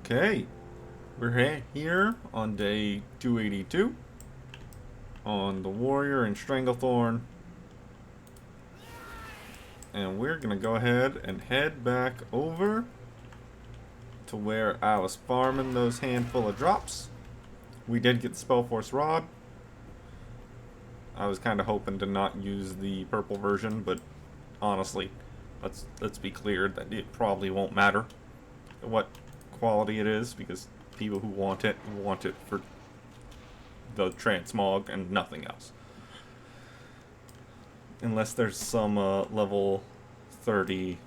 Okay, we're here on day 282 on the Warrior and Stranglethorn, and we're gonna go ahead and head back over to where I was farming those handful of drops. We did get the Spellforce Rod. I was kind of hoping to not use the purple version, but honestly, let's be clear that it probably won't matter what quality it is, because people who want it for the transmog and nothing else. Unless there's some level 30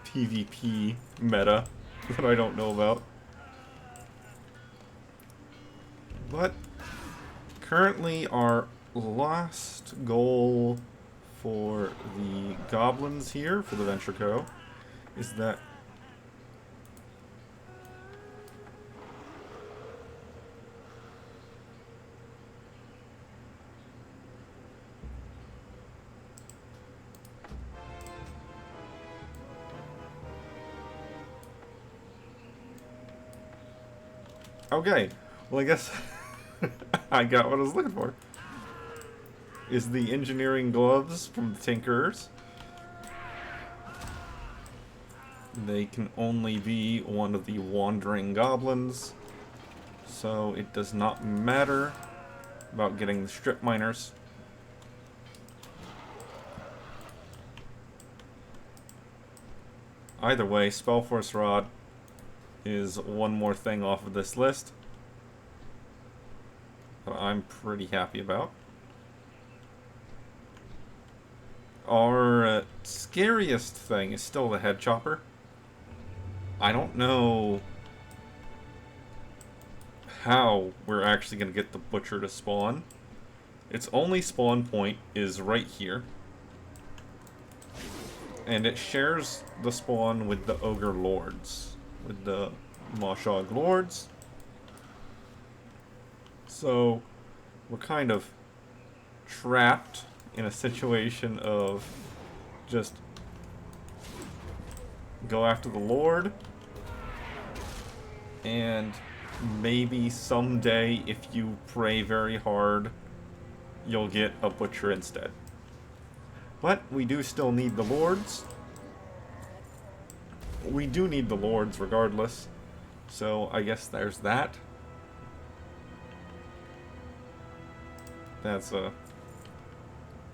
PvP meta that I don't know about. But currently our last goal for the goblins here, for the Venture Co., is that okay, well I guess I got what I was looking for. Is the engineering gloves from the Tinkerers. They can only be one of the wandering goblins, so it does not matter about getting the strip miners. Either way, Spellforce Rod is one more thing off of this list that I'm pretty happy about. Our scariest thing is still the head chopper. I don't know how we're actually going to get the butcher to spawn. Its only spawn point is right here. And it shares the spawn with the ogre lords, with the Moshog lords. So we're kind of trapped in a situation of just go after the lord, and maybe someday, if you pray very hard, you'll get a butcher instead. But we do still need the lords. We do need the lords regardless, so I guess there's that. That's a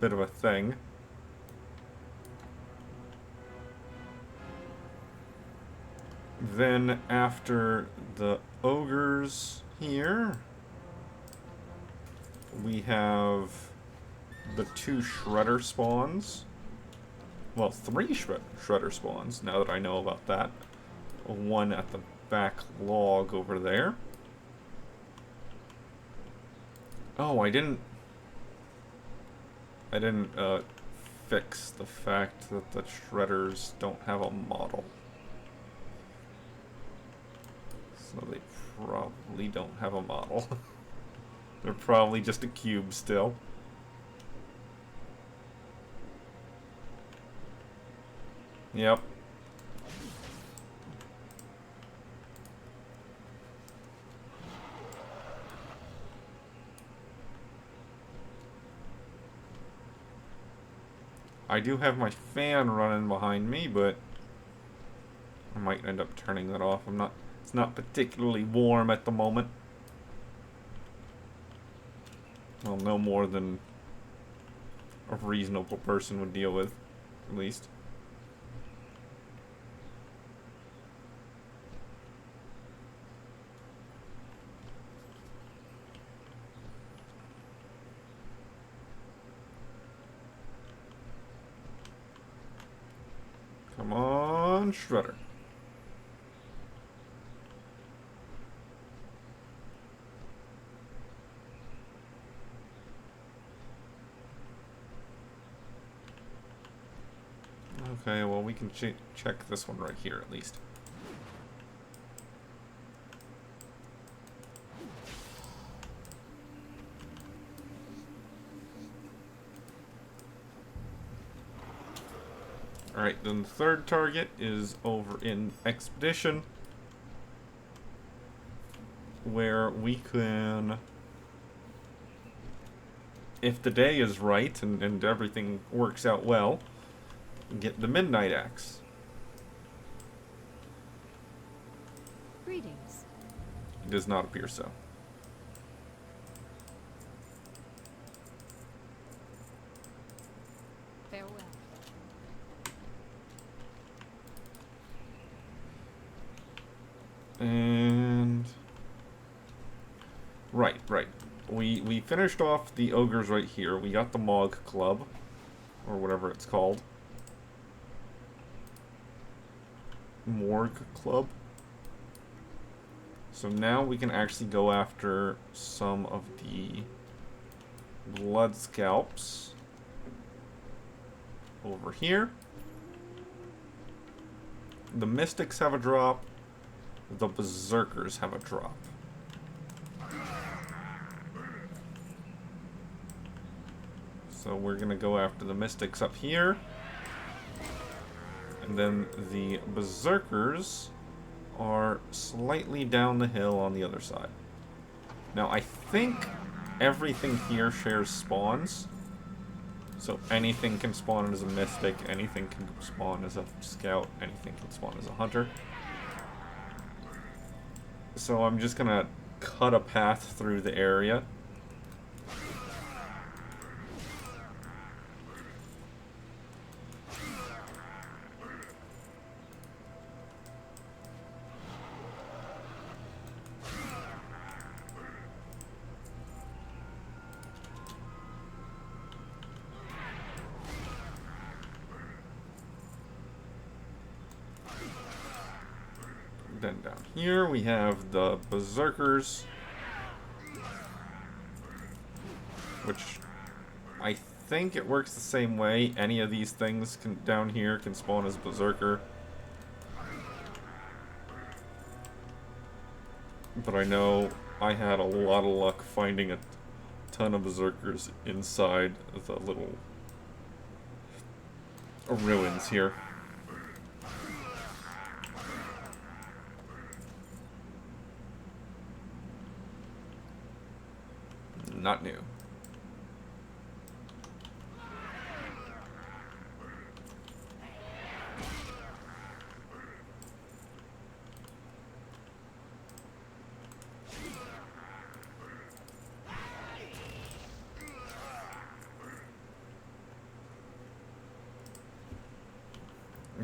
bit of a thing. Then after the ogres here, we have the 2 shredder spawns. Well, 3 shredder spawns, now that I know about that. One at the back log over there. Oh, I didn't fix the fact that the shredders don't have a model. So they probably don't have a model. They're probably just a cube still. Yep. I do have my fan running behind me, but I might end up turning that off. It's not particularly warm at the moment. Well, no more than a reasonable person would deal with, at least. Come on, Shredder. Okay, well, we can check this one right here, at least. Alright, then the third target is over in Expedition, where we can, if the day is right and everything works out well, get the Midnight Axe. Greetings. It does not appear so. Farewell. And right. We finished off the ogres right here. We got the Mog Club, or whatever it's called. Morgue Club. So now we can actually go after some of the blood scalps over here. The mystics have a drop. The berserkers have a drop. So we're gonna go after the mystics up here. And then the berserkers are slightly down the hill on the other side. Now I think everything here shares spawns. So anything can spawn as a mystic, anything can spawn as a scout, anything can spawn as a hunter. So I'm just gonna cut a path through the area. Then down here we have the berserkers, which I think it works the same way. Any of these things down here can spawn as berserker. But I know I had a lot of luck finding a ton of berserkers inside the little ruins here. Not new.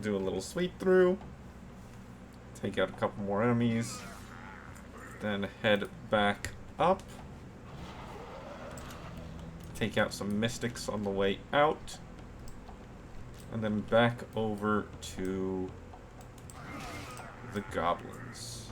Do a little sweep through. Take out a couple more enemies. Then head back up. Take out some mystics on the way out, and then back over to the goblins.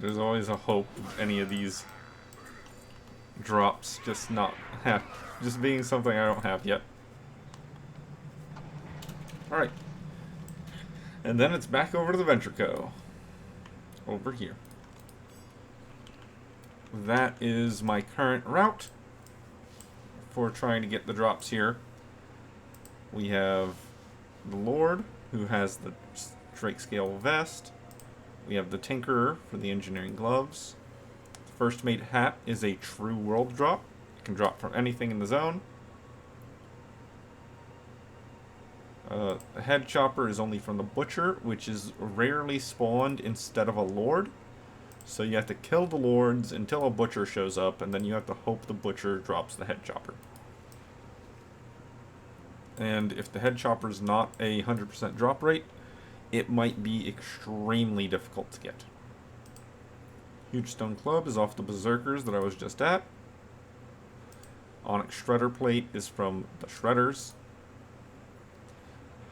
There's always a hope of any of these drops just being something I don't have yet. Alright. And then it's back over to the Venture Co. Over here. That is my current route for trying to get the drops here. We have the Lord, who has the Drake Scale vest. We have the Tinkerer for the engineering gloves. The First Mate hat is a true world drop. It can drop from anything in the zone. A head chopper is only from the butcher, which is rarely spawned instead of a lord. So you have to kill the lords until a butcher shows up, and then you have to hope the butcher drops the head chopper. And if the head chopper is not a 100% drop rate, it might be extremely difficult to get. Huge Stone Club is off the Berserkers that I was just at. Onyx Shredder Plate is from the Shredders.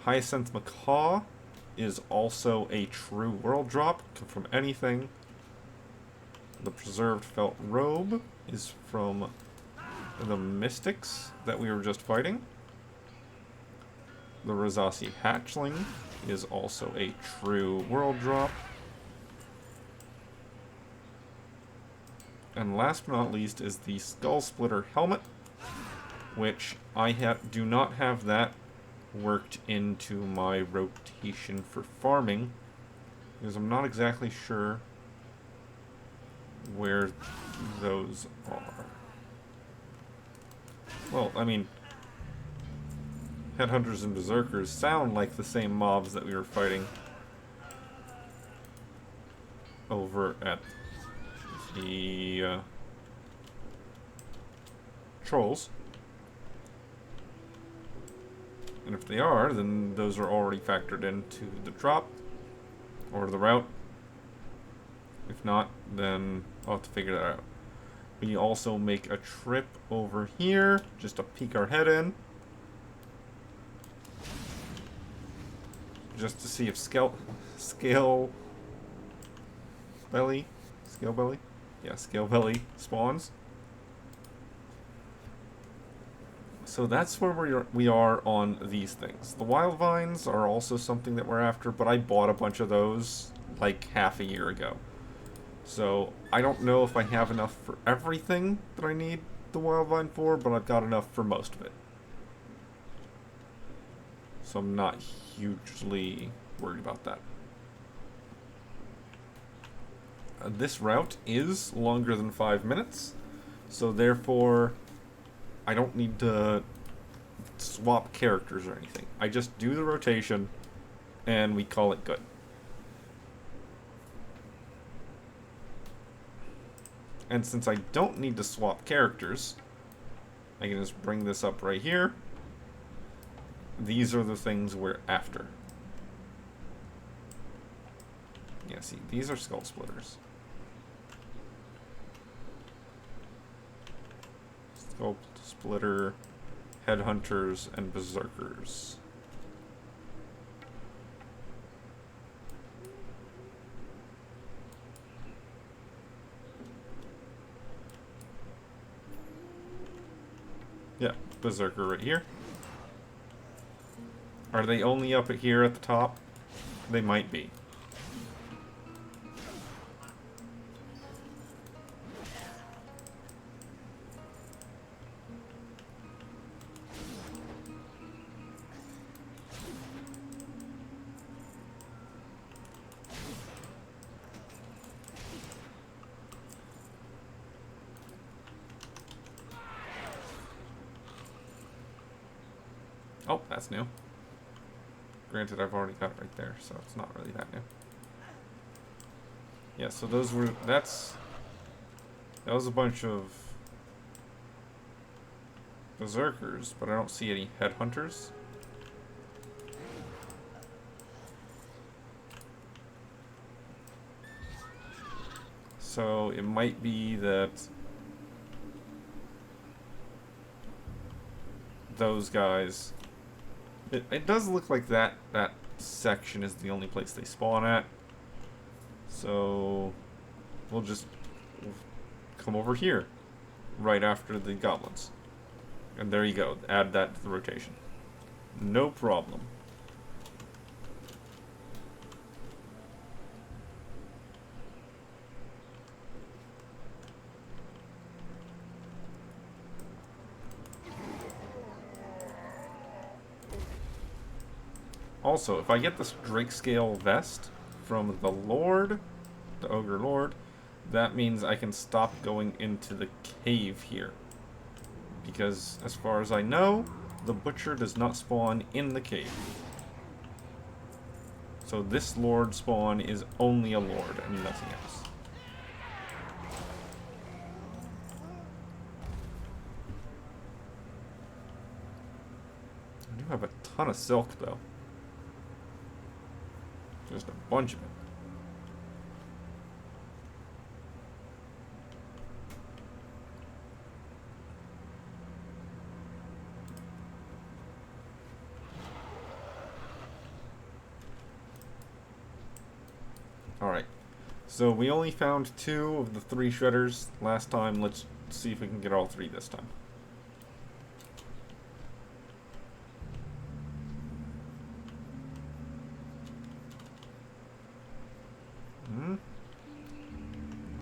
Hyacinth Macaw is also a true world drop from anything. The Preserved Felt Robe is from the Mystics that we were just fighting. The Razasi Hatchling is also a true world drop. And last but not least is the Skull Splitter Helmet, which I do not have that worked into my rotation for farming, because I'm not exactly sure where those are. Well, I mean, Headhunters and Berserkers sound like the same mobs that we were fighting over at the Trolls. And if they are, then those are already factored into the drop or the route. If not, then I'll have to figure that out. We also make a trip over here just to peek our head in, just to see if Scale Belly spawns. So that's where we are on these things. The wild vines are also something that we're after, but I bought a bunch of those like half a year ago. So I don't know if I have enough for everything that I need the wild vine for, but I've got enough for most of it. So I'm not hugely worried about that. This route is longer than 5 minutes, so therefore I don't need to swap characters or anything. I just do the rotation and we call it good. And since I don't need to swap characters, I can just bring this up right here. These are the things we're after. Yeah, see, these are Skull Splitters. Skull Splitter, Headhunters, and Berserkers. Yeah, Berserker right here. Are they only up here at the top? They might be. Oh, that's new. Granted, I've already got it right there, so it's not really that new. Yeah, so those were, that was a bunch of Berserkers, but I don't see any Headhunters. So it might be that those guys, it does look like that section is the only place they spawn at. So we'll just come over here right after the goblins. And there you go. Add that to the rotation. No problem. Also, if I get this Drake Scale vest from the Lord, the Ogre Lord, that means I can stop going into the cave here. Because, as far as I know, the Butcher does not spawn in the cave. So this Lord spawn is only a Lord and nothing else. I do have a ton of silk, though. Just a bunch of it. Alright, so we only found 2 of the 3 shredders last time. Let's see if we can get all 3 this time.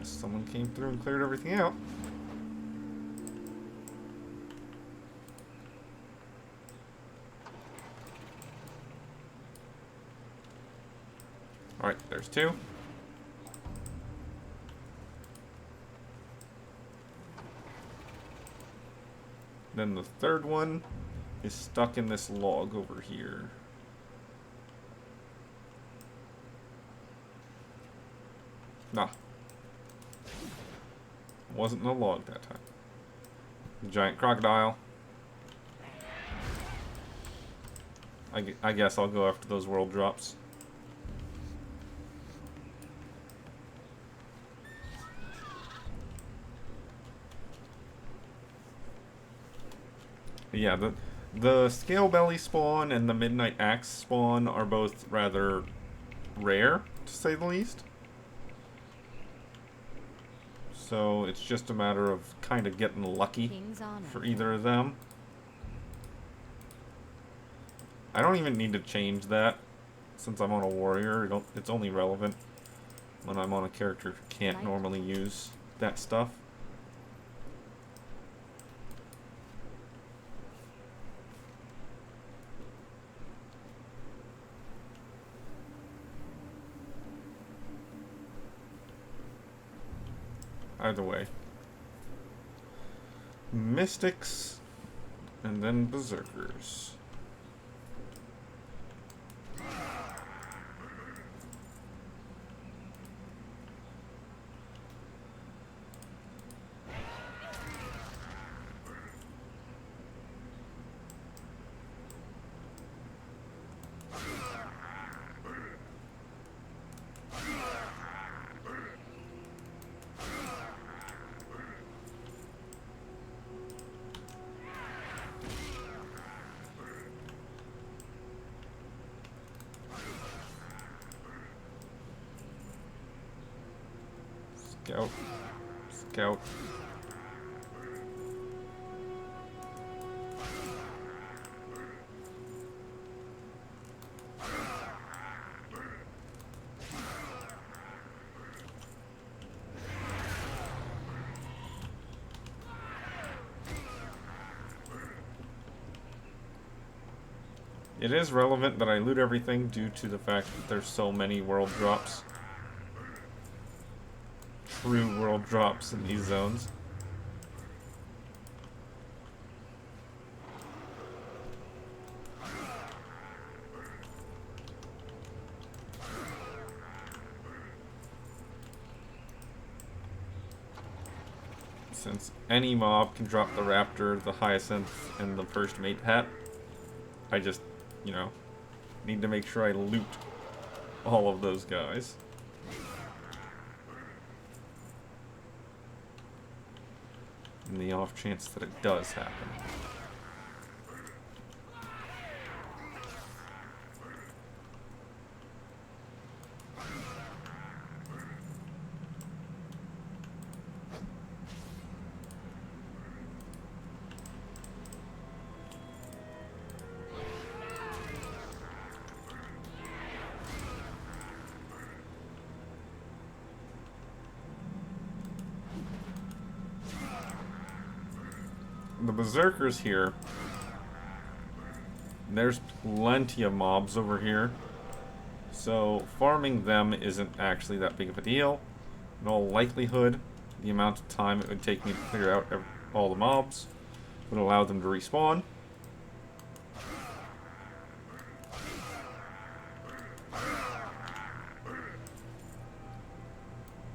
Someone came through and cleared everything out. Alright, there's 2. Then the third one is stuck in this log over here. Nah. Wasn't in a log that time. Giant crocodile. I guess I'll go after those world drops. Yeah, the scale belly spawn and the midnight axe spawn are both rather rare, to say the least. So it's just a matter of kind of getting lucky for either of them. I don't even need to change that since I'm on a warrior. It's only relevant when I'm on a character who can't normally use that stuff. Either way. Mystics, and then Berserkers. Scout. Scout. It is relevant that I loot everything due to the fact that there's so many world drops. True world drops in these zones. Since any mob can drop the raptor, the hyacinth, and the first mate hat, I just, you know, need to make sure I loot all of those guys. In the off chance that it does happen. The Berserkers here, there's plenty of mobs over here, so farming them isn't actually that big of a deal. In all likelihood, the amount of time it would take me to clear out all the mobs would allow them to respawn.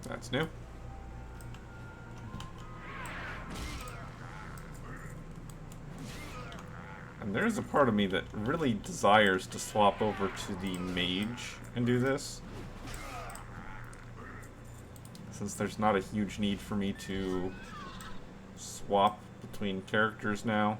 That's new. And there's a part of me that really desires to swap over to the mage and do this, since there's not a huge need for me to swap between characters now.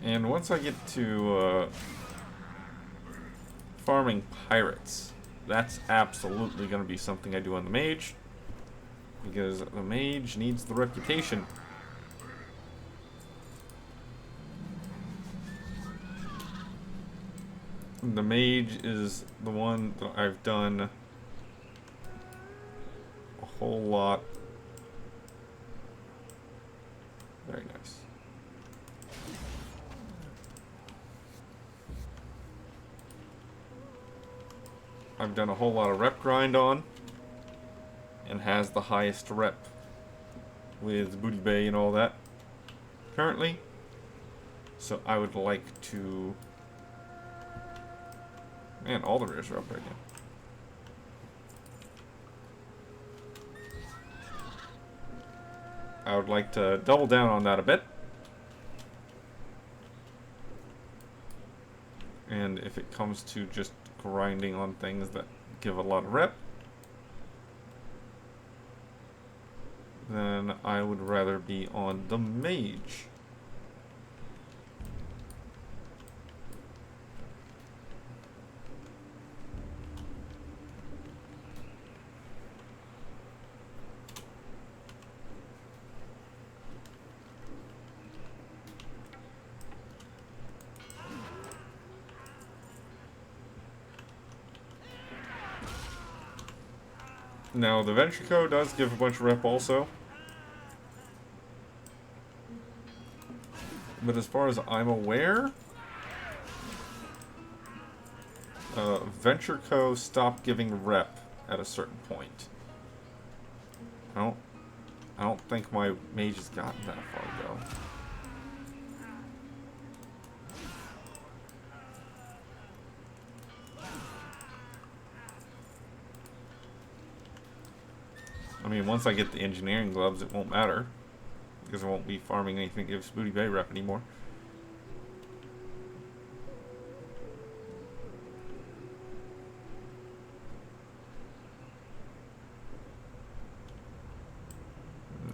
And once I get to farming pirates, that's absolutely going to be something I do on the mage, because the mage needs the reputation. The mage is the one that I've done a whole lot. Very nice. I've done a whole lot of rep grind on, and has the highest rep with Booty Bay and all that currently. So I would like to... Man, all the rares are up right now. I would like to double down on that a bit. And if it comes to just grinding on things that give a lot of rep, then I would rather be on the mage. Now, the Venture Co. does give a bunch of rep also. But as far as I'm aware, Venture Co. stopped giving rep at a certain point. I don't think my mage has gotten that far, though. I mean, once I get the engineering gloves, it won't matter, because I won't be farming anything that gives Booty Bay rep anymore.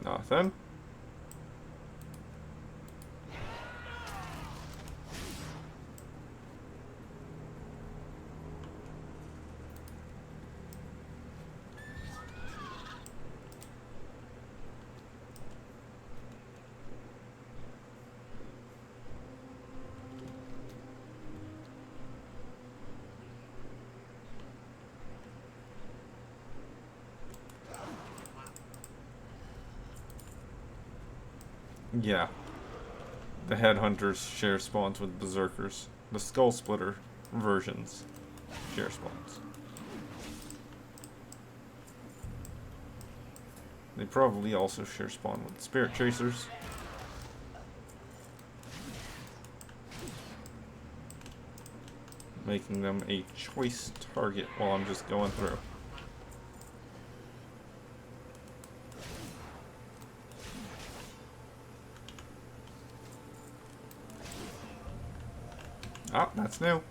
Nothing. Yeah. The headhunters share spawns with berserkers. The skull splitter versions share spawns. They probably also share spawn with spirit chasers. Making them a choice target while I'm just going through. Ah, that's new.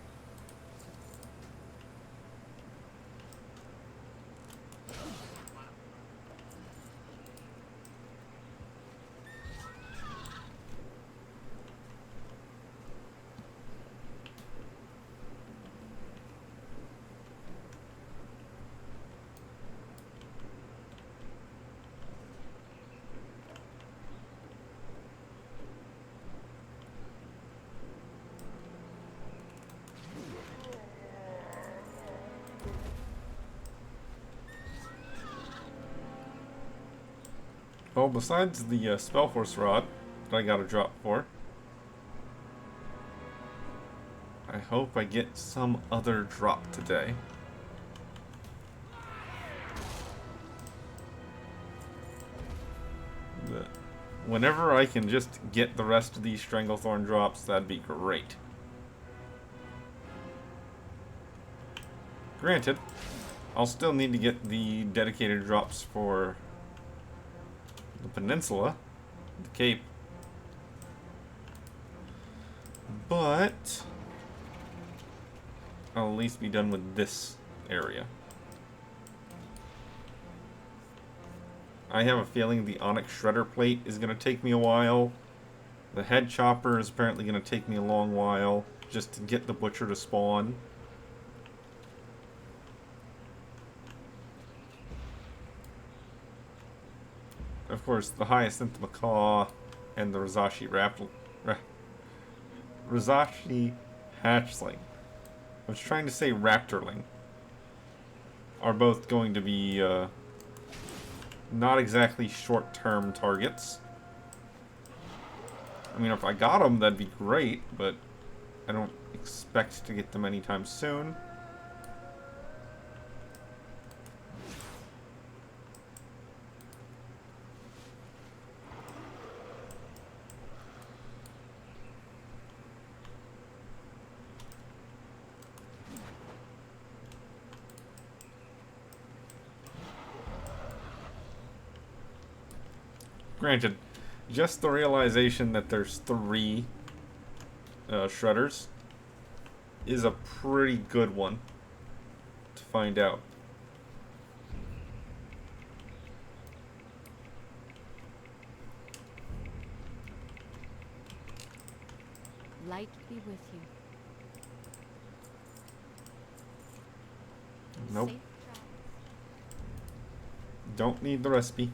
Well, besides the Spellforce Rod that I got a drop for, I hope I get some other drop today. Whenever I can just get the rest of these Stranglethorn drops, that'd be great. Granted, I'll still need to get the dedicated drops for the peninsula, the Cape. But I'll at least be done with this area. I have a feeling the Onyx Shredder Plate is going to take me a while. The Head Chopper is apparently going to take me a long while just to get the Butcher to spawn. Of course, the Hyacinth Macaw and the Rizashi Rizashi Hatchling. I was trying to say Raptorling. Are both going to be not exactly short-term targets. I mean, if I got them, that'd be great, but I don't expect to get them anytime soon. Granted, just the realization that there's 3 shredders is a pretty good one to find out. Light be with you. Nope. Safe travels. Don't need the recipe.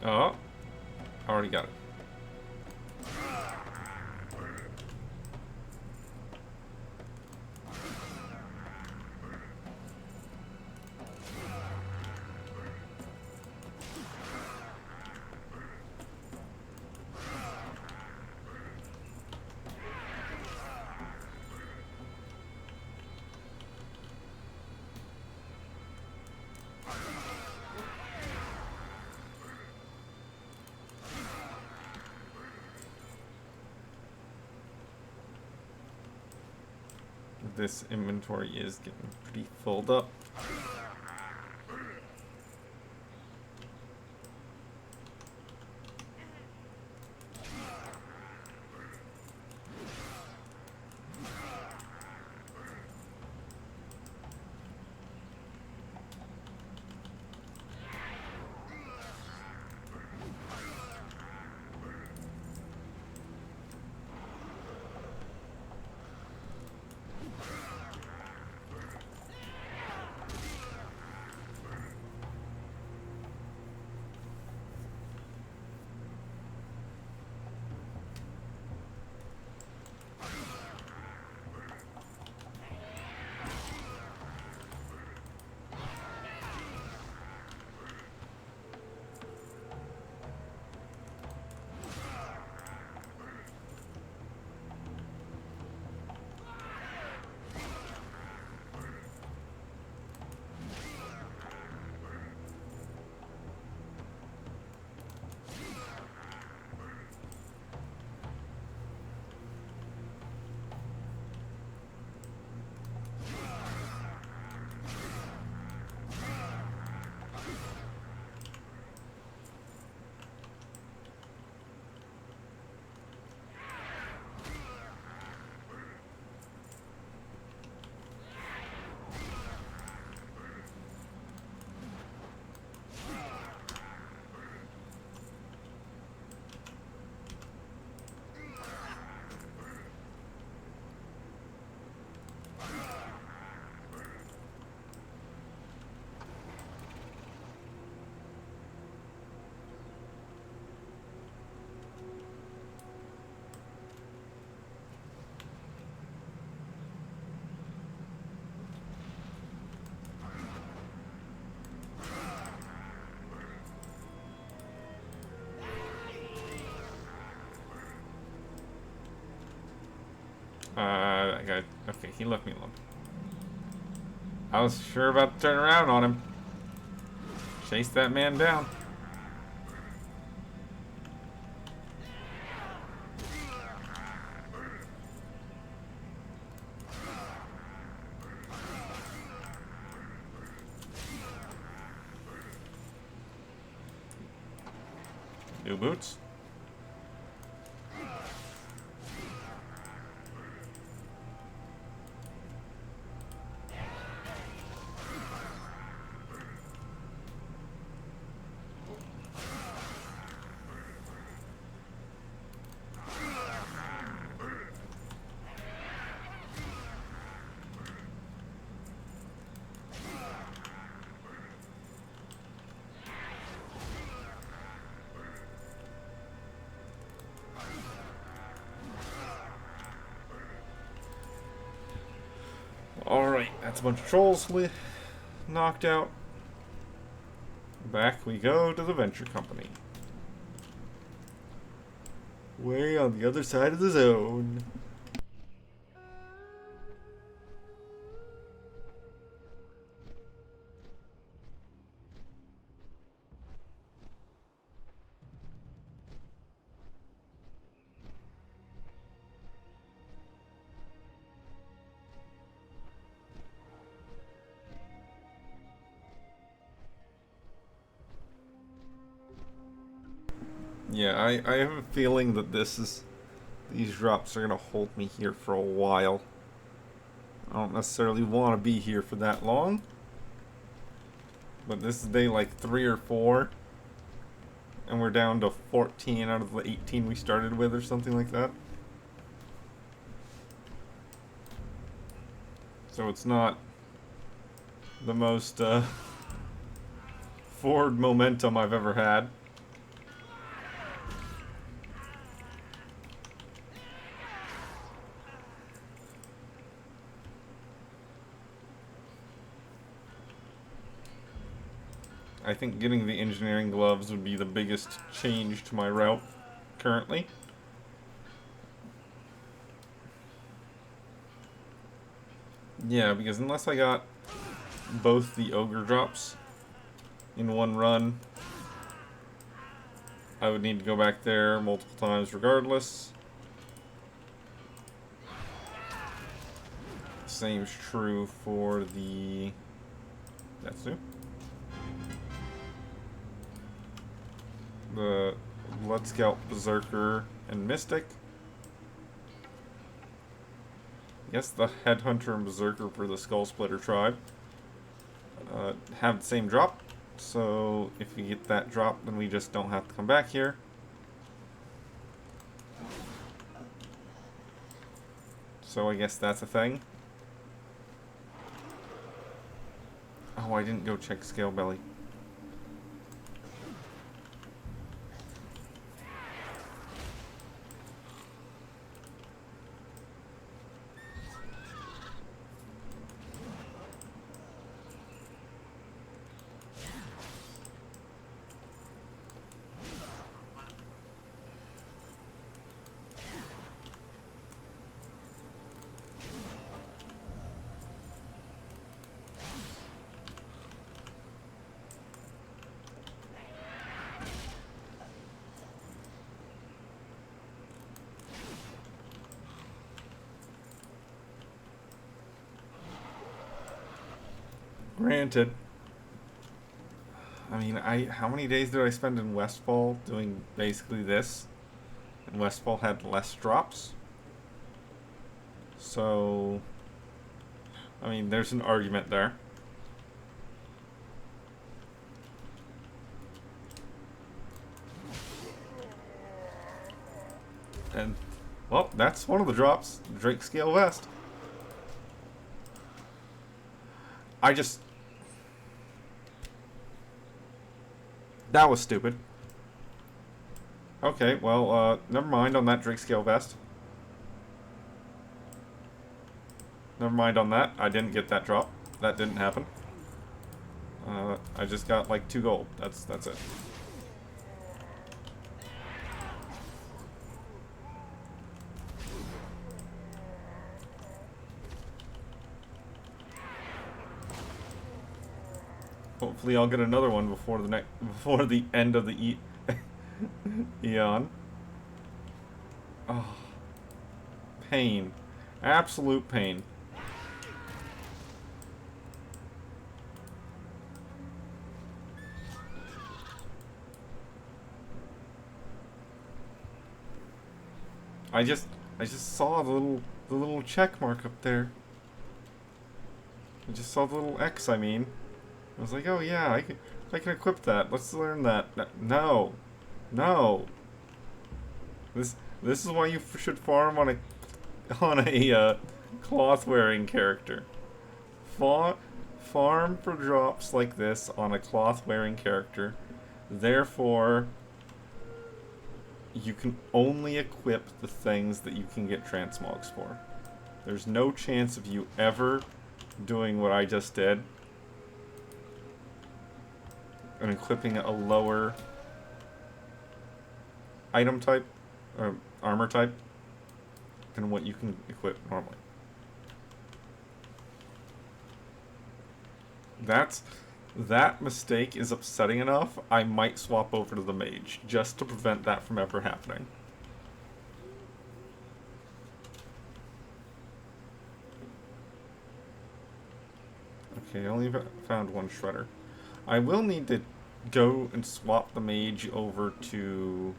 Oh, already got it. This inventory is getting pretty filled up. Okay, he left me alone. I was sure about to turn around on him. Chase that man down. New boots. Alright, that's a bunch of trolls knocked out. Back we go to the venture company. Way on the other side of the zone. Yeah, I have a feeling that these drops are gonna hold me here for a while. I don't necessarily want to be here for that long. But this is day like 3 or 4. And we're down to 14 out of the 18 we started with or something like that. So it's not the most forward momentum I've ever had. I think getting the engineering gloves would be the biggest change to my route currently. Yeah, because unless I got both the ogre drops in one run, I would need to go back there multiple times regardless. Same's true for the Netsu. The Blood Scout, Berserker, and Mystic. I guess the Headhunter and Berserker for the Skull Splitter tribe have the same drop. So if we get that drop, then we just don't have to come back here. So I guess that's a thing. Oh, I didn't go check Scale Belly. Granted. I mean, how many days did I spend in Westfall doing basically this? And Westfall had less drops. So, I mean, there's an argument there. And, well, that's one of the drops. Drake Scale Vest. That was stupid. Okay, well, never mind on that Drake Scale Vest. Never mind on that. I didn't get that drop. That didn't happen. I just got like 2 gold. That's it. Hopefully I'll get another one before before the end of the eon. Oh, pain. Absolute pain. I just saw the little check mark up there. I just saw the little X, I mean. I was like, oh yeah, I can equip that. Let's learn that. No. No. This is why you should farm on a cloth wearing character. Farm for drops like this on a cloth wearing character. Therefore, you can only equip the things that you can get transmogs for. There's no chance of you ever doing what I just did and equipping a lower item type or armor type than what you can equip normally. That mistake is upsetting enough, I might swap over to the mage, just to prevent that from ever happening. Okay, I only found one shredder. I will need to go and swap the mage over to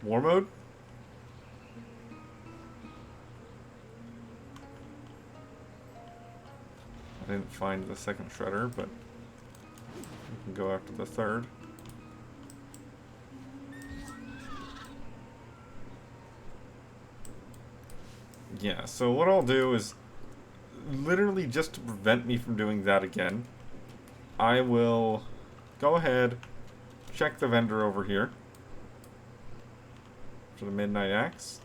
war mode. I didn't find the second shredder, but we can go after the third. Yeah, so what I'll do is, literally just to prevent me from doing that again, I will go ahead, check the vendor over here for the Midnight Axe,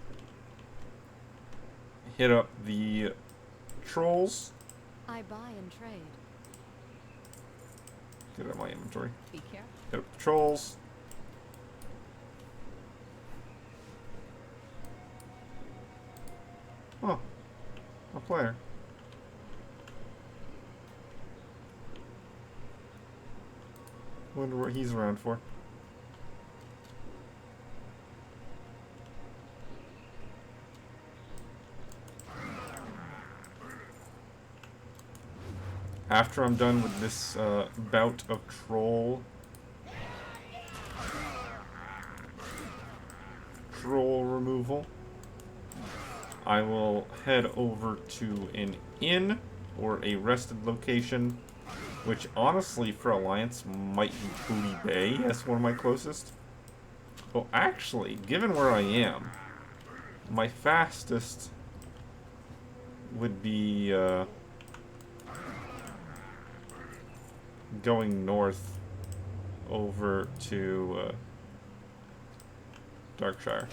hit up the trolls. I buy and trade. Get out of my inventory. Be careful. Hit up the trolls. Oh, a player. Wonder what he's around for. After I'm done with this bout of troll removal, I will head over to an inn or a rested location, which honestly for Alliance might be Booty Bay as one of my closest. Well, actually, given where I am, my fastest would be going north over to Darkshire.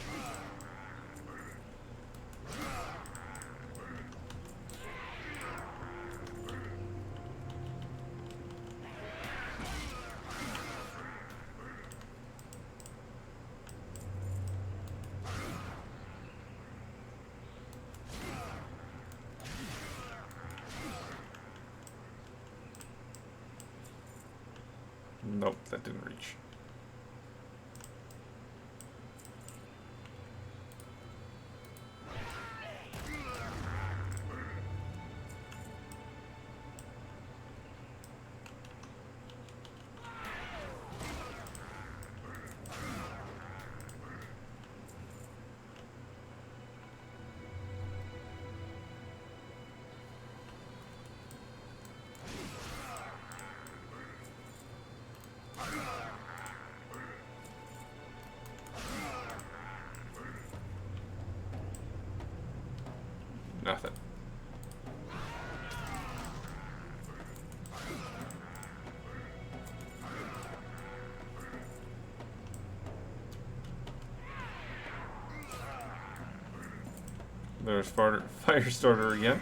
Nope, that didn't reach. Nothing. There's fire starter again.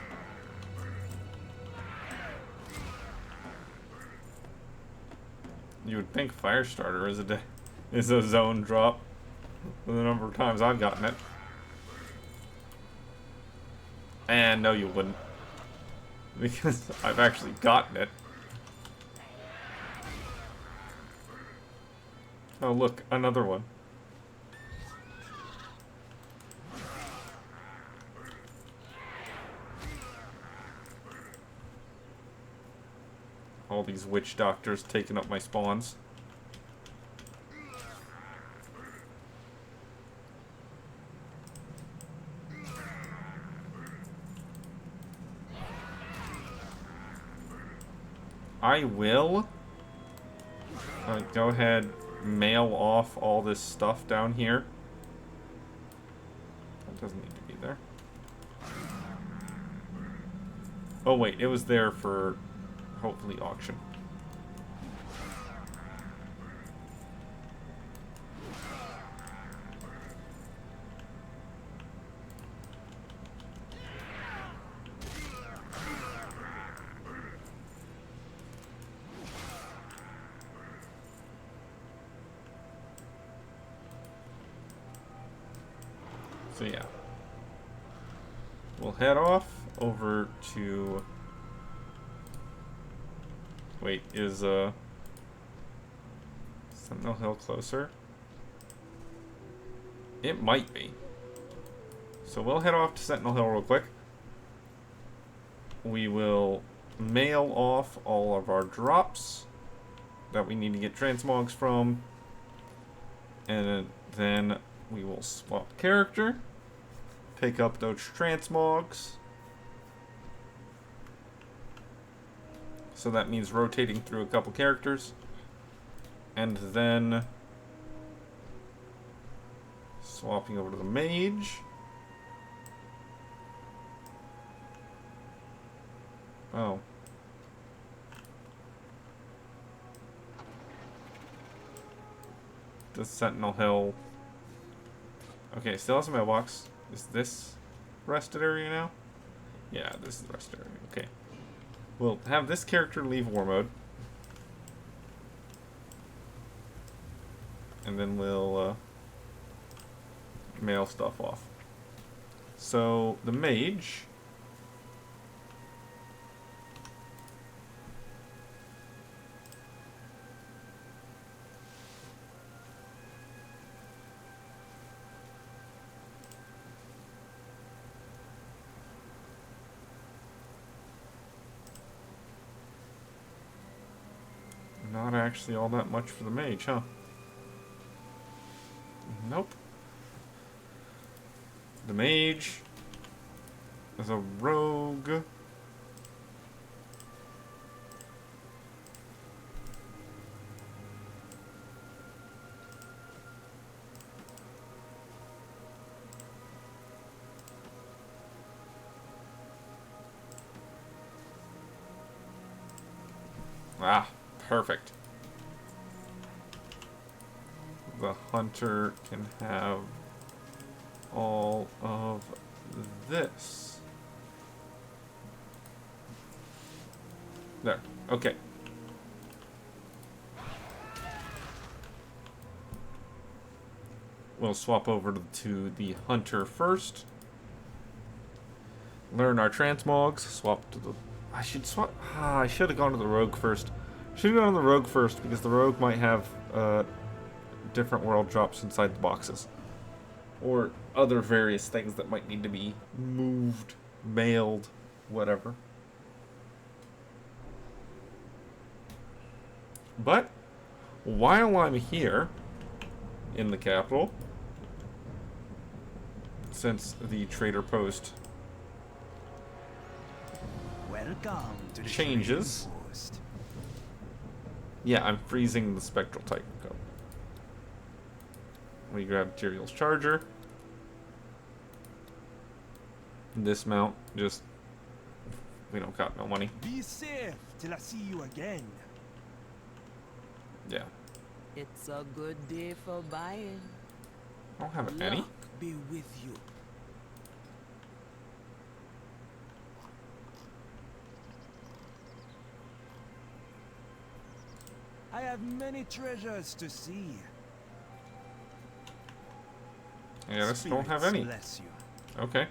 You would think fire starter is a zone drop for the number of times I've gotten it. And no, you wouldn't. Because I've actually gotten it. Oh, look, another one. All these witch doctors taking up my spawns. I will go ahead, mail off all this stuff down here. That doesn't need to be there. Oh wait, it was there for hopefully auction. So yeah, we'll head off over to... Wait, is Sentinel Hill closer? It might be. So we'll head off to Sentinel Hill real quick. We will mail off all of our drops that we need to get transmogs from. And then we will swap character. Pick up those transmogs. So that means rotating through a couple characters. And then swapping over to the mage. Oh. The Sentinel Hill. Okay, still has a mailbox. Is this rested area now? Yeah, this is the rested area. Okay. We'll have this character leave war mode. And then we'll mail stuff off. So, the mage... Not actually all that much for the mage, huh? Nope. The mage is a rogue. Ah, perfect. The hunter can have all of this. There. Okay. We'll swap over to the hunter first. Learn our transmogs. Swap to the... I should swap... I should have gone to the rogue first. Should have gone to the rogue first because the rogue might have different world drops inside the boxes. Or other various things that might need to be moved, mailed, whatever. But while I'm here in the capital, since the trader post changes, yeah, I'm freezing the spectral Titan code. We grab Tyrael's charger. Dismount. Just, we don't got no money. Be safe till I see you again. Yeah. It's a good day for buying. I don't have any. Luck be with you. I have many treasures to see. Yeah, I just don't have any. Bless you. Okay.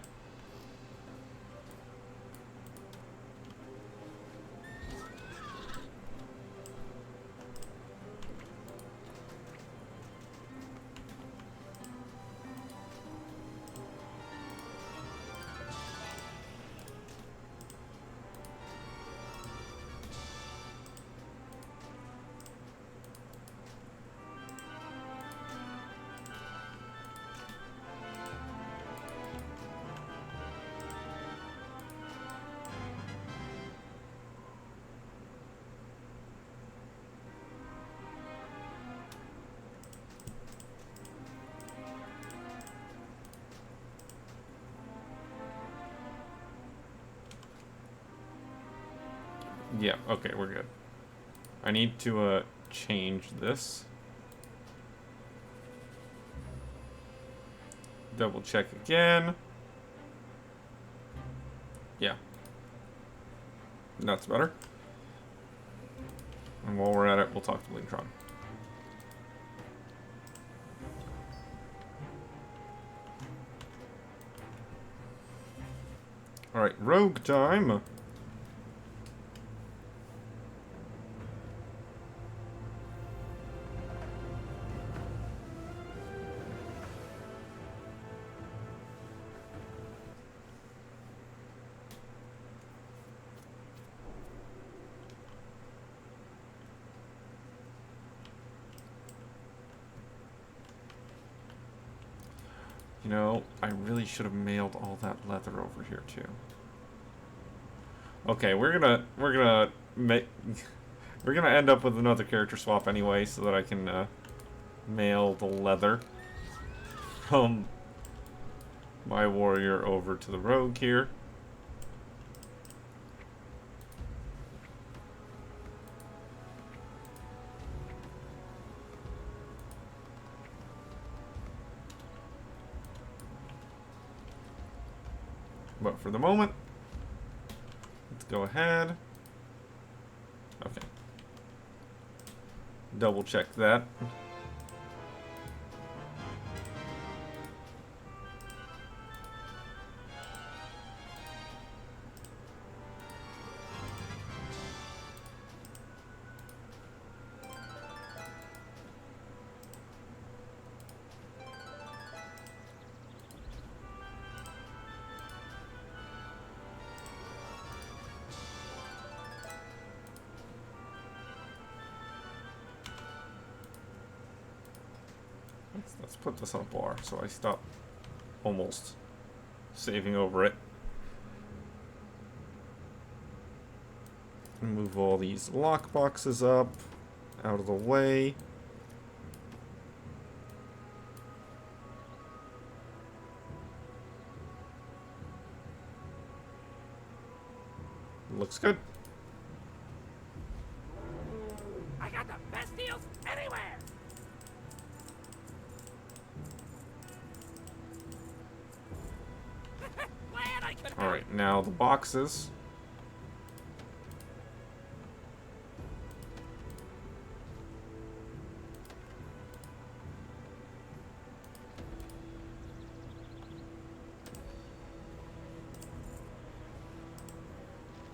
Yeah, okay, we're good. I need to change this. Double check again. Yeah. That's better. And while we're at it, we'll talk to Blingtron. Alright, rogue time. You know, I really should have mailed all that leather over here too. Okay, we're gonna make we're gonna end up with another character swap anyway, so that I can mail the leather from my warrior over to the rogue here. But for the moment, let's go ahead. Okay. Double check that. Let's put this on a bar so I stop almost saving over it. Move all these lock boxes up out of the way. Looks good. I got the best deals anywhere. Glad I could help. All right, now the boxes.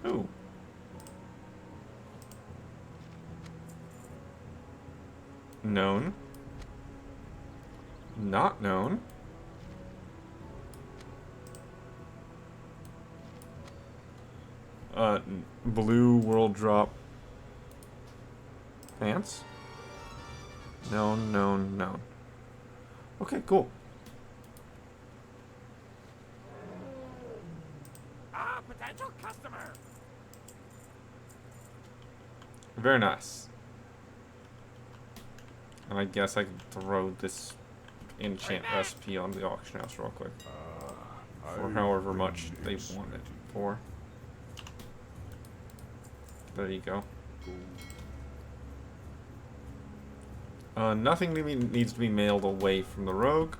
Ooh. Known. Not known. Blue world drop pants. Known, known, known. Okay, cool. Potential customer. Very nice. And I guess I can throw this enchant recipe on the auction house real quick. For however much they want it for. There you go. Nothing needs to be mailed away from the rogue.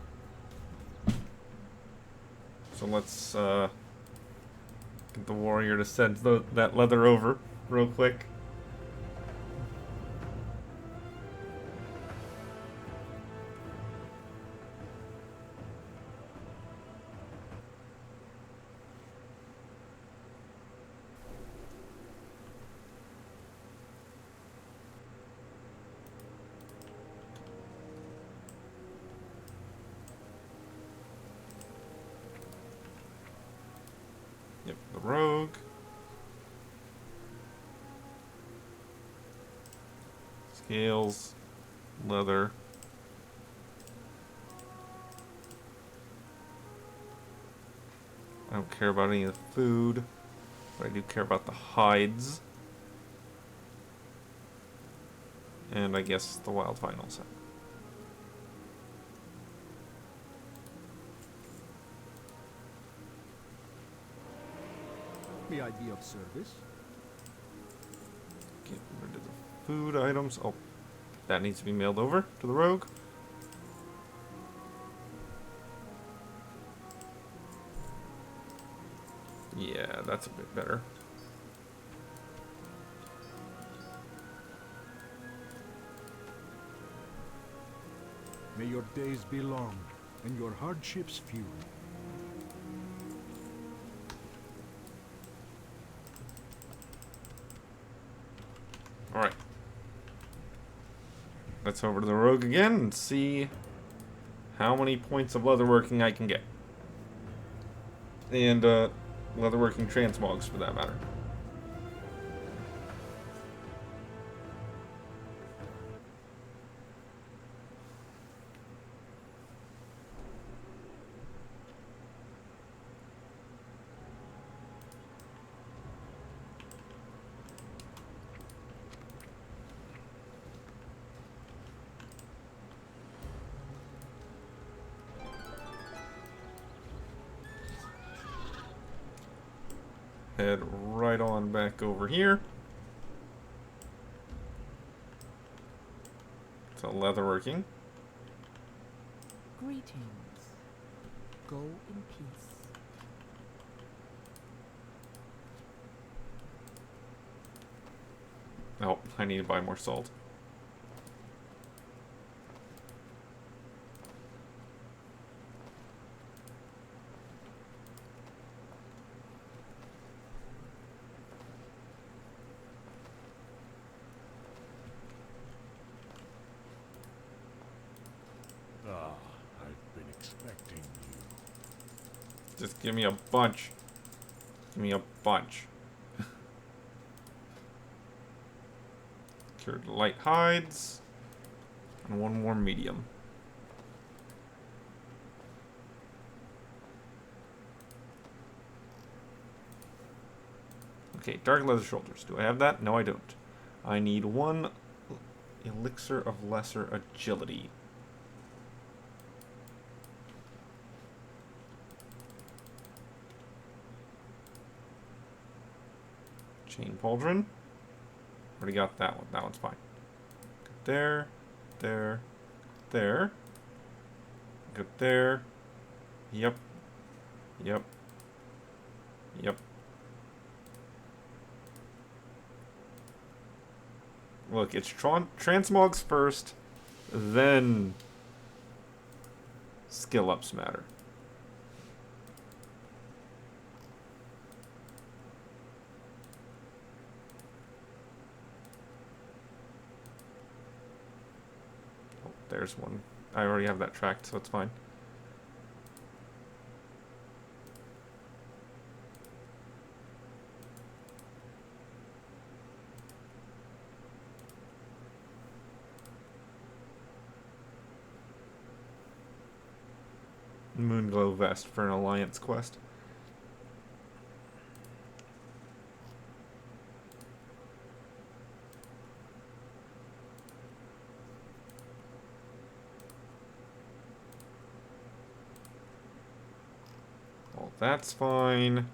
So let's get the warrior to send that leather over real quick. Yep, the rogue. Scales, leather. I don't care about any of the food, but I do care about the hides. And I guess the wild vinyl set. May I be of service? Get rid of the food items. Oh, that needs to be mailed over to the rogue. Yeah, that's a bit better. May your days be long, and your hardships few. Alright. Let's over to the rogue again and see how many points of leatherworking I can get. And, leatherworking transmogs for that matter. Head right on back over here to leatherworking. Greetings. Go in peace. Oh, I need to buy more salt. Ah, I've been expecting you. Just give me a bunch. Give me a bunch. Cured light hides. And one more medium. Okay, dark leather shoulders. Do I have that? No, I don't. I need one elixir of lesser agility. Chain pauldron. Already got that one. That one's fine. There, there, there. Good there. Yep. Yep. Yep. Look, it's transmogs first, then skill ups matter. Oh, there's one. I already have that tracked, so it's fine. Moonglow vest for an alliance quest. Well, that's fine.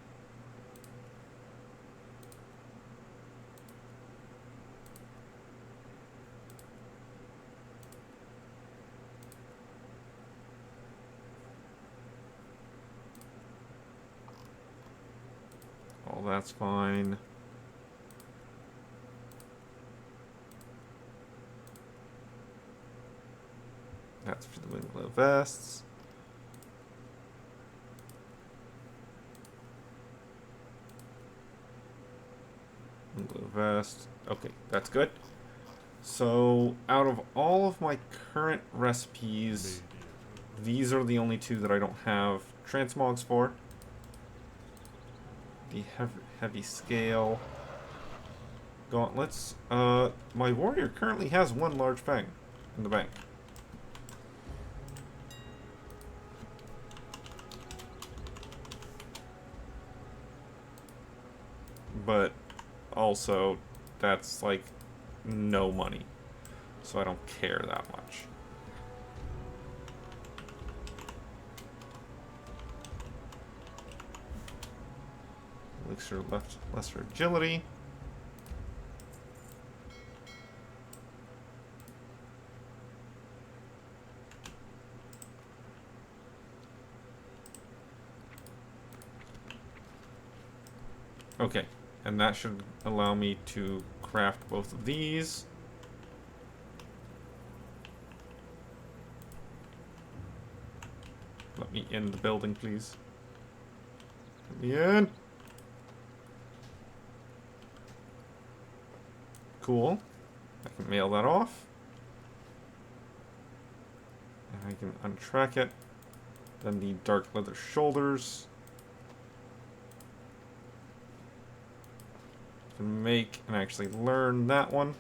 All that's fine. That's for the Moonglow vests. Moonglow vest. Okay, that's good. So, out of all of my current recipes, these are the only two that I don't have transmogs for. The heavy scale gauntlets. My warrior currently has one large fang in the bank. But also, that's like no money, so I don't care that much. Elixir left lesser agility. Okay, and that should allow me to craft both of these. Let me in the building, please. Let me in. Cool. I can mail that off. And I can untrack it. Then the dark leather shoulders. Can make and actually learn that one.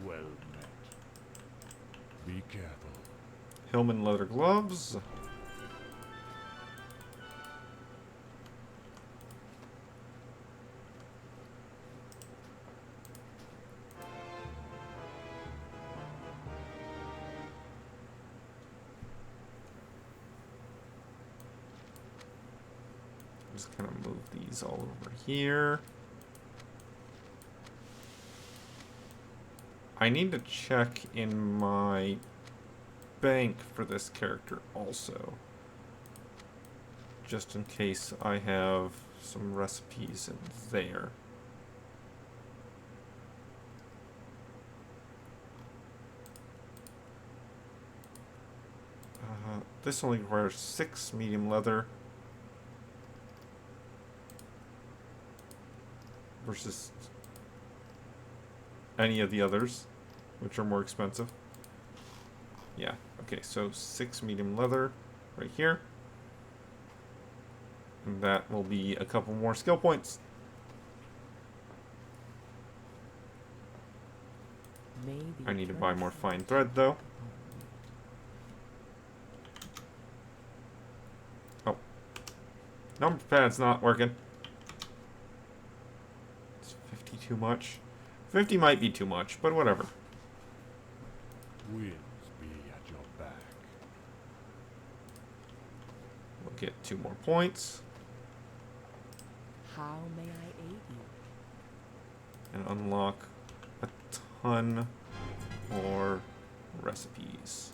Well met. Be careful. Hillman leather gloves. Just kind of move these all over here. I need to check in my bank for this character also. Just in case I have some recipes in there. This only requires 6 medium leather. Versus any of the others, which are more expensive. Yeah, okay, so 6 medium leather right here. And that will be a couple more skill points. Maybe I need to buy more fine thread though. Oh. Number pad's not working. It's 50 too much. 50 might be too much, but whatever. Winds be at your back. We'll get 2 more points. How may I aid you? And unlock a ton more recipes.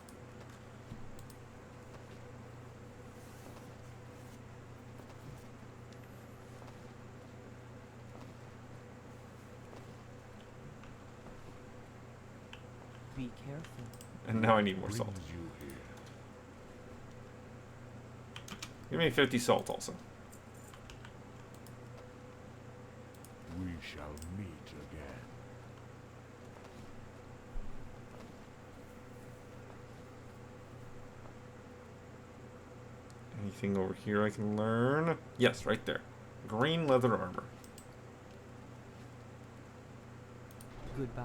Be careful. And now I need more salt. Brings you here. Give me 50 salt also. We shall meet again. Anything over here I can learn? Yes, right there. Green leather armor. Goodbye.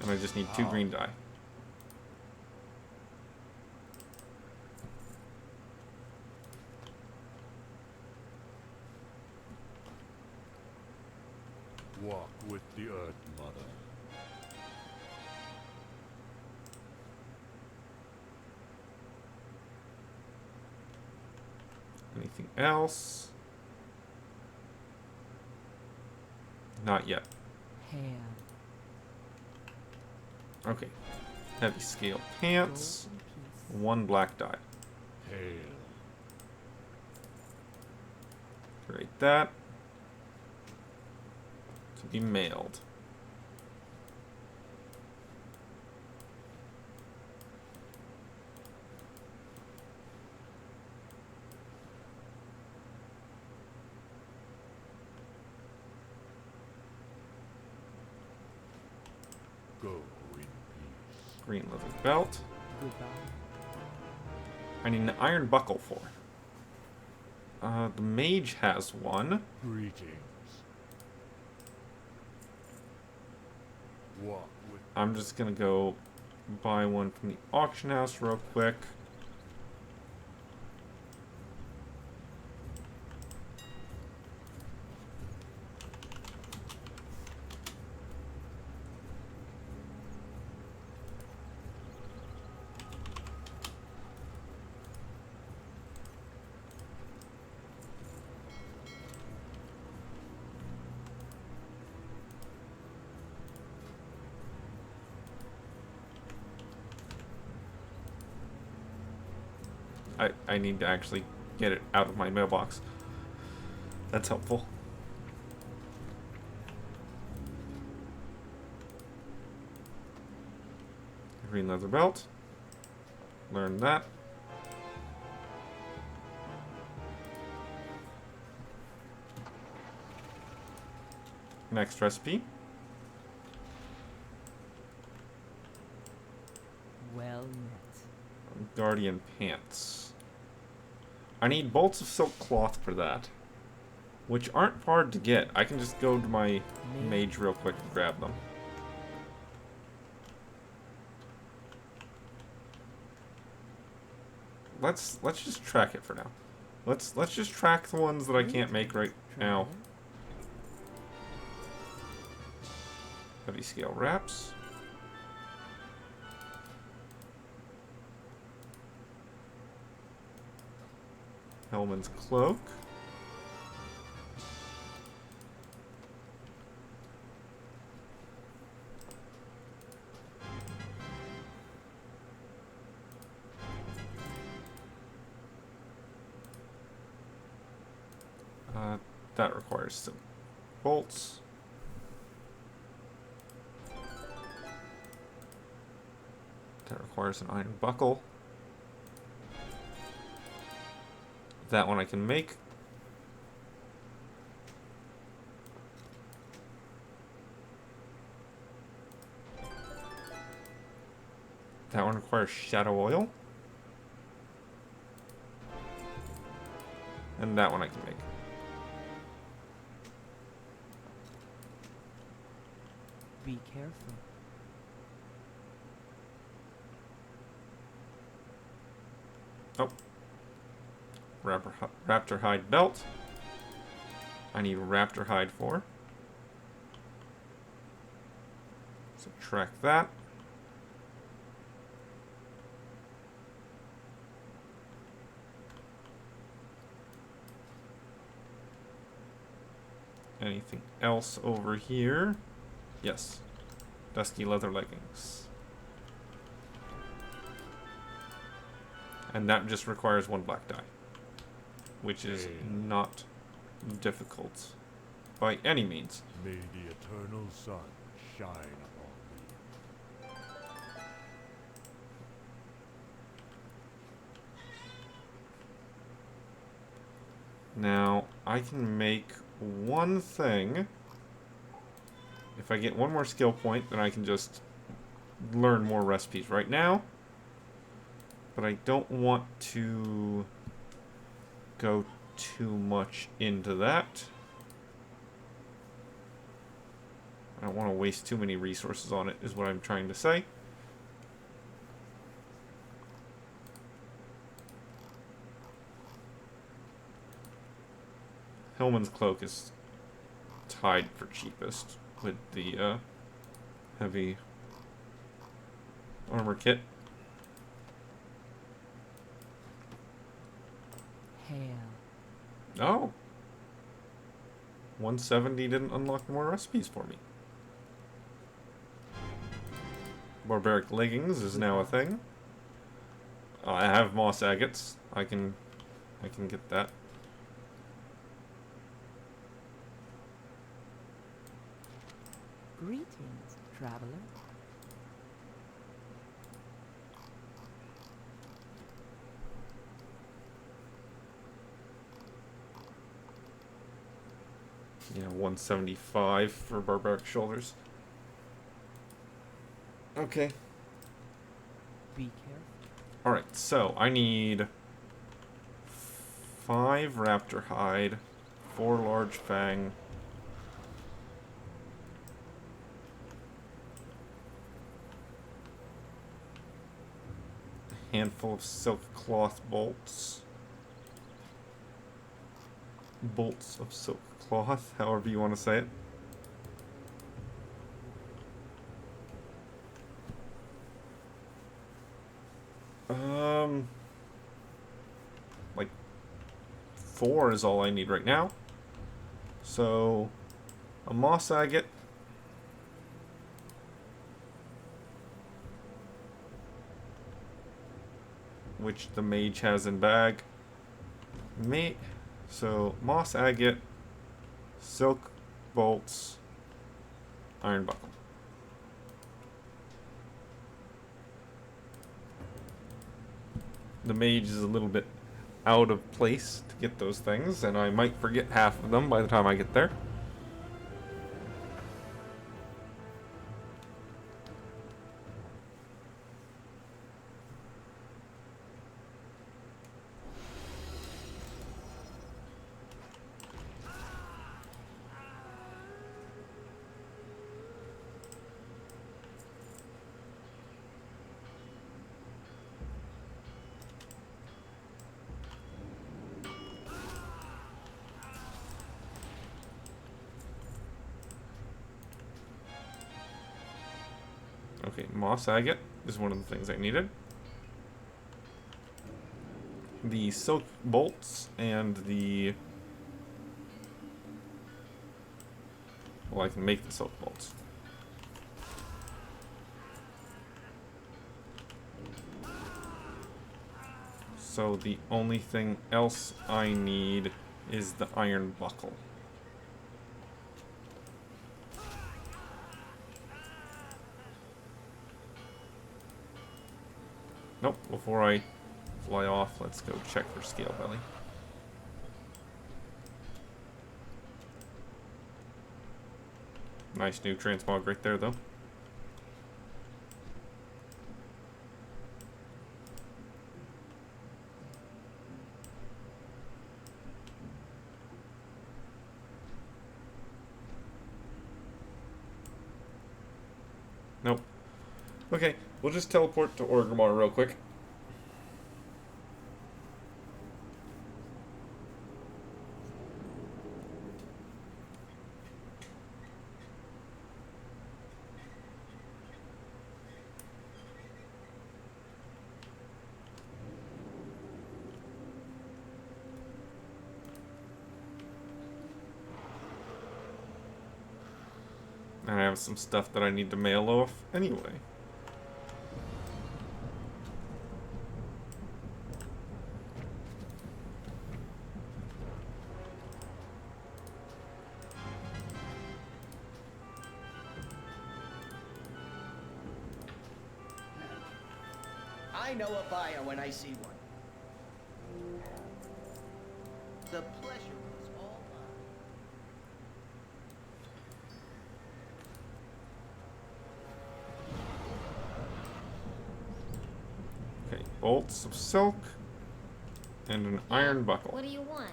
And I just need 2 Wow. green dye. Walk with the Earth Mother. Anything else? Not yet. Hand. Okay. Heavy scale Go pants. in peace. 1 black dye. Hail. Create that. To be mailed. Go in peace. Green leather belt. Goodbye. I need an iron buckle for. The mage has one. Greetings. Walk with I'm just gonna go buy one from the auction house real quick. I need to actually get it out of my mailbox. That's helpful. Green leather belt. Learn that. Next recipe. Well met. Guardian pants. I need bolts of silk cloth for that, which aren't hard to get. I can just go to my mage real quick and grab them. Let's just track it for now. Let's just track the ones that I can't make right now. Heavy scale wraps. Hellman's cloak. That requires some bolts. That requires an iron buckle. That one I can make. That one requires shadow oil. And that one I can make. Be careful. Oh. Raptor hide belt. I need raptor hide for. Subtract that. Anything else over here? Yes. Dusky leather leggings. And that just requires one black dye, which is not difficult by any means. May the eternal sun shine upon me. Now, I can make one thing. If I get one more skill point, then I can just learn more recipes right now. But I don't want to go too much into that. I don't want to waste too many resources on it, is what I'm trying to say. Hellman's cloak is tied for cheapest with the heavy armor kit. Hail. Oh. 170 didn't unlock more recipes for me. Barbaric leggings is now a thing. I have moss agates. I can get that. Greetings, traveler. Yeah, 175 for barbaric shoulders. Okay. Be careful. Alright, so I need 5 raptor hide, 4 large fang, a handful of silk cloth bolts. Bolts of silk cloth, however you want to say it. Like 4 is all I need right now. So, a moss agate. Which the mage has in bag. So moss agate, silk bolts, iron buckle. The mage is a little bit out of place to get those things, and I might forget half of them by the time I get there. Okay, moss agate is one of the things I needed. The silk bolts and the... Well, I can make the silk bolts. So the only thing else I need is the iron buckle. Nope, before I fly off, let's go check for scale belly. Nice new transmog right there, though. Nope. Okay, we'll just teleport to Orgrimmar real quick. And I have some stuff that I need to mail off anyway. I know a buyer when I see one. The pleasure was all mine. Okay, bolts of silk and an iron buckle. What do you want?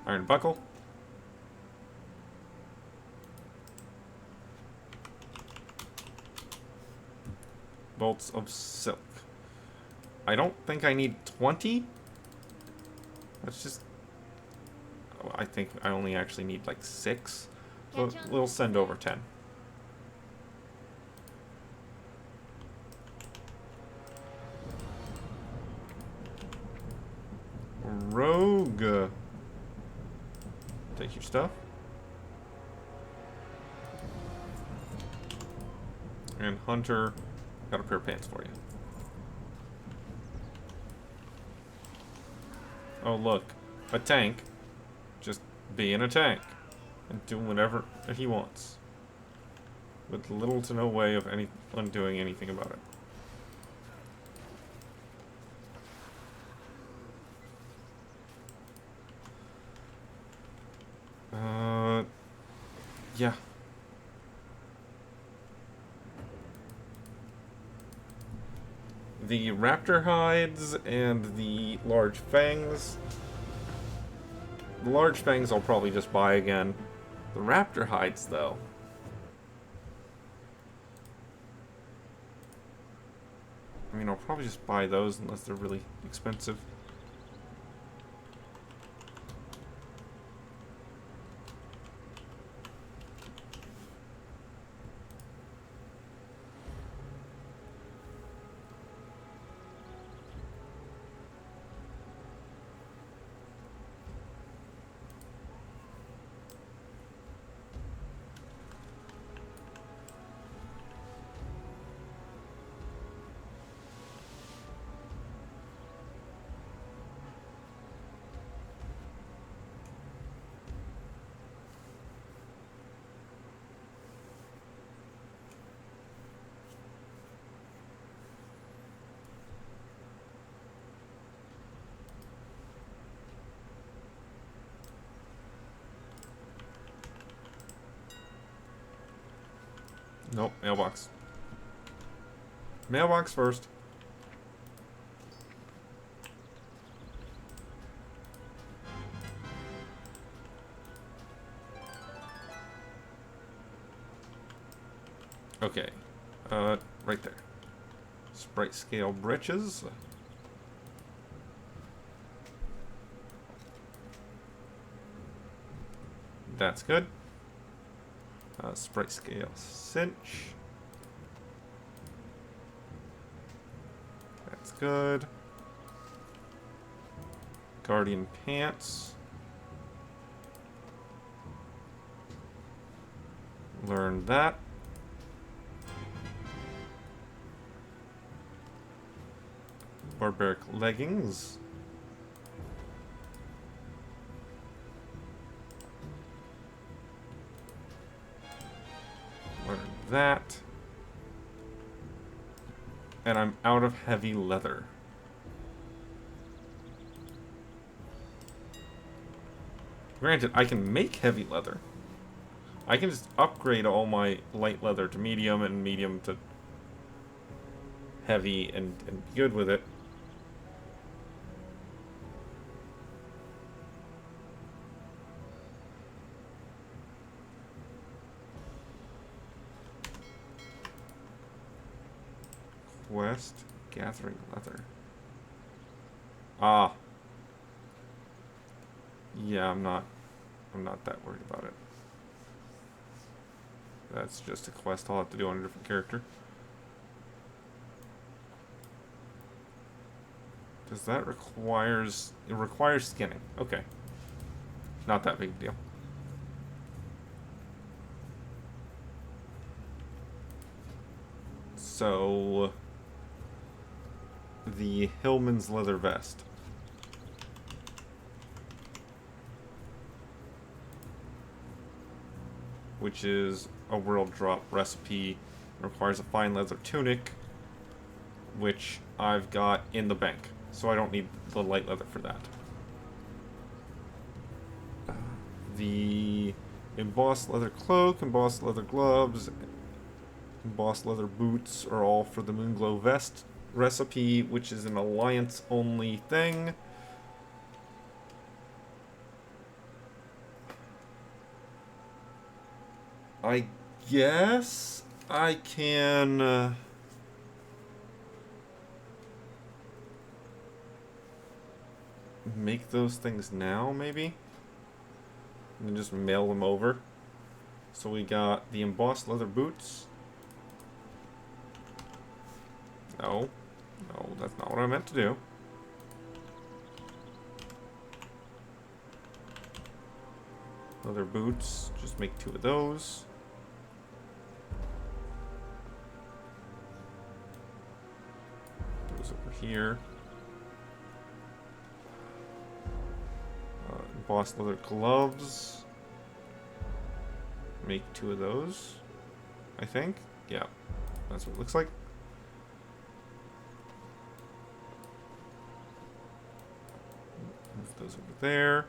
Iron buckle. Bolts of silk. I don't think I need 20. Let's just... Oh, I think I only actually need like 6. So we'll send over 10. Rogue. Take your stuff. And Hunter, got a pair of pants for you. Oh look, a tank. Just being a tank. And doing whatever he wants. With little to no way of anyone doing anything about it. Yeah. The raptor hides and the large fangs. The large fangs I'll probably just buy again. The raptor hides, though. I mean, I'll probably just buy those unless they're really expensive. Nope, mailbox. Mailbox first. Okay. Right there. Sprite scale britches. That's good. Sprite scale cinch. That's good. Guardian pants. Learn that. Barbaric leggings. Learn that. And I'm out of heavy leather. Granted, I can make heavy leather. I can just upgrade all my light leather to medium and medium to heavy and be good with it. Quest gathering leather. Ah. Yeah, I'm not that worried about it. That's just a quest I'll have to do on a different character. Does that requires... It requires skinning. Okay. Not that big a deal. So... The Hillman's leather vest. Which is a world drop recipe. It requires a fine leather tunic, which I've got in the bank, so I don't need the light leather for that. The embossed leather cloak, embossed leather gloves, embossed leather boots are all for the Moonglow vest recipe, which is an alliance only thing. I guess I can make those things now, maybe? And then just mail them over. So we got the embossed leather boots. No. No, that's not what I meant to do. Leather boots, just make 2 of those. Those over here. Embossed leather gloves. Make 2 of those, I think. Yeah, that's what it looks like. Move those over there.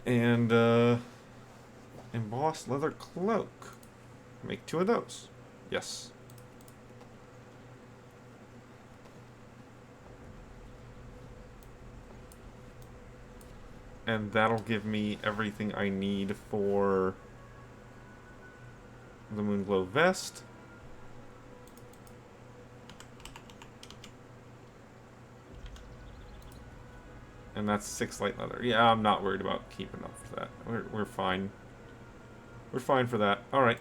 And, embossed leather cloak. Make 2 of those. Yes. And that'll give me everything I need for the Moonglow vest. And that's 6 light leather. Yeah, I'm not worried about keeping up for that. We're fine. We're fine for that. Alright.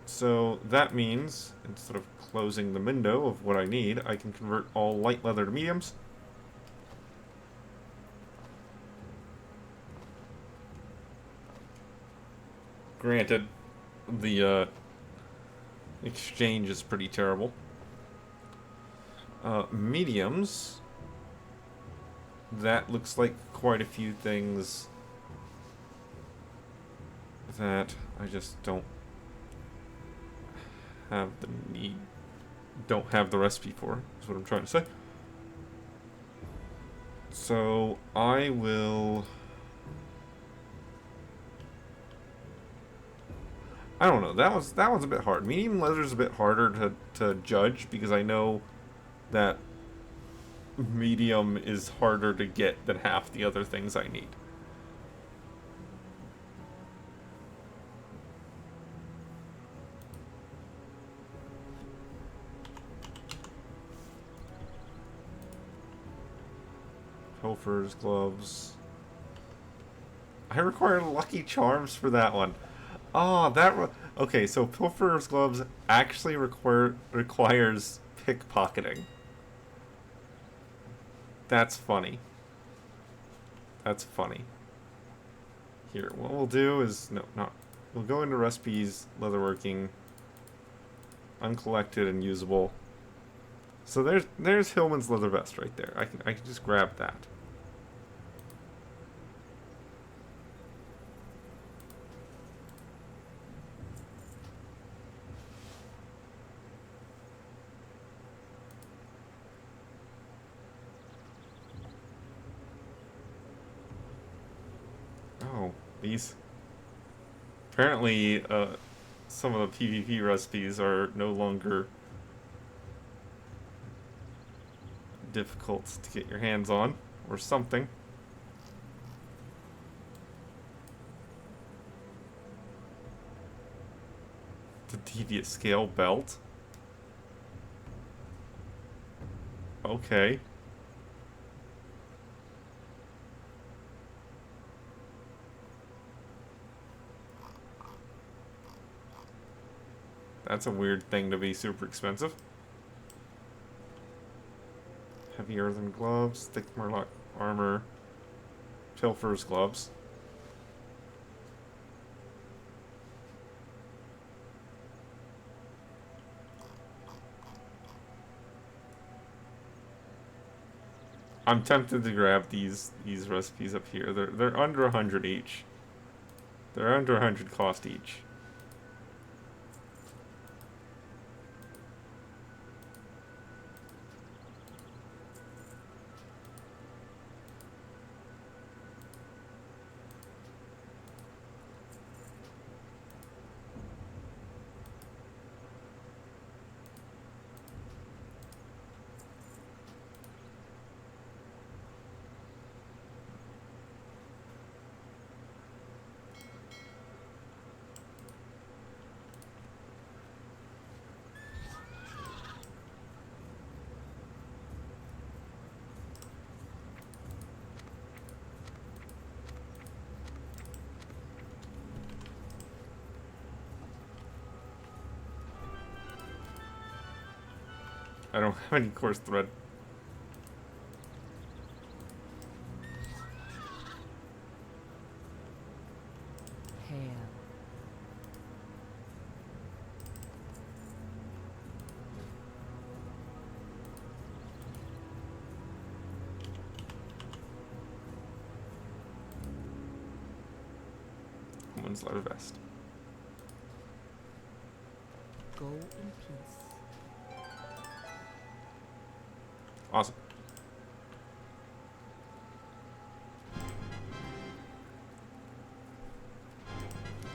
So that means, instead of closing the window of what I need, I can convert all light leather to mediums. Granted, the exchange is pretty terrible. Mediums, that looks like quite a few things that I just don't have the need, don't have the recipe for, is what I'm trying to say. So I will... I don't know. That one's a bit hard. Medium leather's a bit harder to judge because I know that medium is harder to get than half the other things I need. Pilfer's gloves. I require lucky charms for that one. Oh, okay, so Pilfer's gloves actually requires pickpocketing. That's funny. That's funny. Here, what we'll do is we'll go into recipes, leatherworking, uncollected and usable. So there's Hillman's leather vest right there. I can just grab that. Oh, these. Apparently, some of the PvP recipes are no longer difficult to get your hands on, or something. The devious scale belt. Okay. That's a weird thing to be super expensive. Heavy earthen gloves, thick murloc armor, Pilfer's gloves. I'm tempted to grab these recipes up here. They're under 100 each. They're under 100 cost each. I don't have any coarse thread. Hail. Woman's leather vest. Go in peace. Awesome.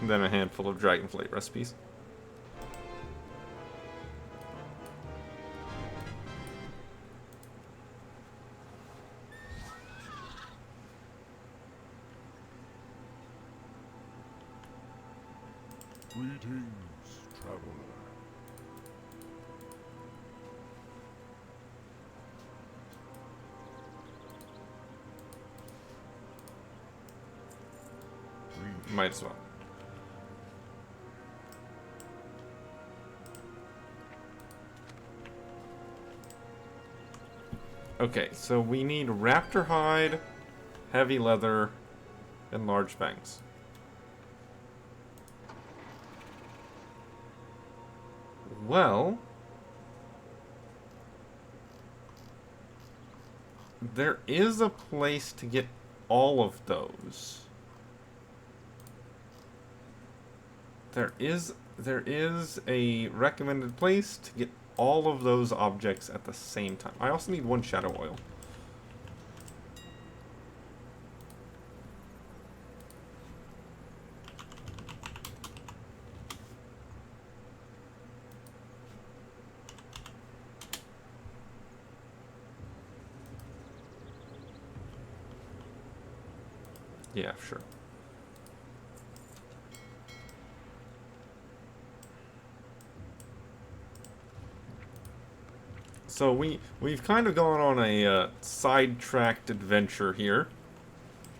And then a handful of dragonflight recipes. Greetings, traveler. Might as well. Okay, so we need raptor hide, heavy leather, and large fangs. Well, there is a place to get all of those. There is a recommended place to get all of those objects at the same time. I also need one shadow oil. Yeah, sure. So we've kind of gone on a sidetracked adventure here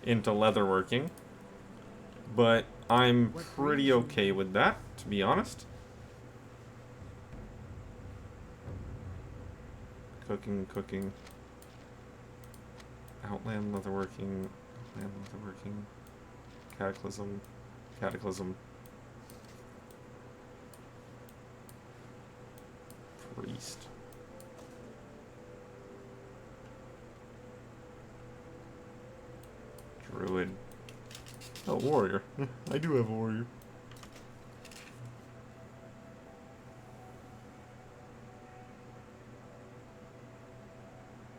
into leatherworking, but I'm pretty okay with that, to be honest. Cooking. Outland leatherworking, land leatherworking, cataclysm. Priest. Druid. Oh, warrior. I do have a warrior.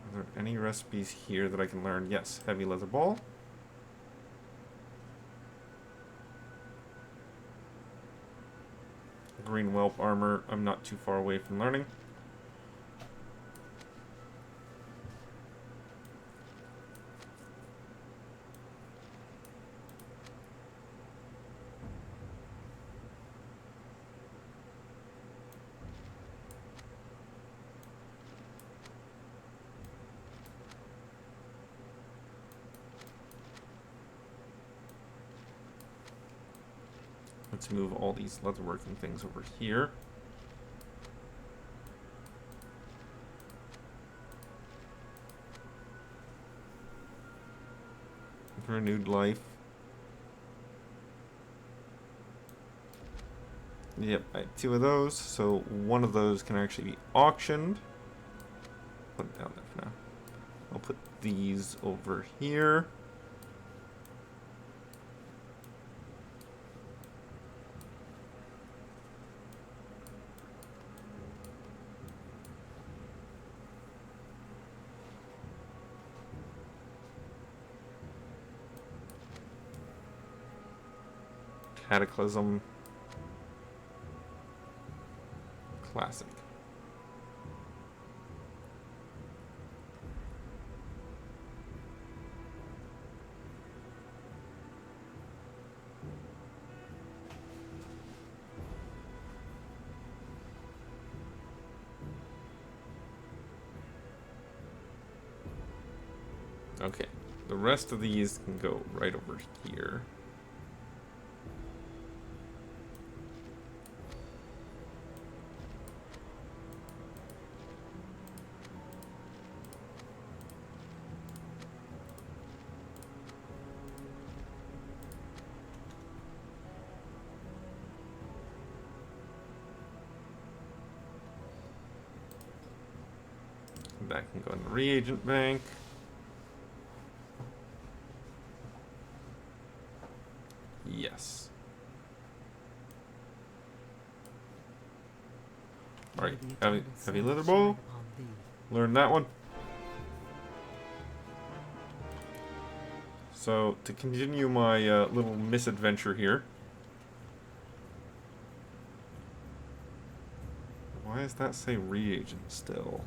Are there any recipes here that I can learn? Yes, heavy leather ball. Green whelp armor. I'm not too far away from learning. Let's move all these leatherworking things over here. Renewed life. Yep, I have 2 of those, so one of those can actually be auctioned. Put it down there for now. I'll put these over here. Cataclysm. Classic. Okay, the rest of these can go right over here. That can go in the reagent bank. Yes. Alright, heavy leather ball. Learn that one. So, to continue my little misadventure here. Why does that say reagent still?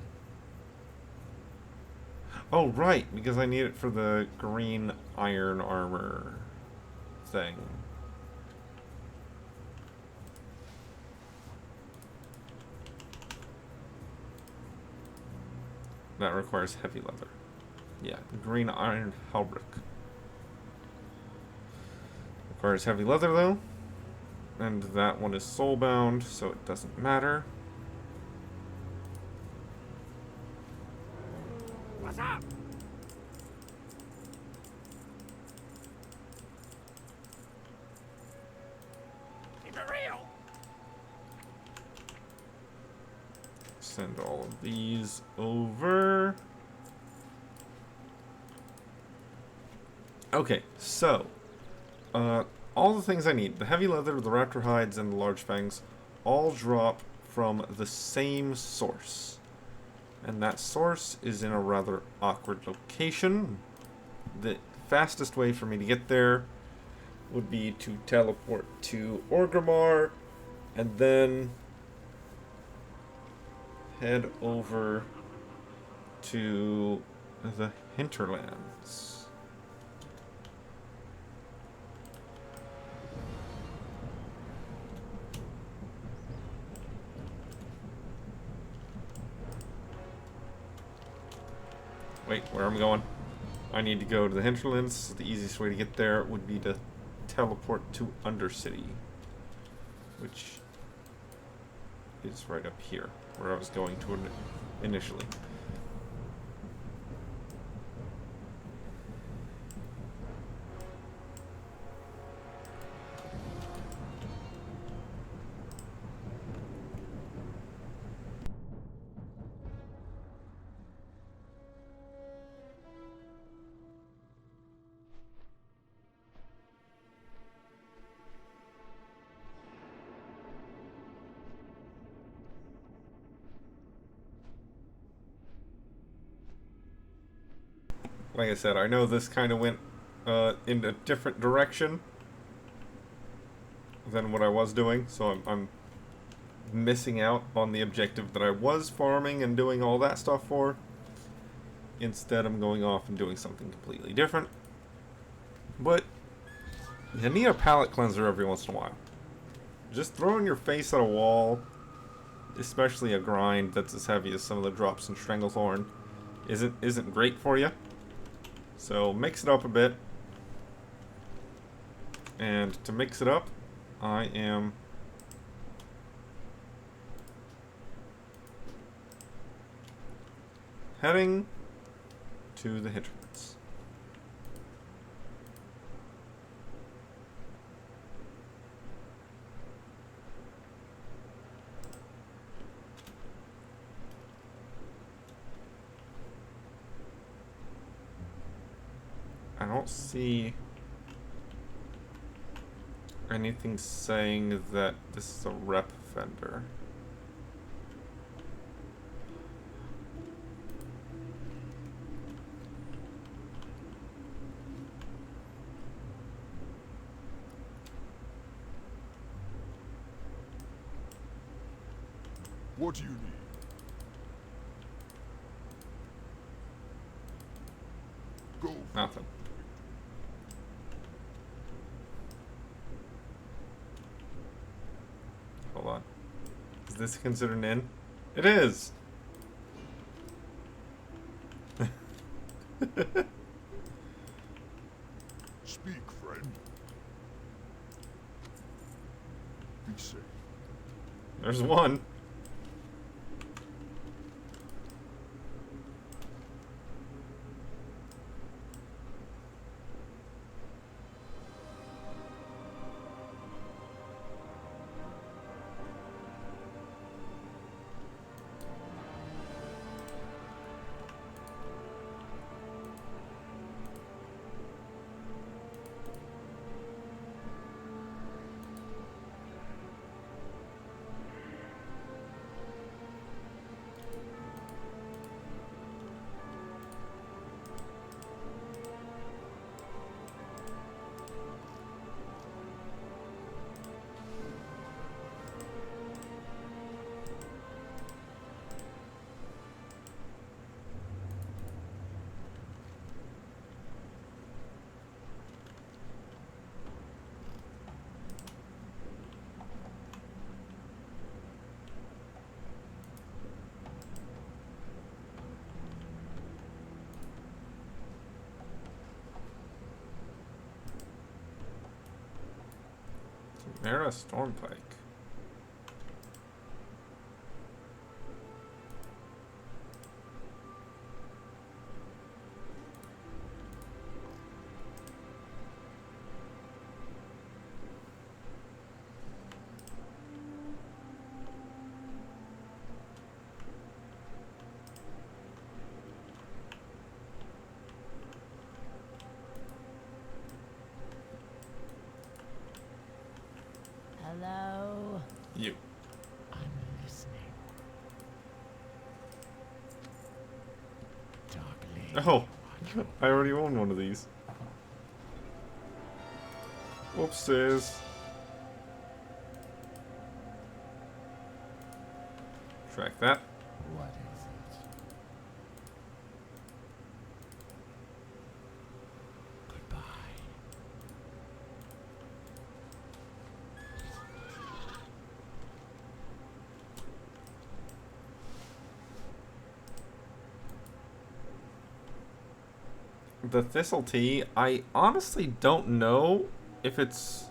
Oh, right, because I need it for the green iron armor thing. That requires heavy leather. Yeah, green iron hauberk. Requires heavy leather though. And that one is soulbound, so it doesn't matter. What's up? Keep it real. Send all of these over. Okay, so all the things I need, the heavy leather, the raptor hides, and the large fangs, all drop from the same source. And that source is in a rather awkward location. The fastest way for me to get there would be to teleport to Orgrimmar and then head over to the hinterlands. Wait, where am I going? I need to go to the hinterlands. The easiest way to get there would be to teleport to Undercity, which is right up here, where I was going to initially. Like I said, I know this kind of went in a different direction than what I was doing, so I'm missing out on the objective that I was farming and doing all that stuff for. Instead, I'm going off and doing something completely different. But you need a palate cleanser every once in a while. Just throwing your face at a wall, especially a grind that's as heavy as some of the drops in Stranglethorn, isn't great for you. So mix it up a bit. And to mix it up, I am heading to the hinterlands. I don't see anything saying that this is a rep vendor. What do you need? Go. Nothing. Hold on. Is this considered an inn? It is! Speak, friend. Be safe. There's one. Mara Stormpike. Hello? You. I'm listening. Darkly. Oh, I already own one of these. Whoopsies. Track that. What is it? Goodbye. the Thistle Tea, I honestly don't know if it's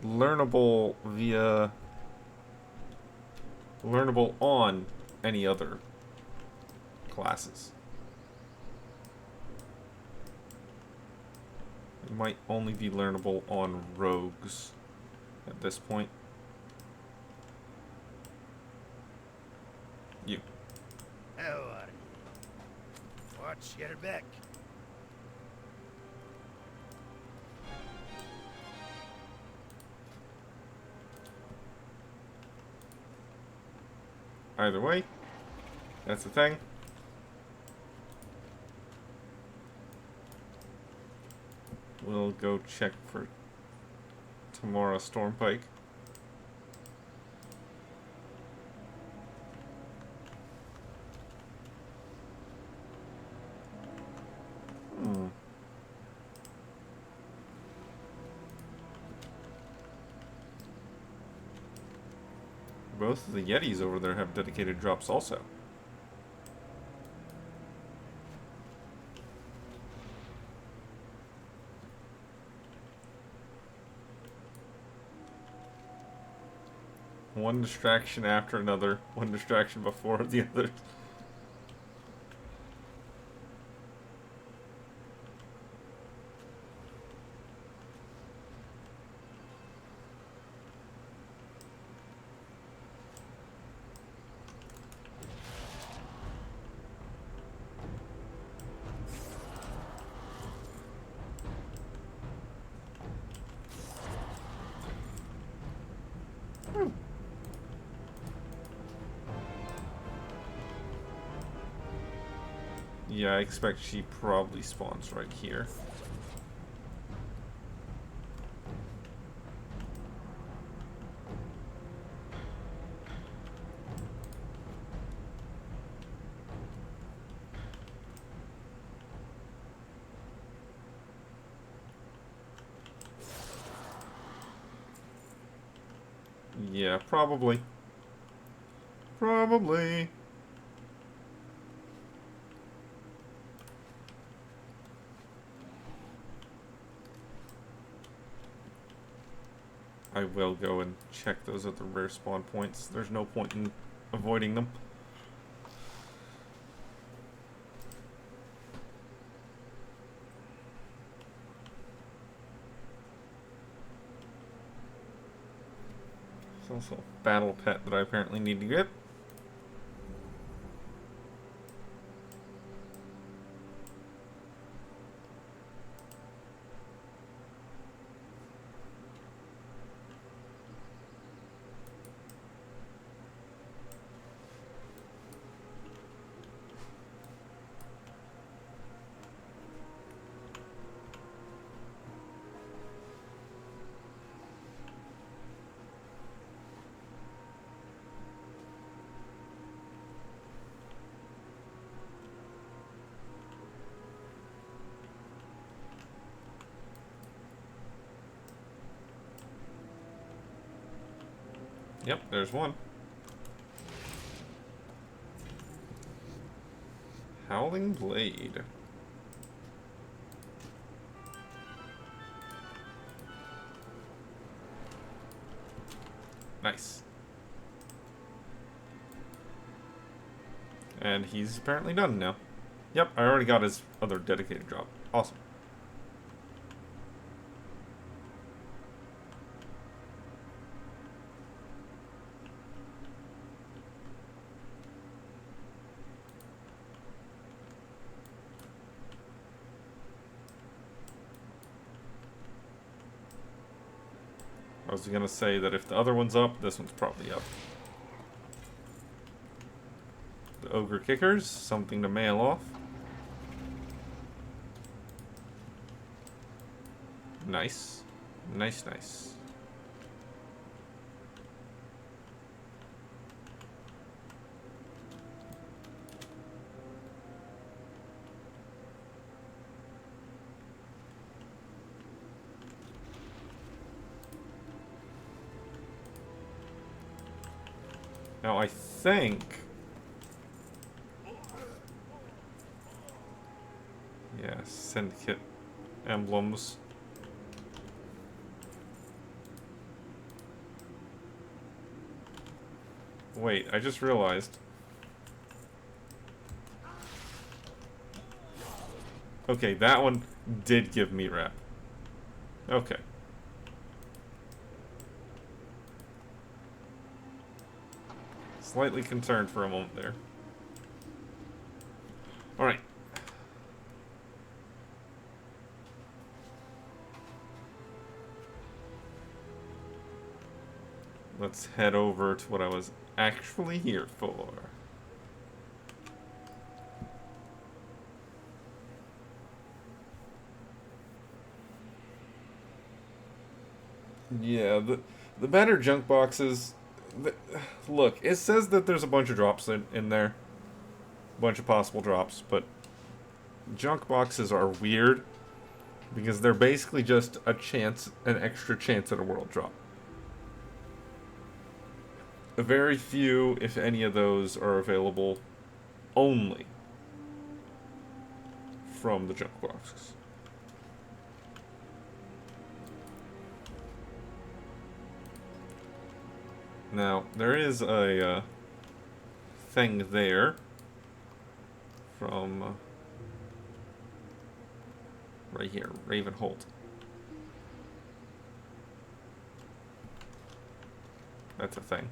learnable on any other classes. It might only be learnable on rogues at this point. You. How are you? What's your back? Either way, that's the thing. We'll go check for tomorrow Stormpike. Both of the Yetis over there have dedicated drops also. One distraction after another. One distraction before the other. Yeah, I expect she probably spawns right here. Yeah, probably. Probably. I will go and check those at the rare spawn points. There's no point in avoiding them. There's also a battle pet that I apparently need to get. Yep, there's one. Howling Blade. Nice. And he's apparently done now. Yep, I already got his other dedicated drop. Awesome. I was gonna say that if the other one's up, this one's probably up. The Ogre Kickers, something to mail off. Nice. Nice, nice. Now I think... Yeah. syndicate emblems. Wait, I just realized. Okay, that one did give me rep. Okay. Slightly concerned for a moment there. Alright. Let's head over to what I was actually here for. Yeah, the better junk boxes. Look, it says that there's a bunch of drops in there. A bunch of possible drops, but junk boxes are weird because they're basically just a chance, an extra chance at a world drop. Very few, if any of those, are available only from the junk boxes. Now, there is a thing there from right here, Ravenholt. That's a thing.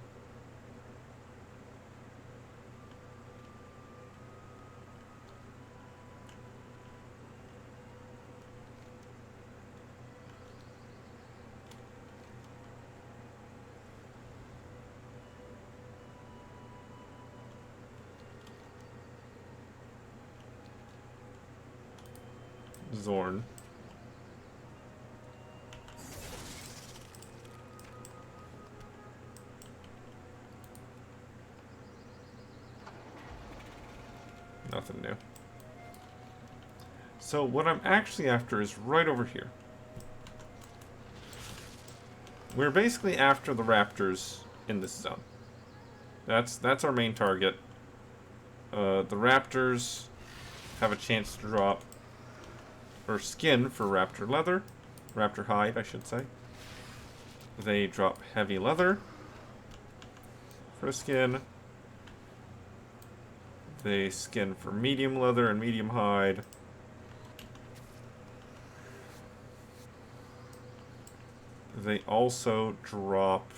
Zorn. Nothing new. So what I'm actually after is right over here. We're basically after the raptors in this zone. That's our main target. The raptors have a chance to drop, or skin for raptor leather. Raptor hide, I should say. They drop heavy leather for skin. They skin for medium leather and medium hide. They also drop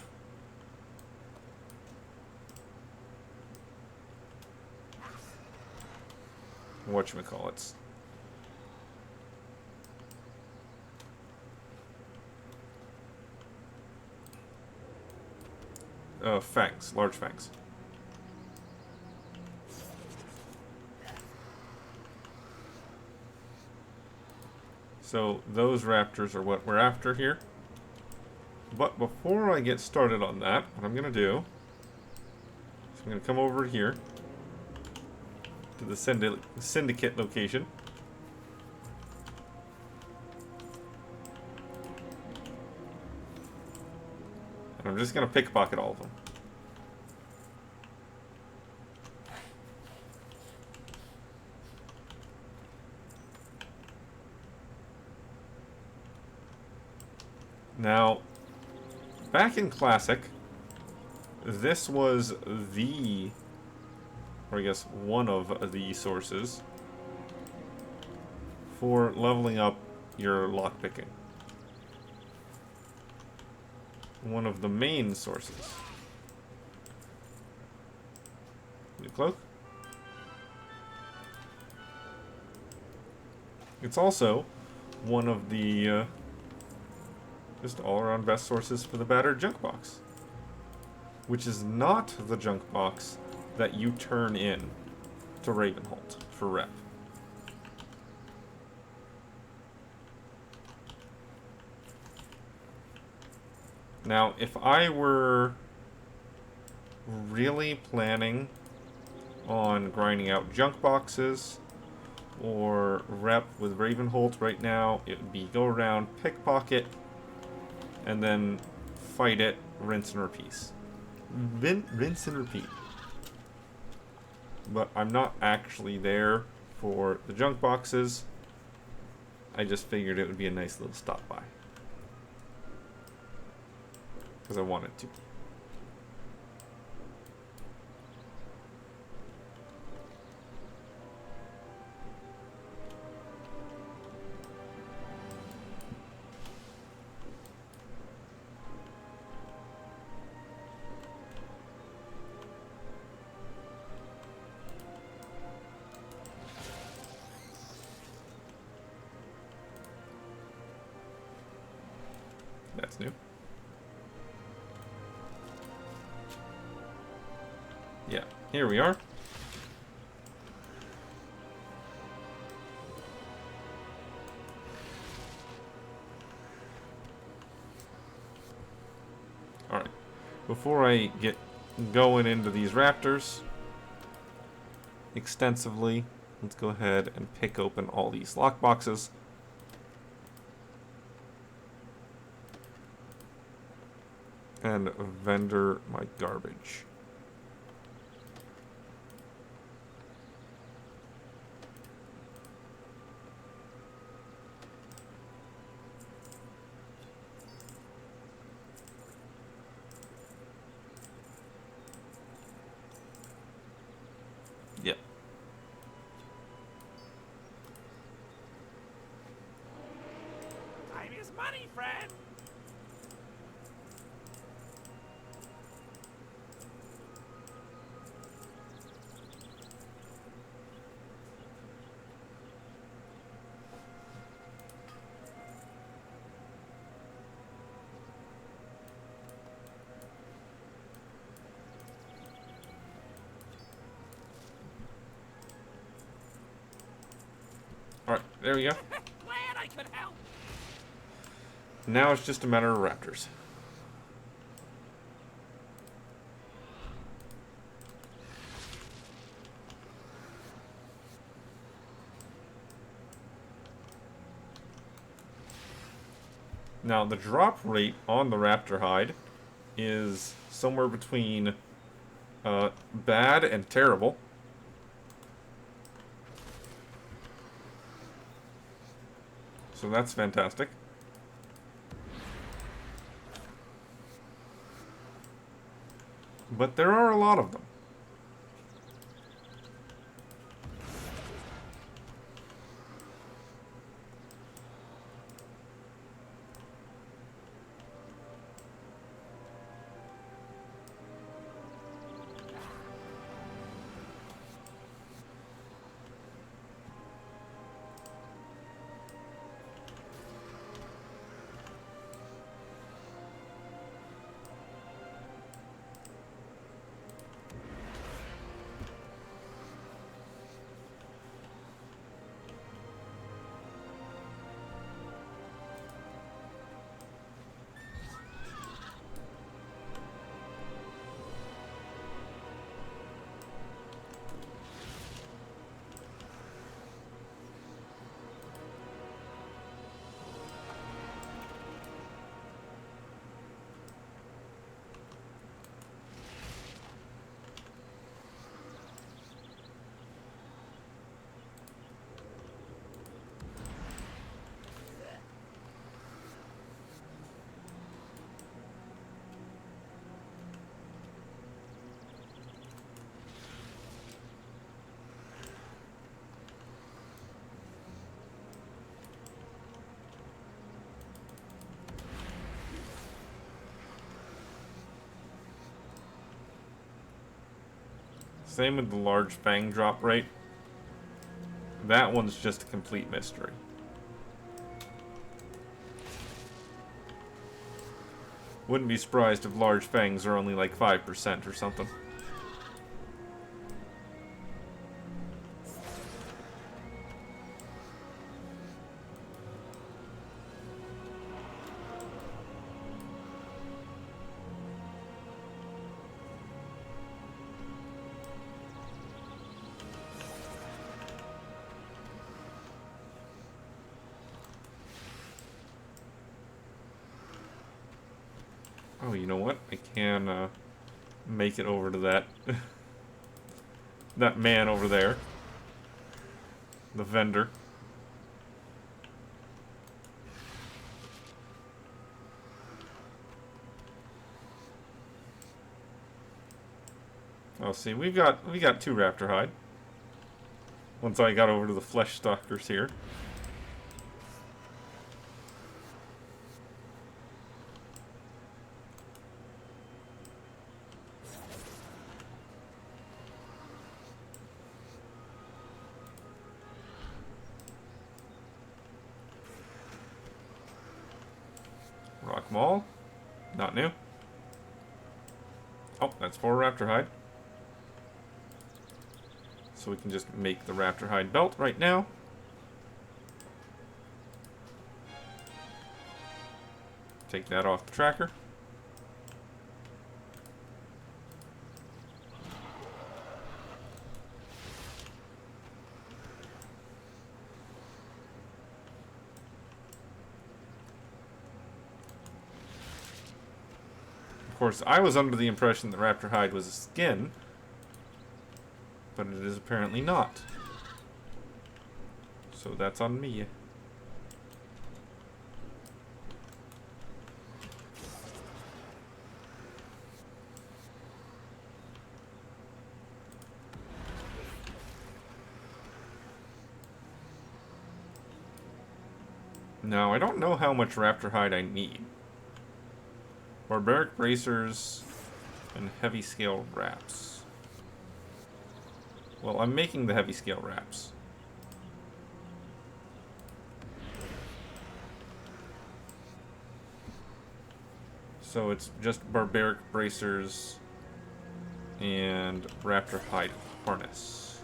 whatchamacallits. Fangs, large fangs. So those raptors are what we're after here. But before I get started on that, what I'm going to do is I'm going to come over here to the syndicate location. And I'm just going to pickpocket all of them. Now, back in Classic, this was the, or I guess one of the sources for leveling up your lockpicking. One of the main sources. New cloak. It's also one of the just all-around best sources for the battered junk box, which is not the junk box that you turn in to Ravenholt for rep. Now, if I were really planning on grinding out junk boxes or rep with Ravenholt right now, it would be go around, pickpocket, and then fight it, rinse and repeat. Rinse and repeat. But I'm not actually there for the junk boxes. I just figured it would be a nice little stop by. Because I wanted to. That's new. Yeah, here we are. Alright, before I get going into these raptors extensively, let's go ahead and pick open all these lockboxes. And vendor my garbage. Yep. Time is money, friend. Alright, there we go. Glad I could help. Now it's just a matter of raptors. Now, the drop rate on the raptor hide is somewhere between bad and terrible. So that's fantastic. But there are a lot of them. Same with the large fang drop rate. That one's just a complete mystery. Wouldn't be surprised if large fangs are only like 5% or something. Oh, you know what? I can make it over to that that man over there. The vendor. Oh, see, we got 2 raptor hide. Once I got over to the flesh stalkers here. Rock Mall. Not new. Oh, that's 4 raptor hide. So we can just make the raptor hide belt right now. Take that off the tracker. Of course, I was under the impression that raptor hide was a skin, but it is apparently not. So that's on me. Now, I don't know how much raptor hide I need. Barbaric bracers and heavy scale wraps. Well, I'm making the heavy scale wraps. So it's just barbaric bracers and raptor hide harness.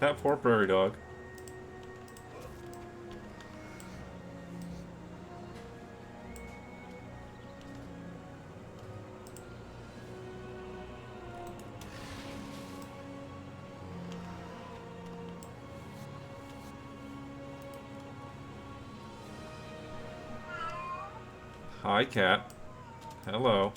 That poor prairie dog. Hi, cat. Hello.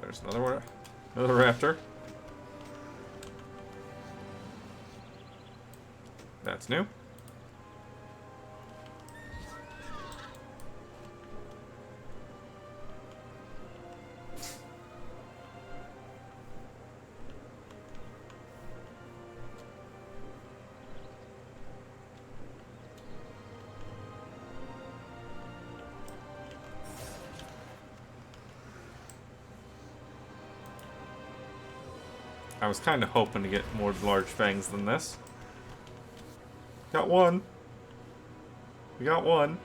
There's another raptor. That's new. I was kind of hoping to get more large fangs than this. Got one. We got one.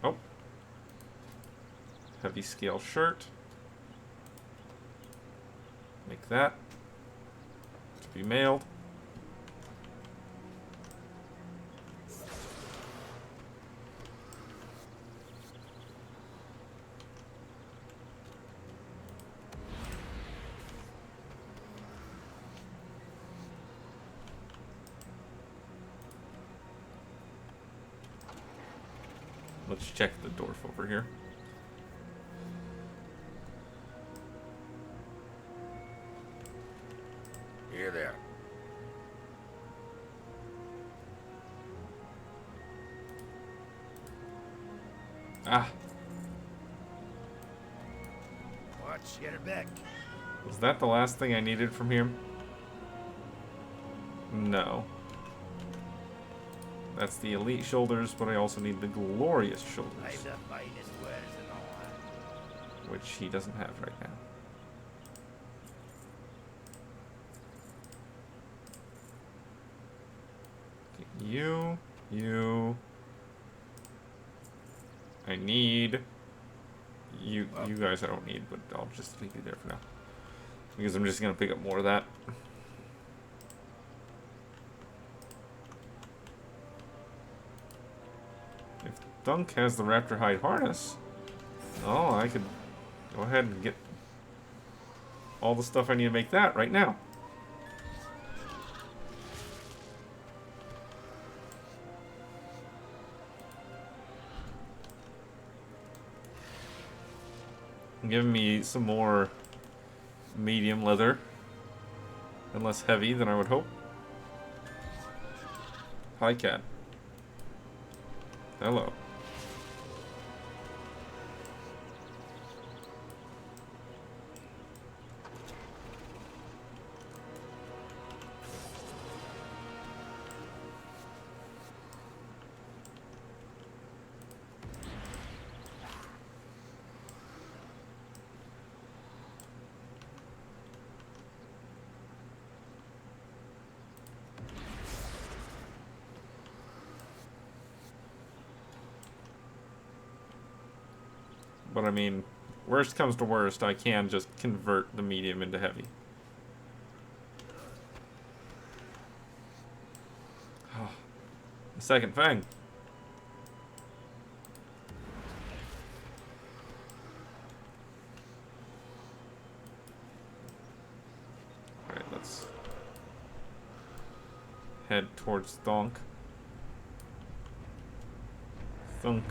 Oh. Heavy scale shirt. Make that. To be mailed. Let's check the dwarf over here. Here there. Ah, Watch your back. was that the last thing I needed from here? No. That's the elite shoulders, but I also need the glorious shoulders, I'm the finest wares in all. which he doesn't have right now. Okay, you. I need you. You guys, I don't need, but I'll just leave you there for now because I'm just gonna pick up more of that. Thunk has the raptor hide harness. Oh, I could go ahead and get all the stuff I need to make that right now. Giving me some more medium leather and less heavy than I would hope. Hi, cat. Hello. But I mean, worst comes to worst, I can just convert the medium into heavy. The second fang. Alright, let's head towards Thunk. Thunk.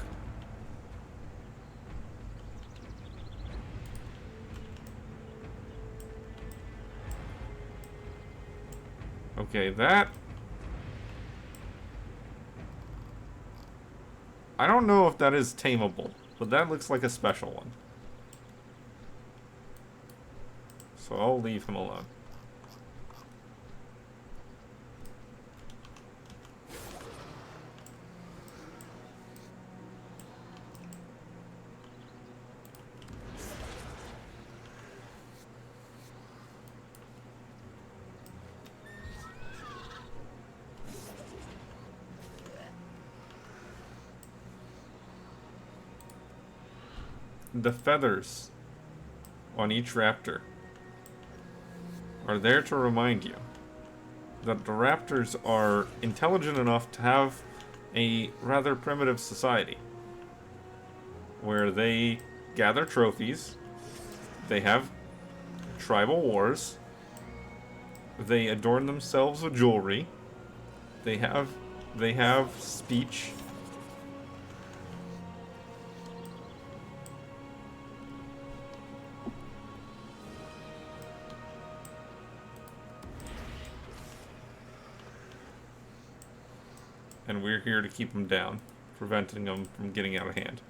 Okay, that... I don't know if that is tameable, but that looks like a special one. So I'll leave him alone. The feathers on each raptor are there to remind you that the raptors are intelligent enough to have a rather primitive society where they gather trophies, they have tribal wars, they adorn themselves with jewelry, they have speech. And we're here to keep them down, preventing them from getting out of hand.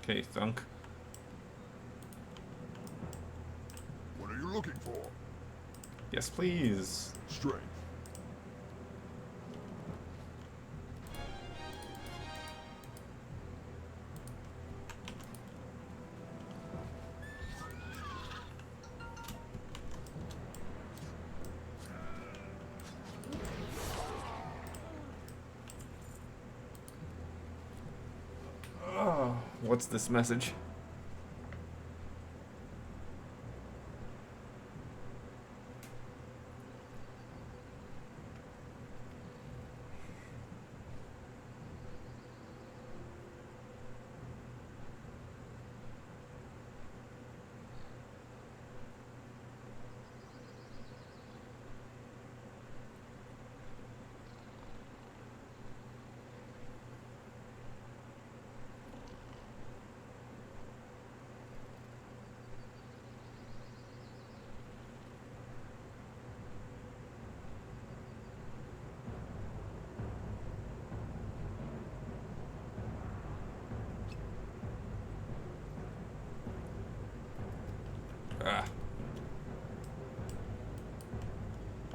Okay, Thunk. What are you looking for? Yes, please. Strength. What's this message?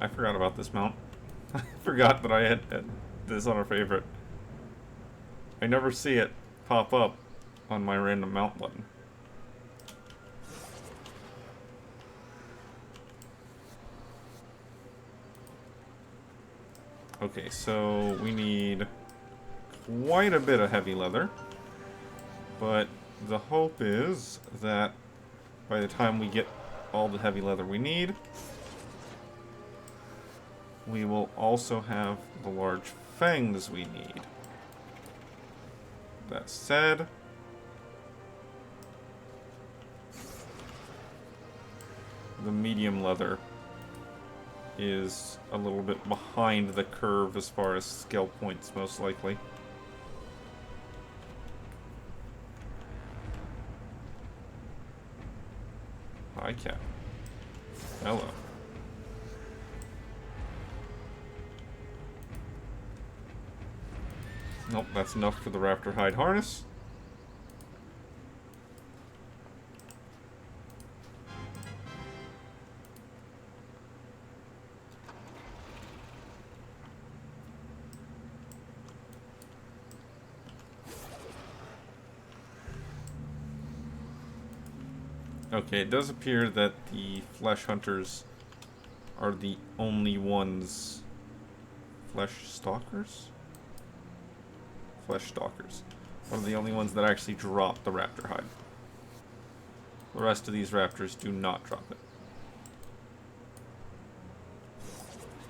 I forgot about this mount. I forgot that I had this on a favorite. I never see it pop up on my random mount button. Okay, so we need quite a bit of heavy leather, but the hope is that by the time we get all the heavy leather we need, we will also have the large fangs we need. That said, the medium leather is a little bit behind the curve as far as skill points, most likely. Hi, cat. Hello. Nope, that's enough for the raptor hide harness. Okay, it does appear that the flesh hunters are the only ones. Flesh stalkers? Flesh stalkers are the only ones that actually drop the raptor hide. The rest of these raptors do not drop it.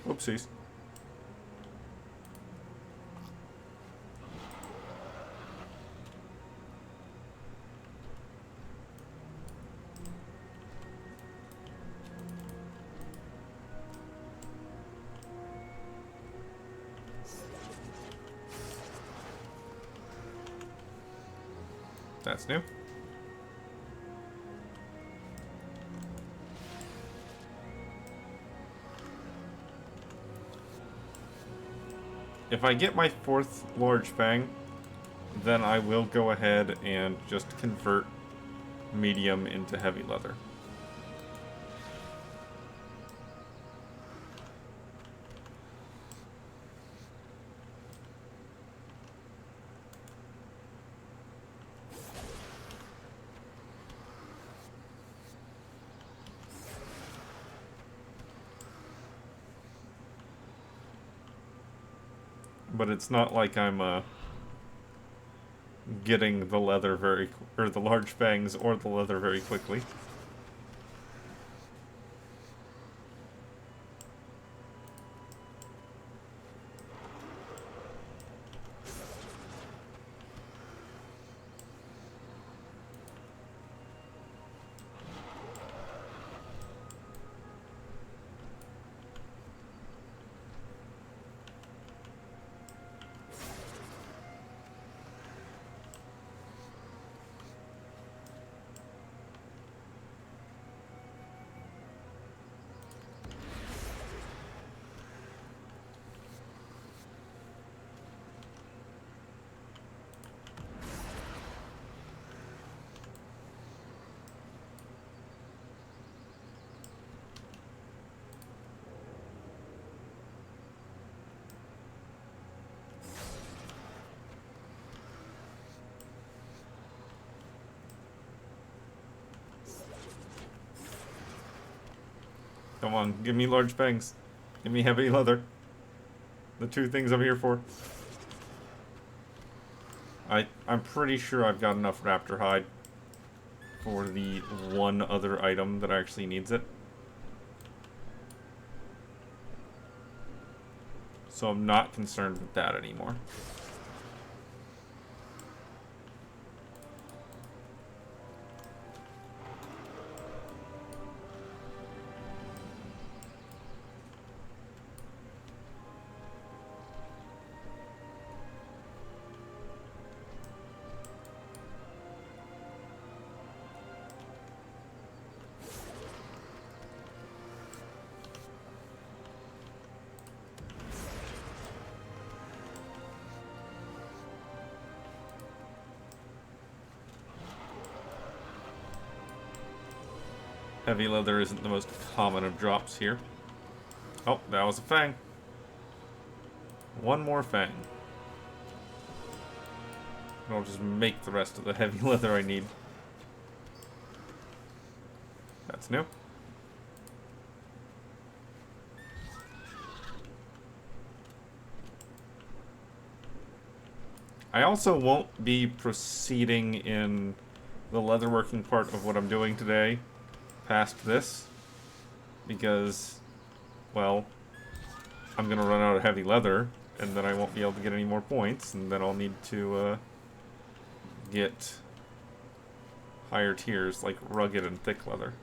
Oopsies. That's new. If I get my 4th large fang, then I will go ahead and just convert medium into heavy leather. But it's not like I'm getting the leather or the large fangs or the leather very quickly. Come on, give me large fangs. Give me heavy leather. The two things I'm here for. I'm pretty sure I've got enough raptor hide for the one other item that actually needs it. So I'm not concerned with that anymore. Heavy leather isn't the most common of drops here. Oh, that was a fang. One more fang. And I'll just make the rest of the heavy leather I need. That's new. I also won't be proceeding in the leatherworking part of what I'm doing today past this. Because, well, I'm going to run out of heavy leather, and then I won't be able to get any more points, and then I'll need to get higher tiers like rugged and thick leather.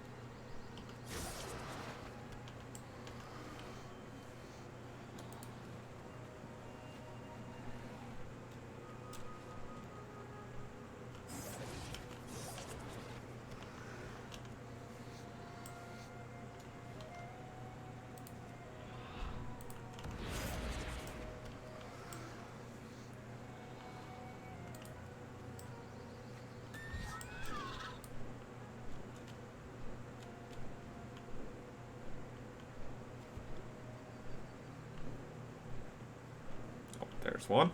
There's one.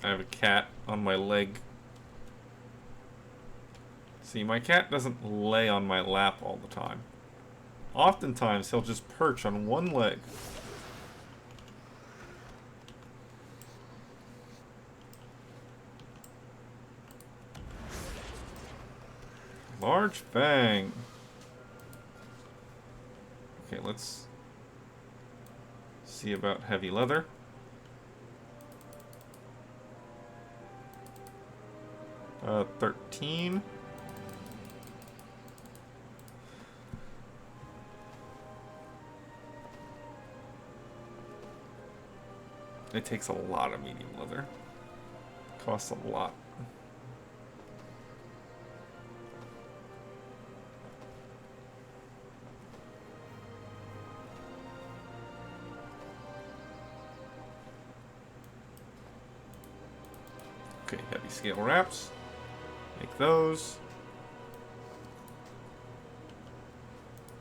I have a cat on my leg. See, my cat doesn't lay on my lap all the time. Oftentimes, he'll just perch on one leg. Large fang. Okay, let's see about heavy leather. 13. It takes a lot of medium leather. Costs a lot. Okay, heavy scale wraps. Make those.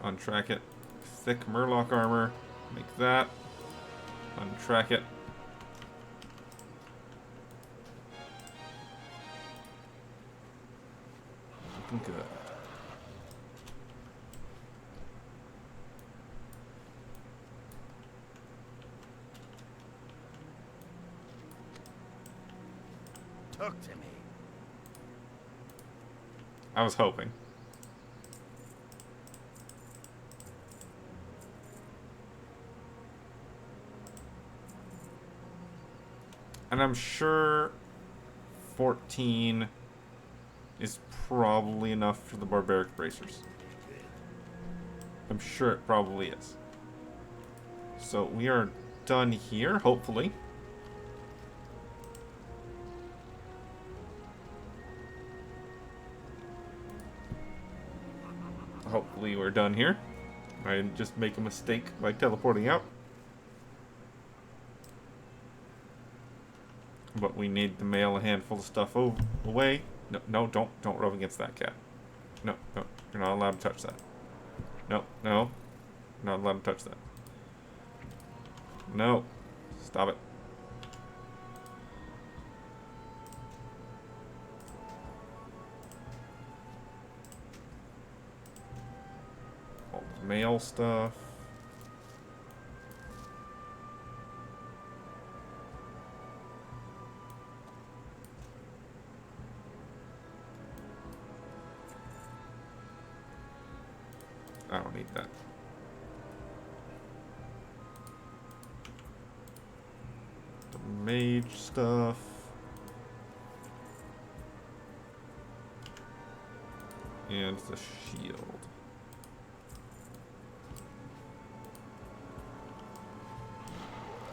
Untrack it. Thick Murloc armor. Make that. Untrack it. Looking good. Talk to me. I was hoping. And I'm sure 14 is probably enough for the barbaric bracers. I'm sure it probably is. So we are done here, hopefully. Hopefully we're done here. I didn't just make a mistake by teleporting out. But we need to mail a handful of stuff away. No, don't rub against that cat. No, you're not allowed to touch that. No, not allowed to touch that. No, stop it. All the mail stuff. I don't need that. The mage stuff. And the shield.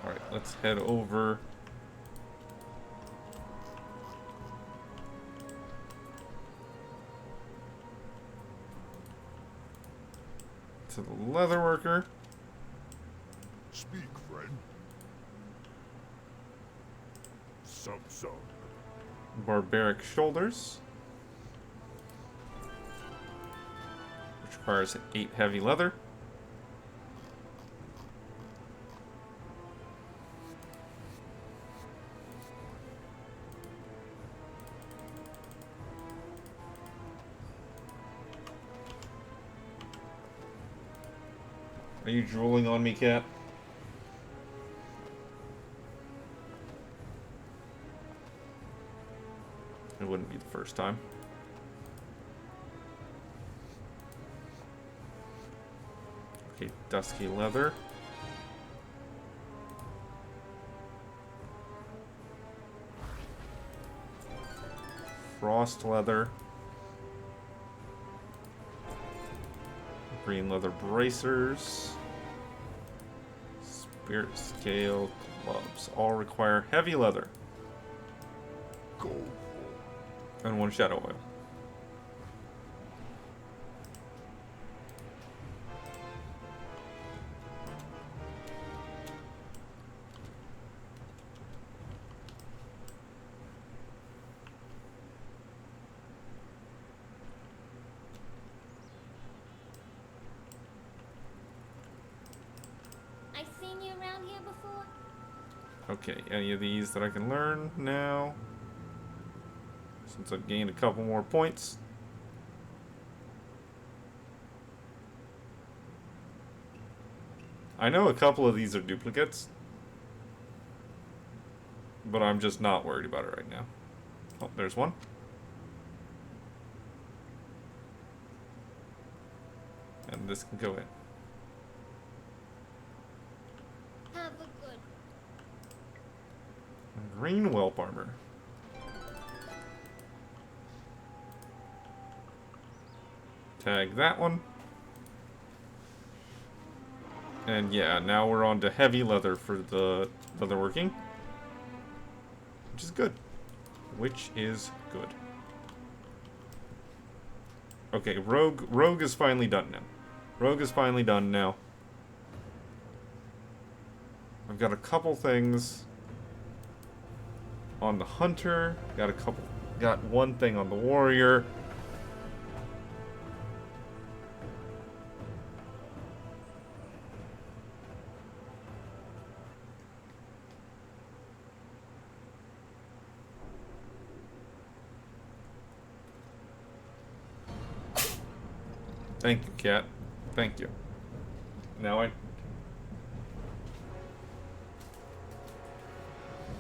Alright, let's head over to the leatherworker. Speak, friend. So. Barbaric shoulders, which requires 8 heavy leather. Are you drooling on me, cat? It wouldn't be the first time. Okay, dusky leather. Frost leather. Green leather bracers. Spirit scale gloves. All require heavy leather. And 1 shadow oil. I've seen you around here before. Okay, any of these that I can learn now? Since I've gained a couple more points. I know a couple of these are duplicates. But I'm just not worried about it right now. Oh, there's one. And this can go in. Have a good. Green whelp armor. Tag that one. And yeah, now we're on to heavy leather for the leatherworking. Which is good. Which is good. Okay, Rogue is finally done now. Rogue is finally done now. I've got a couple things on the Hunter. Got one thing on the Warrior. Thank you, cat. Thank you. Now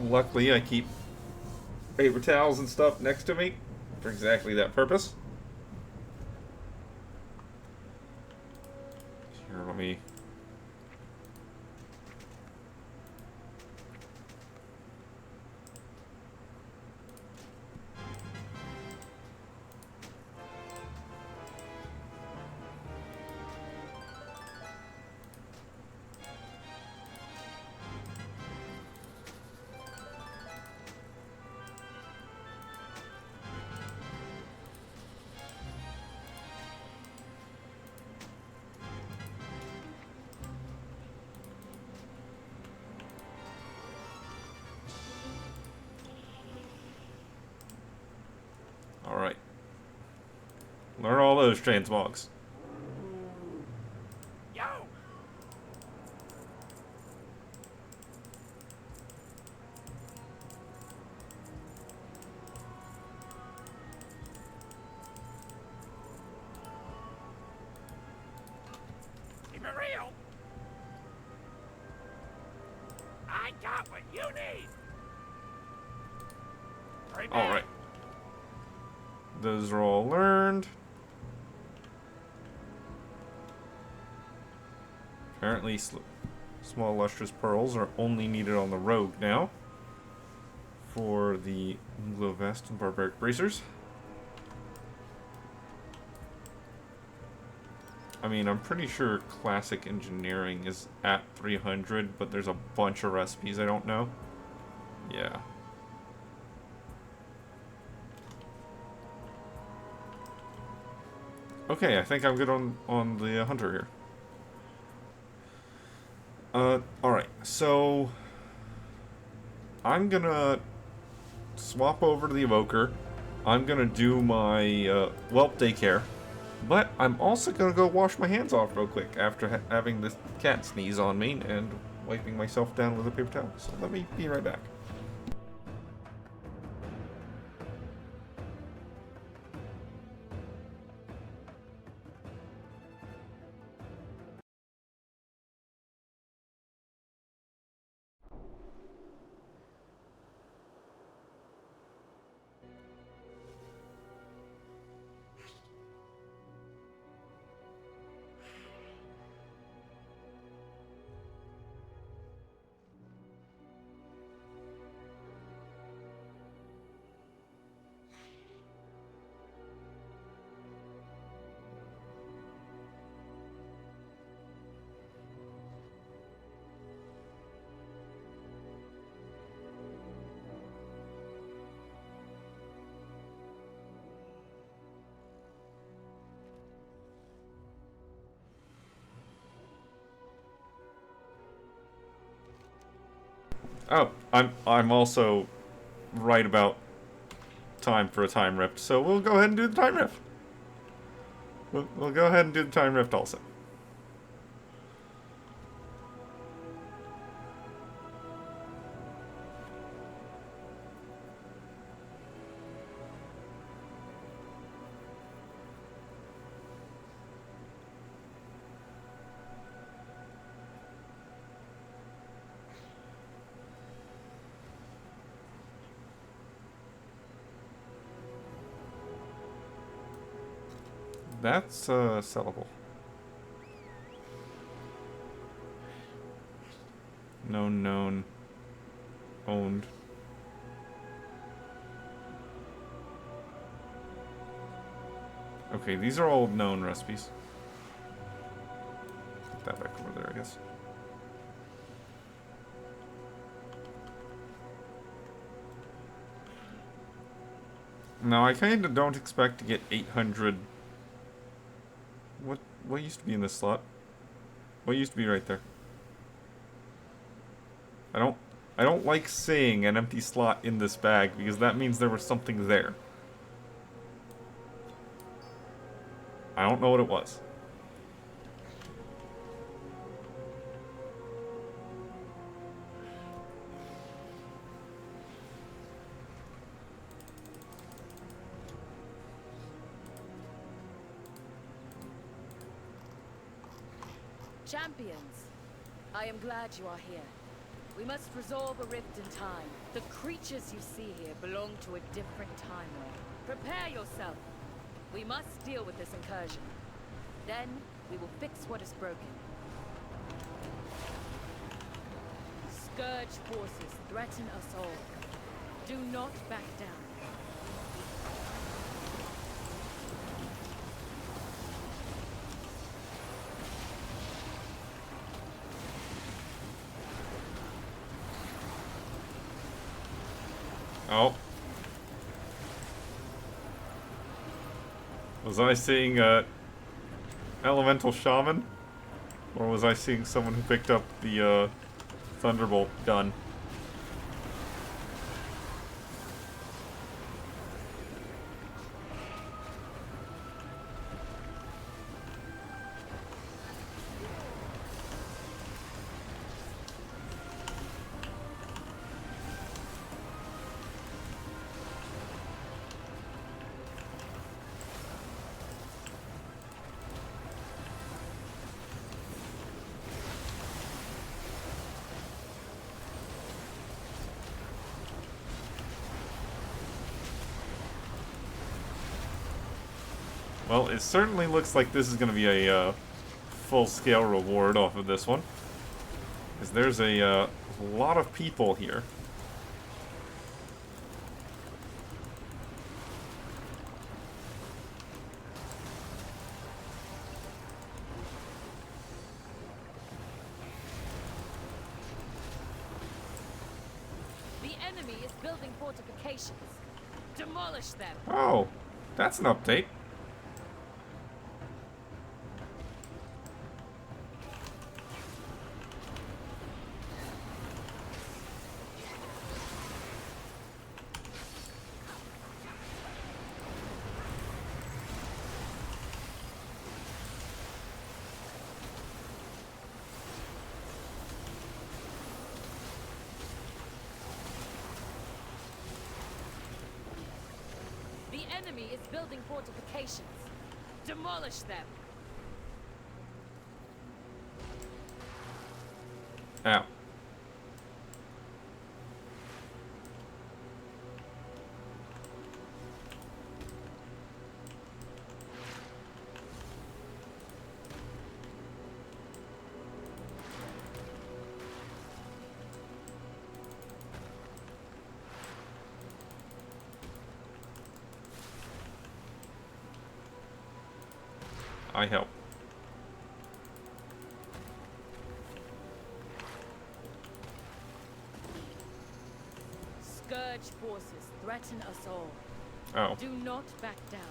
luckily, I keep paper towels and stuff next to me for exactly that purpose. Here, let me... Alright. Learn all those transmogs. Yo! Keep it real. I got what you need. Alright. Those are all learned. Apparently, small lustrous pearls are only needed on the rogue now. For the glow vest and barbaric bracers. I mean, I'm pretty sure classic engineering is at 300, but there's a bunch of recipes I don't know. Yeah. Okay, I think I'm good on the Hunter here. Alright, so I'm gonna swap over to the Evoker. I'm gonna do my whelp daycare, but I'm also gonna go wash my hands off real quick after having this cat sneeze on me and wiping myself down with a paper towel. So let me be right back. Oh, I'm also right about time for a time rift, so we'll go ahead and do the time rift. We'll go ahead and do the time rift also. That's sellable. Known. Owned. Okay, these are all known recipes. Put that back over there, I guess. Now, I kinda don't expect to get 800... What used to be in this slot? What used to be right there? I don't like seeing an empty slot in this bag because that means there was something there. I don't know what it was. Champions, I am glad you are here. We must resolve a rift in time. The creatures you see here belong to a different timeline. Prepare yourself. We must deal with this incursion. Then, we will fix what is broken. Scourge forces threaten us all. Do not back down. Oh. Was I seeing elemental shaman? Or was I seeing someone who picked up the thunderbolt gun? Well, it certainly looks like this is going to be a full-scale reward off of this one. Because there's a lot of people here. The enemy is building fortifications. Demolish them. Oh, that's an update. The enemy is building fortifications. Demolish them. Ow. I help. Scourge forces threaten us all. Oh. Do not back down.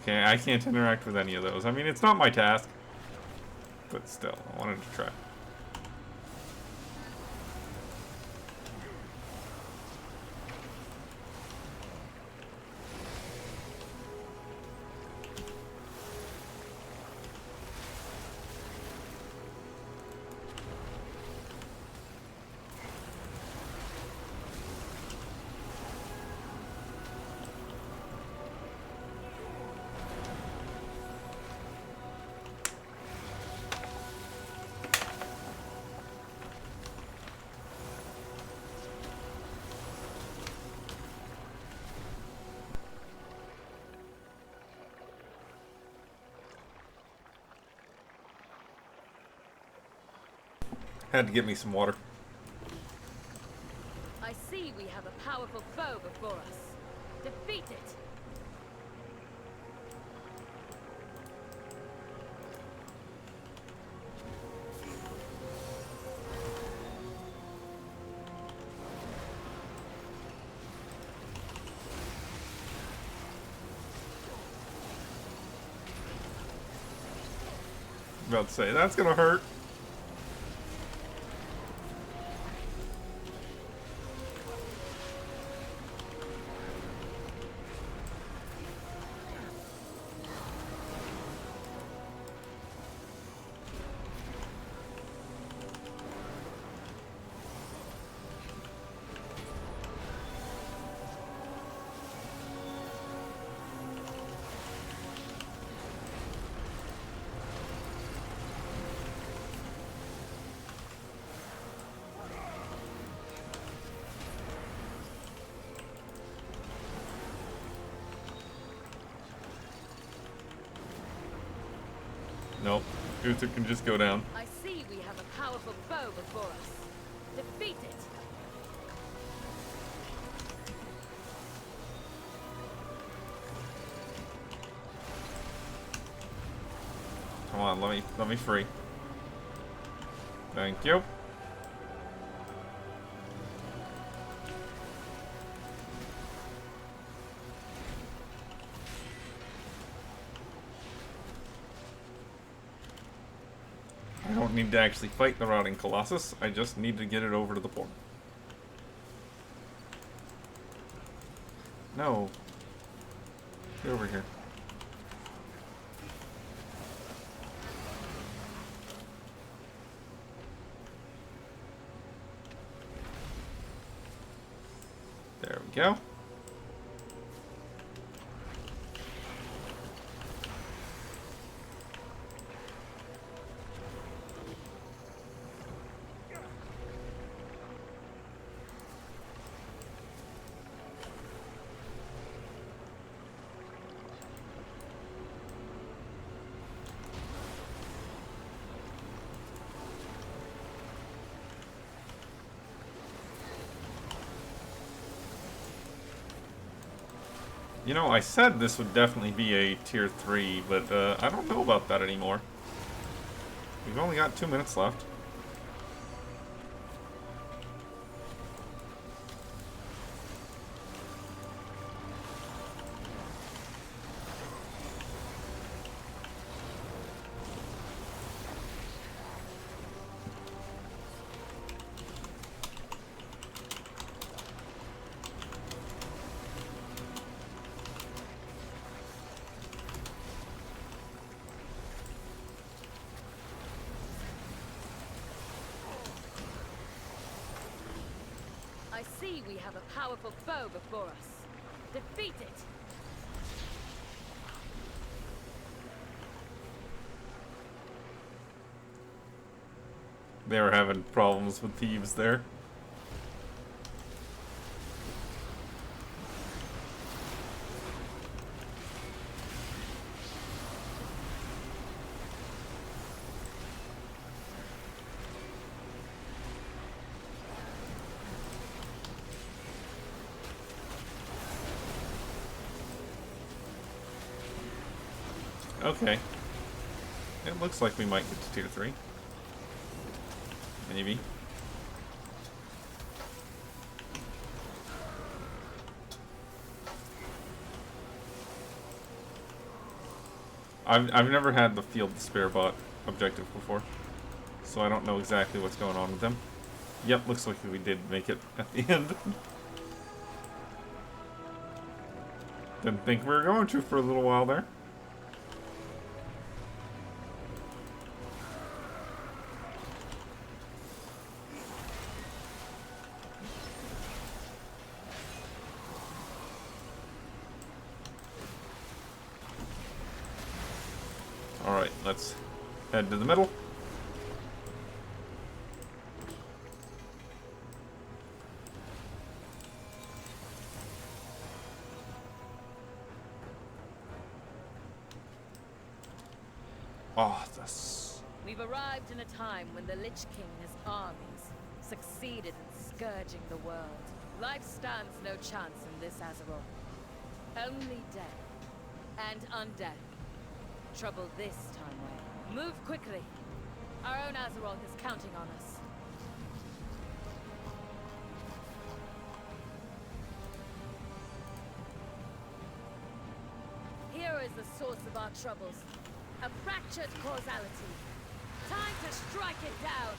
Okay, I can't interact with any of those. I mean, it's not my task. But still, I wanted to try. Had to get me some water. I see we have a powerful foe before us. Defeat it! About to say, that's gonna hurt. Nope. Uther can just go down. I see we have a powerful foe before us. Defeat it! Come on, let me free. Thank you. I don't need to actually fight the rotting colossus. I just need to get it over to the port. No. Get over here. There we go. You know, I said this would definitely be a tier 3, but I don't know about that anymore. We've only got 2 minutes left. I see we have a powerful foe before us. Defeat it! They were having problems with thieves there. Okay. It looks like we might get to tier 3. Maybe. I've never had the field the spare bot objective before, so I don't know exactly what's going on with them. Yep, looks like we did make it at the end. Didn't think we were going to for a little while there. Alright, let's head to the middle. Oh, this. We've arrived in a time when the Lich King and his armies succeeded in scourging the world. Life stands no chance in this Azeroth. Only death and undeath. Trouble this time way. Move quickly. Our own Azeroth is counting on us. Here is the source of our troubles. A fractured causality. Time to strike it down.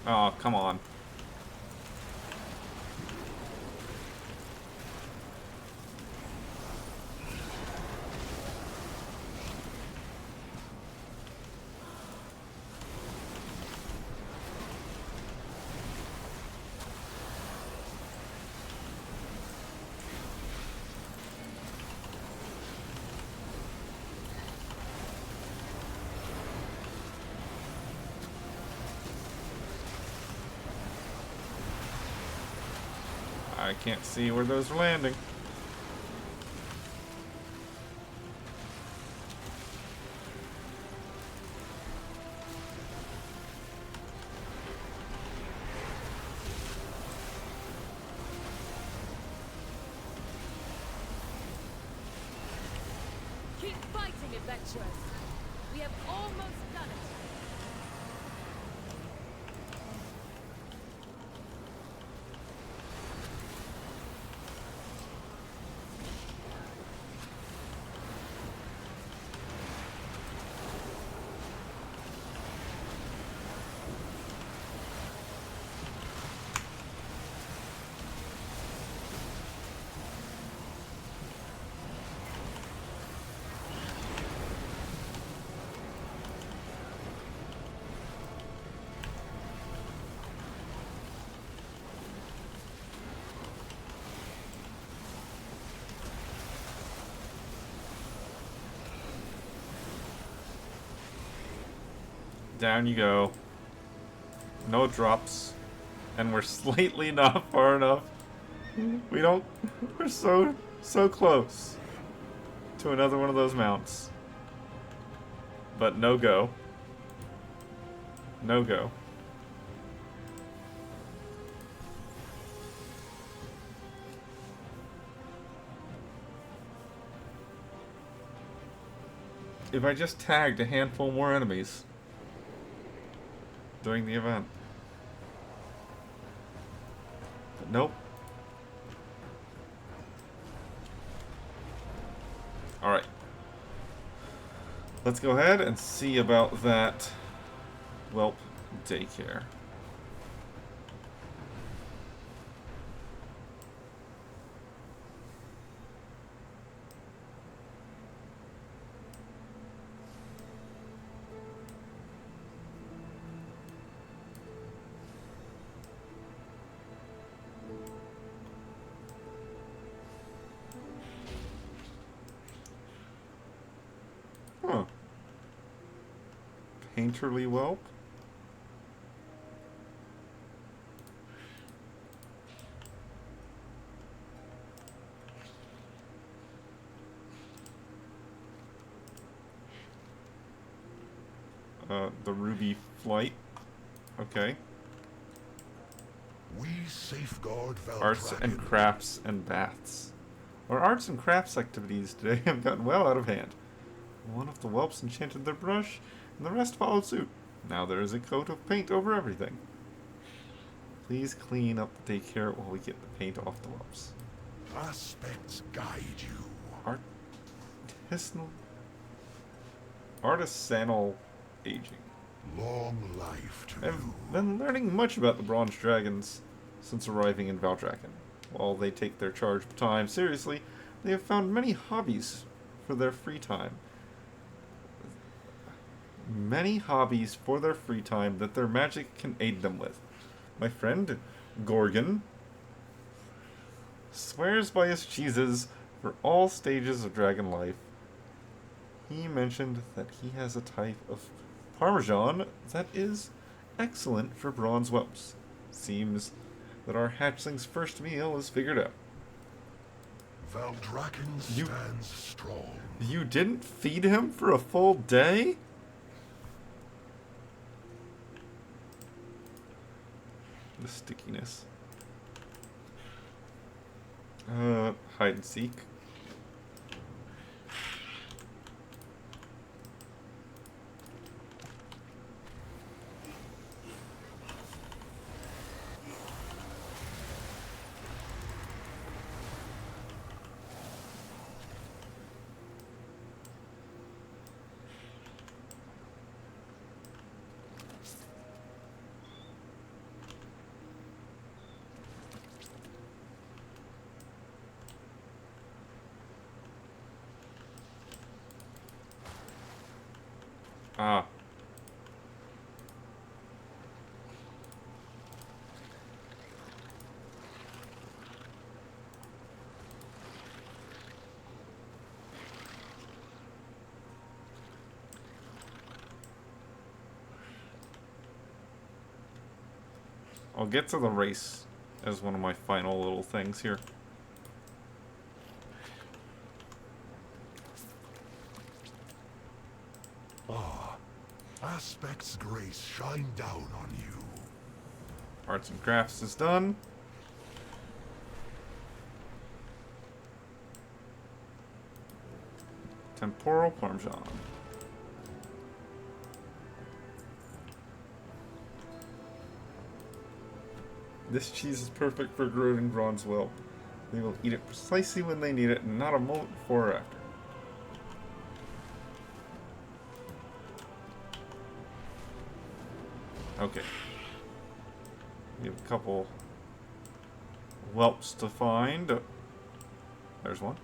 Oh, come on. I can't see where those are landing. Keep fighting, adventurers. We have almost done it. Down you go. No drops. And we're slightly not far enough. We don't... We're so close to another one of those mounts. But no go. No go. If I just tagged a handful more enemies during the event. But nope. Alright. Let's go ahead and see about that whelp daycare. Huh. Painterly whelp? The ruby flight. Okay. We safeguard Arts and crafts and baths. Our arts and crafts activities today have gotten well out of hand. One of the whelps enchanted their brush, and the rest followed suit. Now there is a coat of paint over everything. Please clean up the daycare while we get the paint off the whelps. Aspects guide you. Artisanal aging. Long life to I've you. been learning much about the bronze dragons since arriving in Valdrakken. While they take their charge of time seriously, they have found many hobbies for their free time. Many hobbies for their free time that their magic can aid them with. My friend, Gorgon, swears by his cheeses for all stages of dragon life. He mentioned that he has a type of Parmesan that is excellent for bronze whelps. Seems that our hatchling's first meal is figured out. Valdrakken stands strong. You didn't feed him for a full day? The stickiness. Hide and seek. Ah. I'll get to the race as one of my final little things here. Aspect's grace shine down on you. Arts and crafts is done. Temporal Parmesan. This cheese is perfect for growing bronze whelp. They will eat it precisely when they need it, and not a moment before or after. Okay. We have a couple whelps to find. Oh, there's one.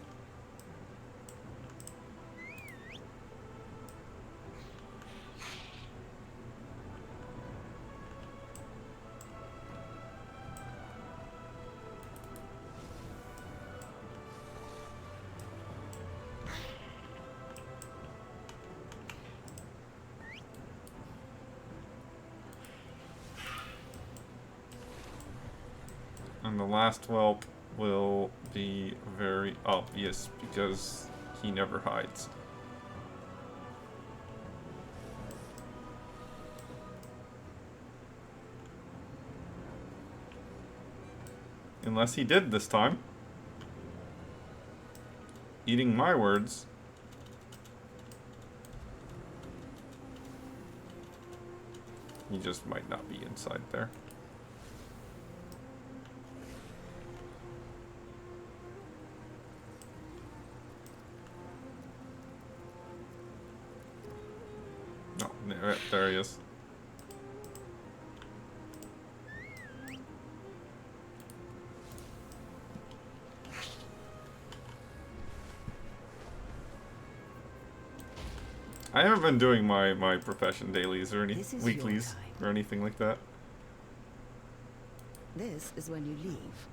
And the last whelp will be very obvious because he never hides. Unless he did this time. Eating my words. He just might not be inside there. No, there he is. I haven't been doing my profession dailies or any weeklies or anything like that. This is when you leave.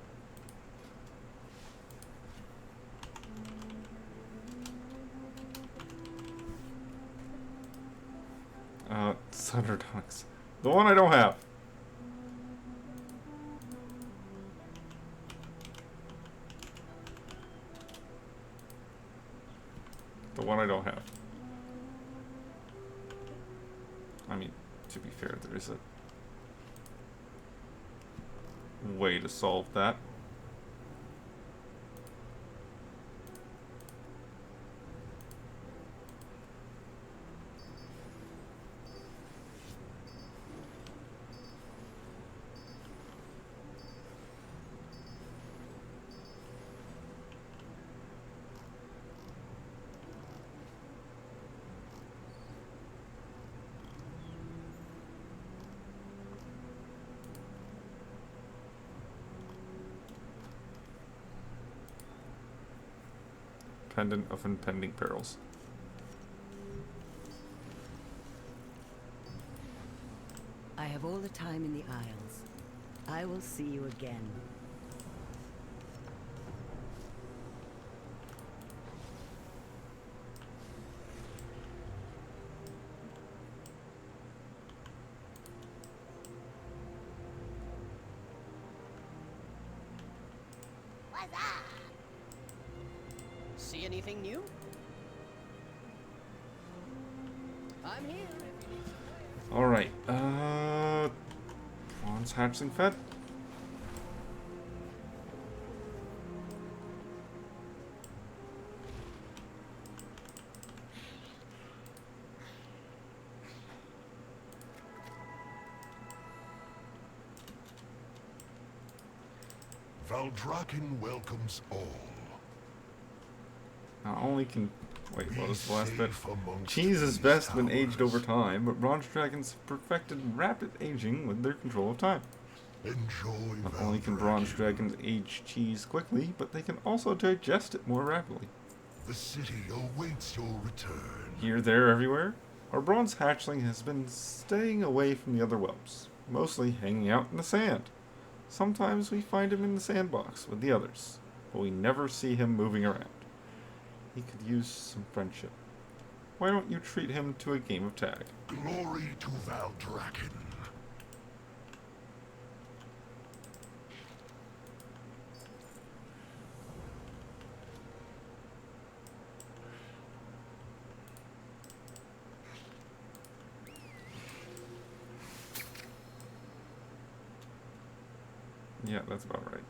Thunderdunks. The one I don't have. The one I don't have. I mean, to be fair, there is a way to solve that. independent of impending perils. I have all the time in the Isles. I will see you again. What's up? See anything new? I'm here if you need some. Alright, bronze hatchling fed. Valdrakken welcomes all. Not only can... Wait, what was the last bit? Safe amongst Cheese is these best when aged towers. over time, but bronze dragons have perfected rapid aging with their control of time. Enjoy Not only can bronze Valdrakken. dragons age cheese quickly, but they can also digest it more rapidly. The city awaits your return. Here, there, everywhere, our bronze hatchling has been staying away from the other whelps, mostly hanging out in the sand. Sometimes we find him in the sandbox with the others, but we never see him moving around. He could use some friendship. Why don't you treat him to a game of tag? Glory to Valdrakken. Yeah, that's about right.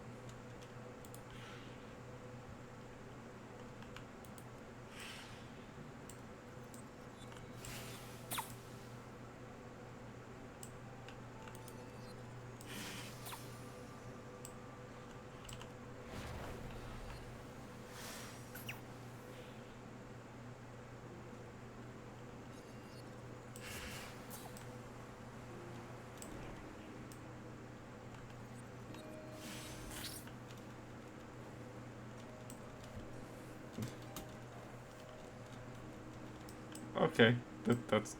Okay,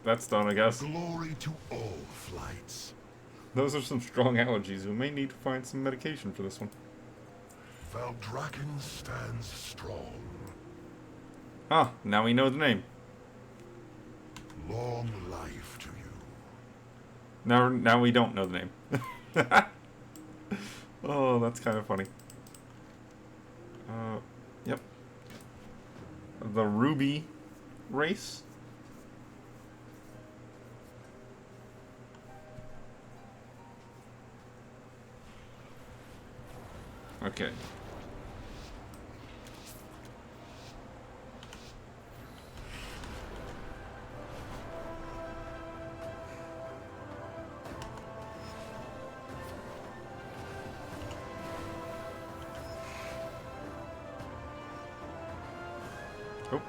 that's done, I guess. Glory to all flights. Those are some strong allergies. We may need to find some medication for this one. Valdrakken stands strong. Ah, now we know the name. Long life to you. Now we don't know the name. Oh, that's kind of funny. Yep. The Ruby race. Okay. Oh.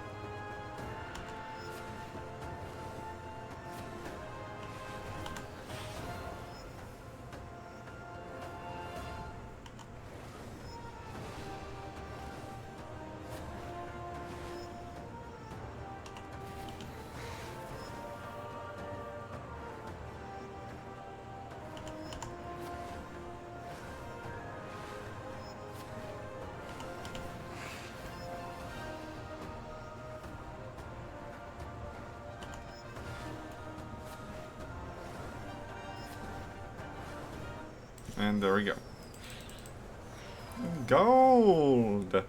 And there we go. Gold!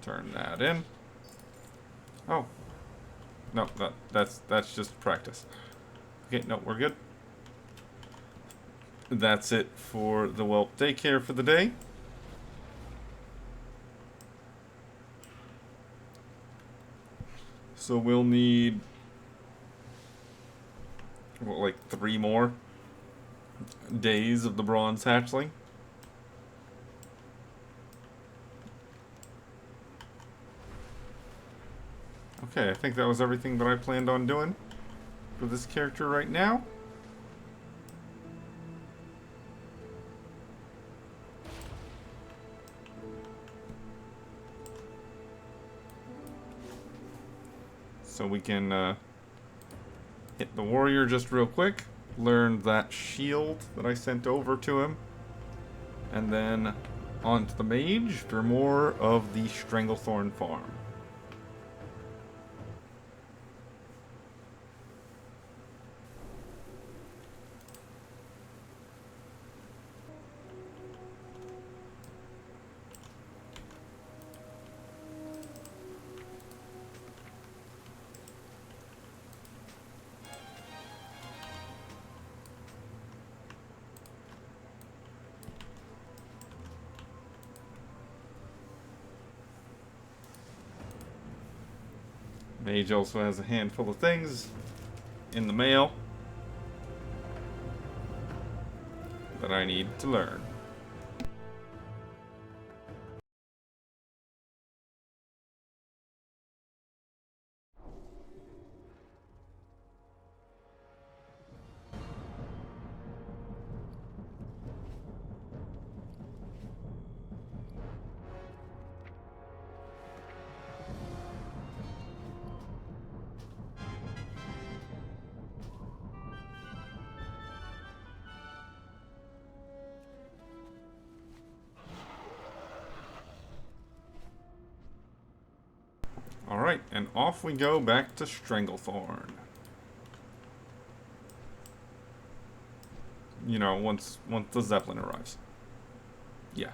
Turn that in. Oh. No, that's just practice. Okay, no, we're good. That's it for the whelp daycare for the day. So we'll need, what, like 3 more days of the bronze hatchling. Okay, I think that was everything that I planned on doing for this character right now. So we can hit the warrior just real quick, learn that shield that I sent over to him, and then on to the mage for more of the Stranglethorn farm. Mage also has a handful of things in the mail that I need to learn. Alright, and off we go back to Stranglethorn. You know, once the Zeppelin arrives. Yeah.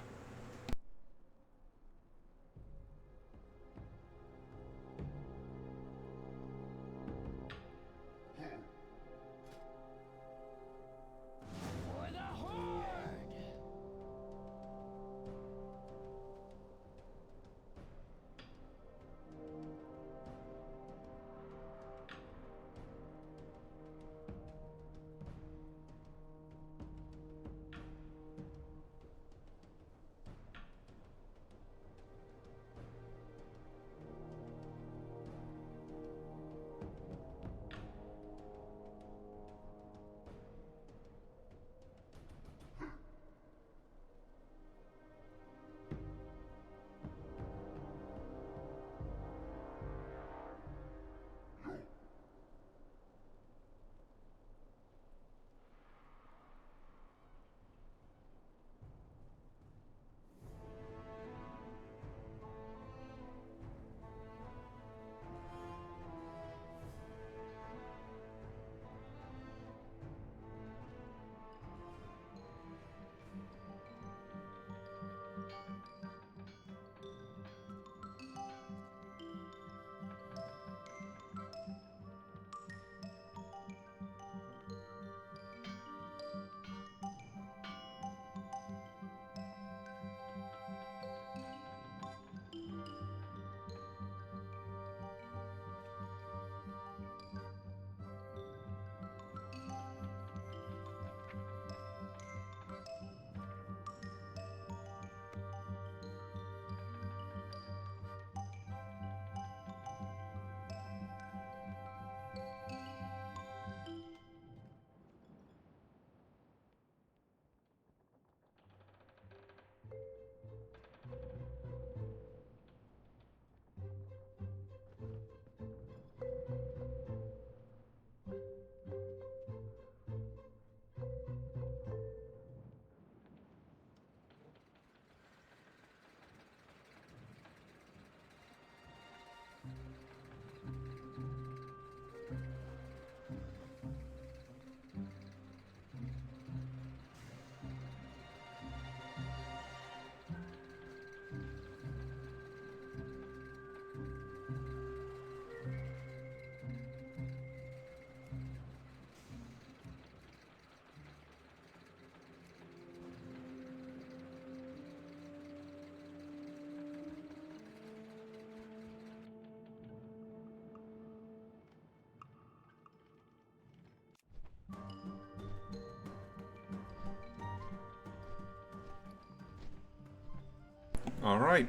Alright.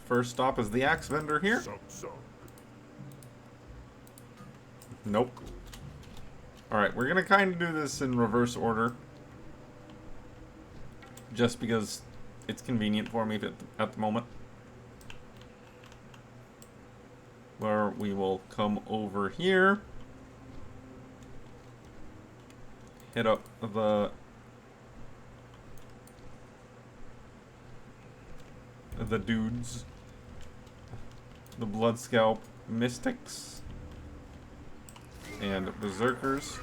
First stop is the axe vendor here. Nope. Alright, we're gonna kind of do this in reverse order. Just because it's convenient for me at the moment. Where we will come over here. Hit up the dudes. The Blood Scalp Mystics. And Berserkers.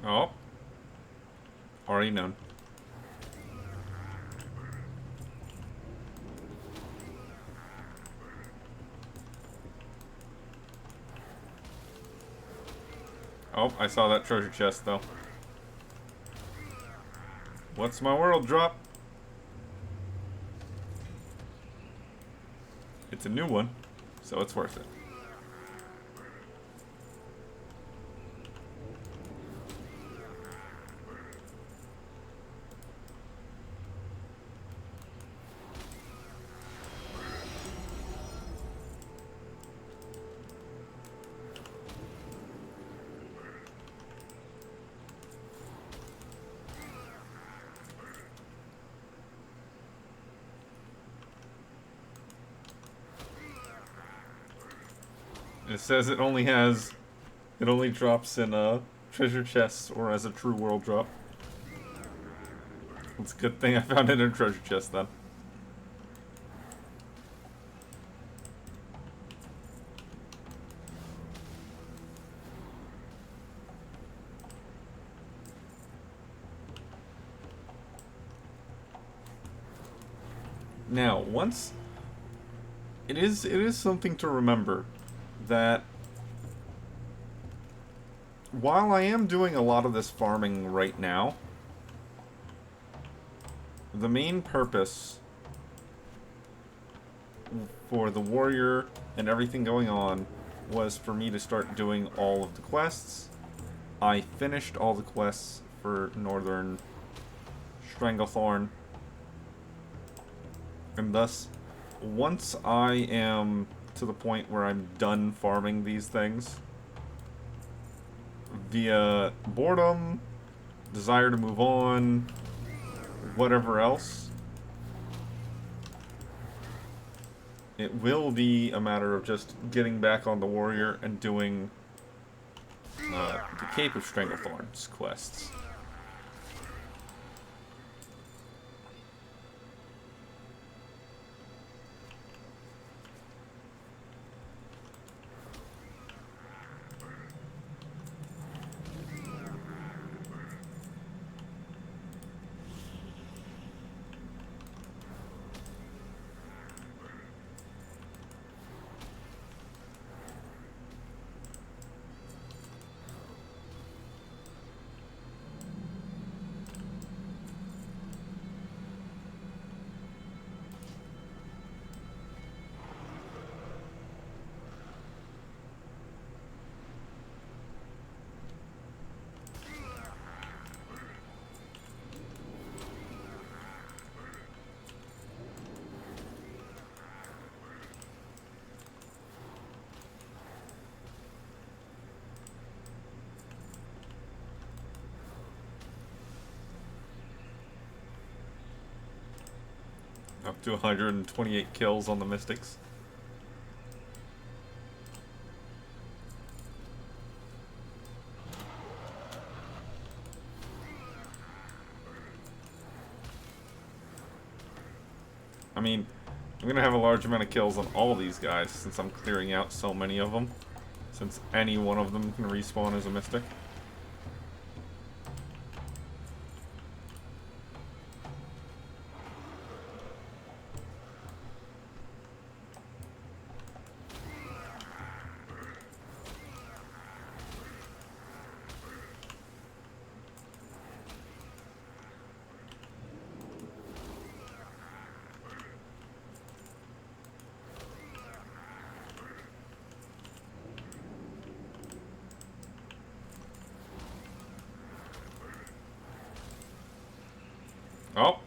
Oh. Already known. Oh, I saw that treasure chest though. What's my world drop? It's a new one, so it's worth it. It says it only drops in treasure chests or as a true world drop. It's a good thing I found it in a treasure chest then. Now, it is something to remember that while I am doing a lot of this farming right now, the main purpose for the warrior and everything going on was for me to start doing all of the quests. I finished all the quests for Northern Stranglethorn, and thus, once I am to the point where I'm done farming these things, via boredom, desire to move on, whatever else, it will be a matter of just getting back on the warrior and doing the Cape of Stranglethorn's quests. Up to 128 kills on the Mystics. I mean, I'm gonna have a large amount of kills on all these guys since I'm clearing out so many of them. Since any one of them can respawn as a mystic. Oh.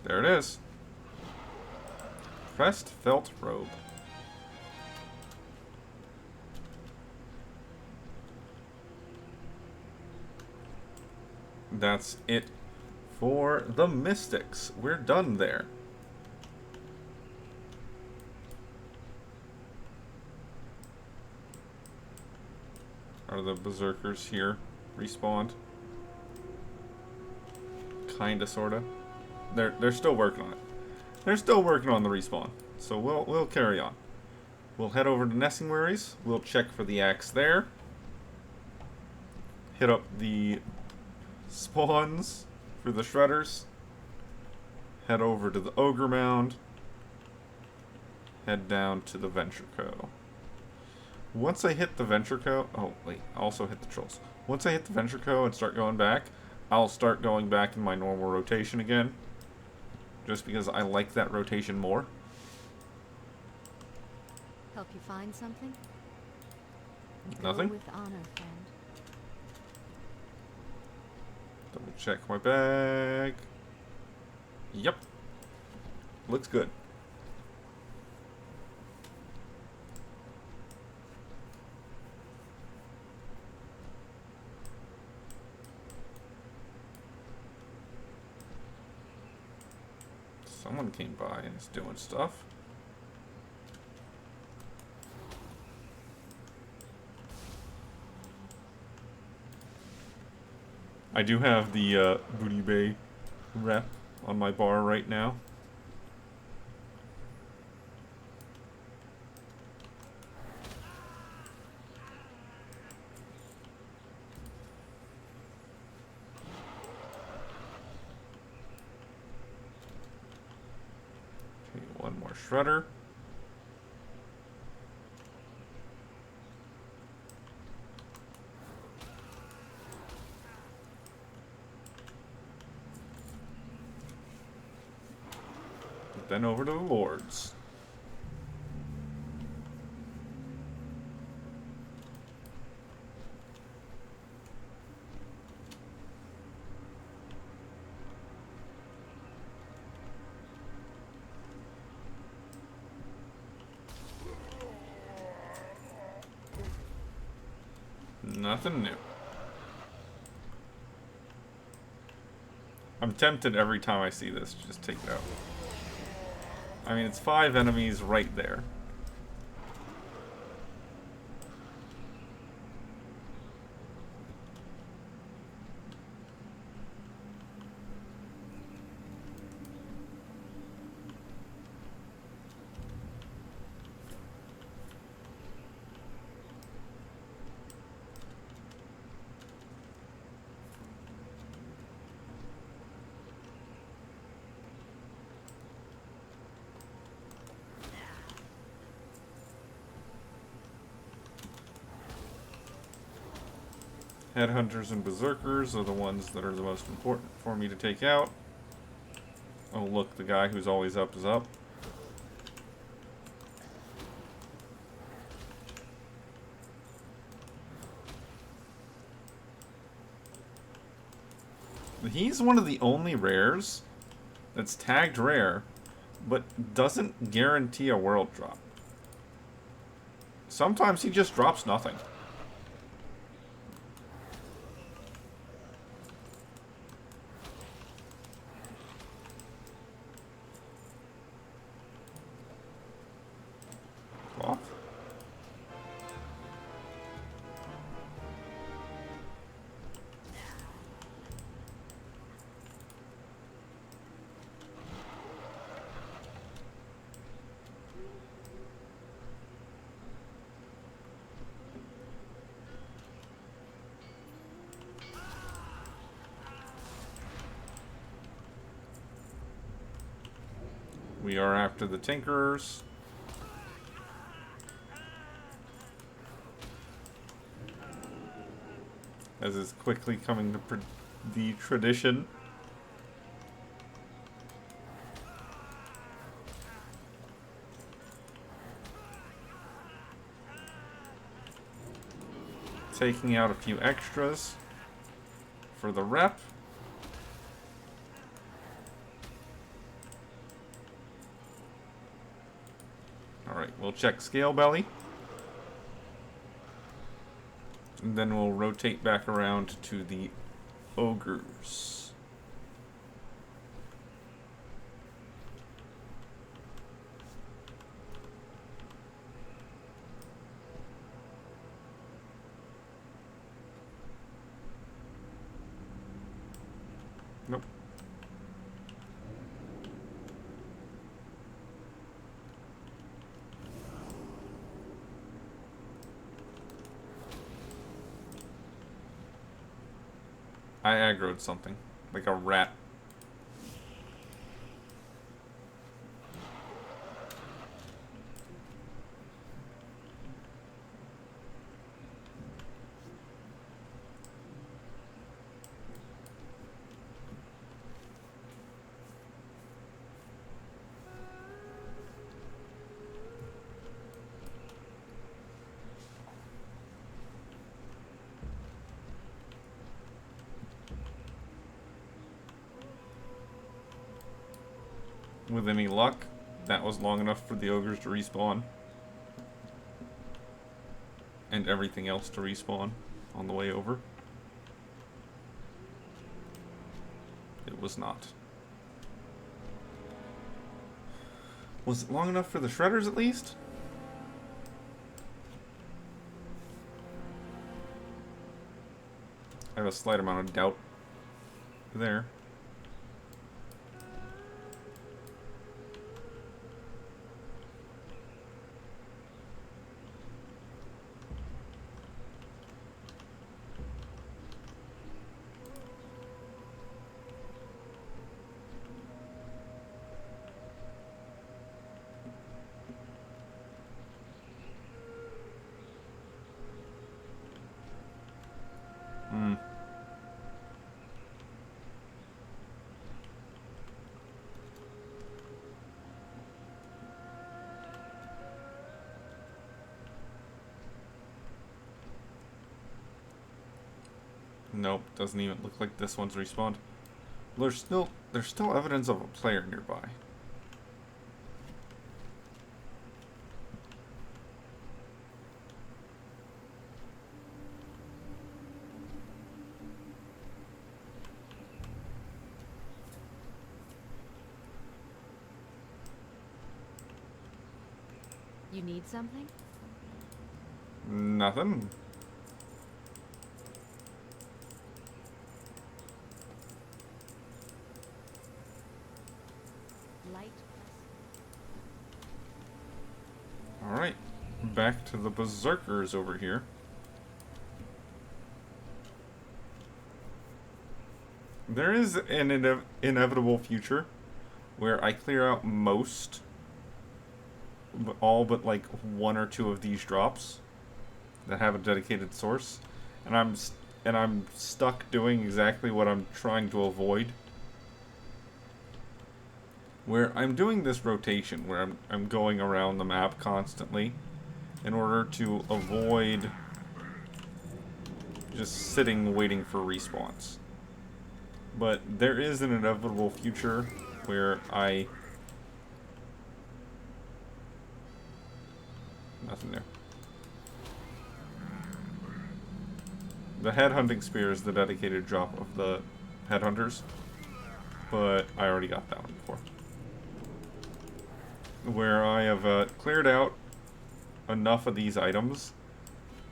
There it is. Pressed felt robe. That's it for the Mystics. We're done there. Are the Berserkers here respawned? Kinda, sorta. They're still working on it. They're still working on the respawn. So we'll carry on. We'll head over to Nessingwary's. We'll check for the axe there. Hit up the spawns for the shredders. Head over to the Ogre Mound. Head down to the Venture Co. Once I hit the Venture Co. Oh, wait. I also hit the Trolls. Once I hit the Venture Co. and start going back, I'll start going back in my normal rotation again. Just because I like that rotation more. Help you find something? Nothing? Go with honor, friend. Double check my bag. Yep. Looks good. Someone came by and is doing stuff. I do have the Booty Bay rep on my bar right now. Okay, one more shredder. Then over to the Lords. Nothing new. I'm tempted every time I see this to just take it out. I mean, it's 5 enemies right there. Headhunters and Berserkers are the ones that are the most important for me to take out. Oh look, the guy who's always up is up. He's one of the only rares that's tagged rare, but doesn't guarantee a world drop. Sometimes he just drops nothing. Cloth. We are after the Tinkerers. As is quickly coming to the tradition. Taking out a few extras for the rep. Alright, we'll check Scale Belly. And then we'll rotate back around to the ogres. Nope. I aggroed something, like a rat. With any luck, that was long enough for the ogres to respawn. And everything else to respawn on the way over. It was not. Was it long enough for the shredders at least? I have a slight amount of doubt there. Nope, doesn't even look like this one's respawned. There's still evidence of a player nearby. You need something? Nothing. Light. Alright, back to the berserkers over here. There is an inevitable future where I clear out most, all but like one or two of these drops that have a dedicated source, and I'm stuck doing exactly what I'm trying to avoid. Where I'm doing this rotation, where I'm going around the map constantly in order to avoid just sitting waiting for respawns. But there is an inevitable future where nothing there. The headhunting spear is the dedicated drop of the headhunters, but I already got that one before. Where I have cleared out enough of these items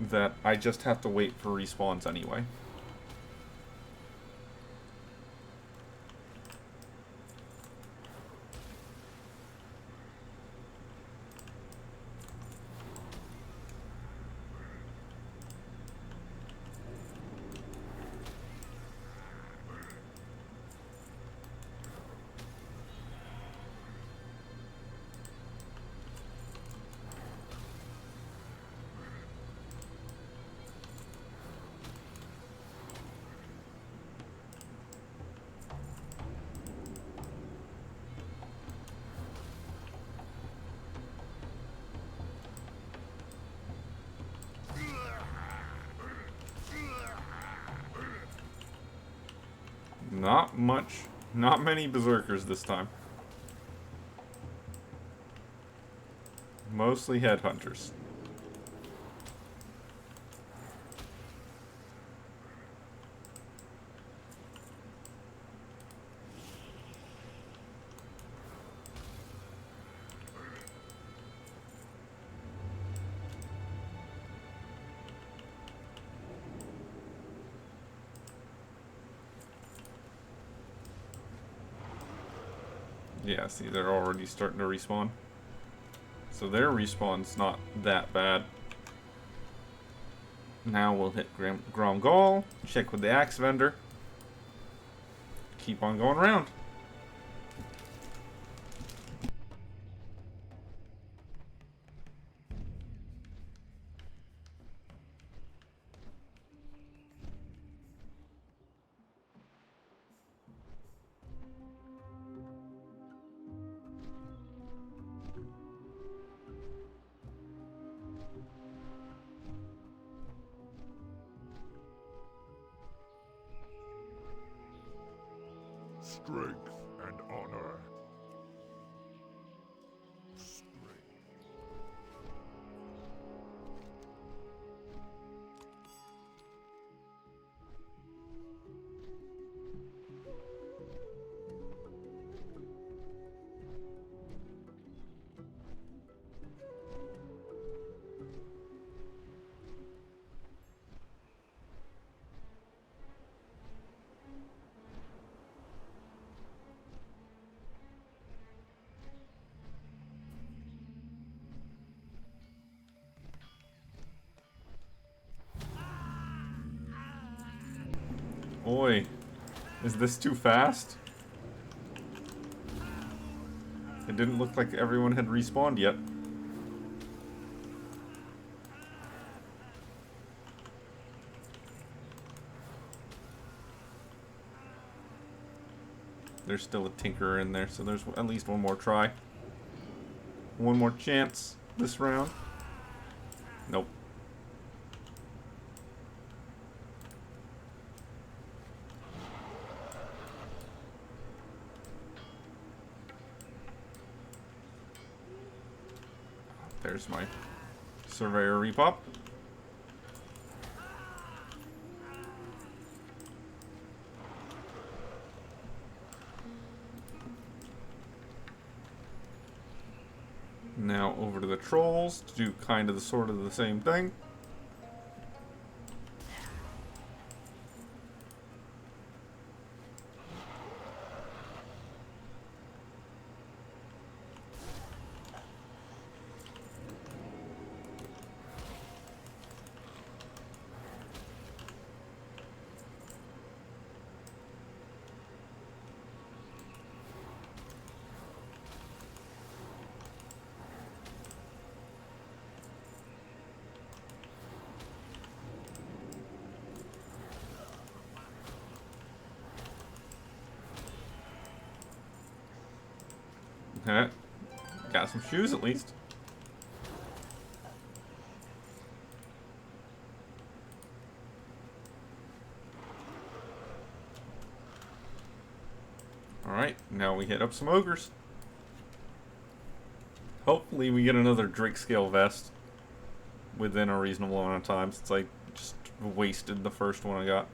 that I just have to wait for respawns anyway. Not much. Not many berserkers this time. Mostly headhunters. Yeah, see, they're already starting to respawn. So their respawn's not that bad. Now we'll hit Gromgol, check with the axe vendor. Keep on going around. Strength and honor. Oi, is this too fast? It didn't look like everyone had respawned yet. There's still a tinkerer in there, so there's at least one more try. One more chance this round. Nope. There's my surveyor repop. Now over to the trolls to do kind of the sort of the same thing. Got some shoes at least. Alright, now we hit up some ogres. Hopefully we get another Drake scale vest within a reasonable amount of time, since I just wasted the first one I got.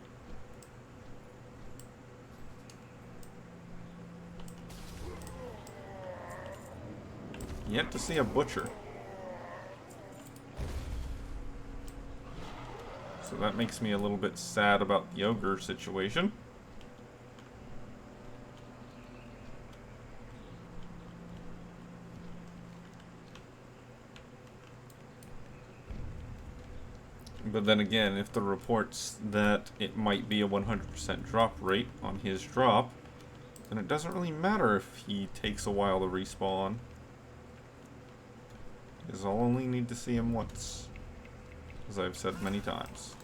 Yet to see a butcher. So that makes me a little bit sad about the ogre situation. But then again, if the reports that it might be a 100% drop rate on his drop, then it doesn't really matter if he takes a while to respawn. Because I'll only need to see him once, as I've said many times.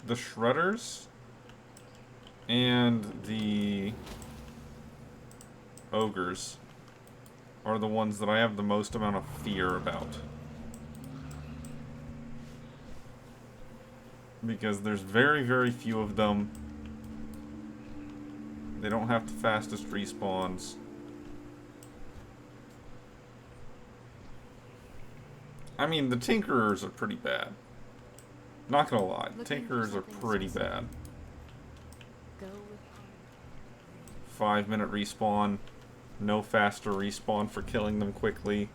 the shredders and the ogres are the ones that I have the most amount of fear about. Because there's very, very few of them. They don't have the fastest respawns. I mean, the Tinkerers are pretty bad. Not gonna lie, the Tinkerers are pretty bad. 5-minute respawn. No faster respawn for killing them quickly.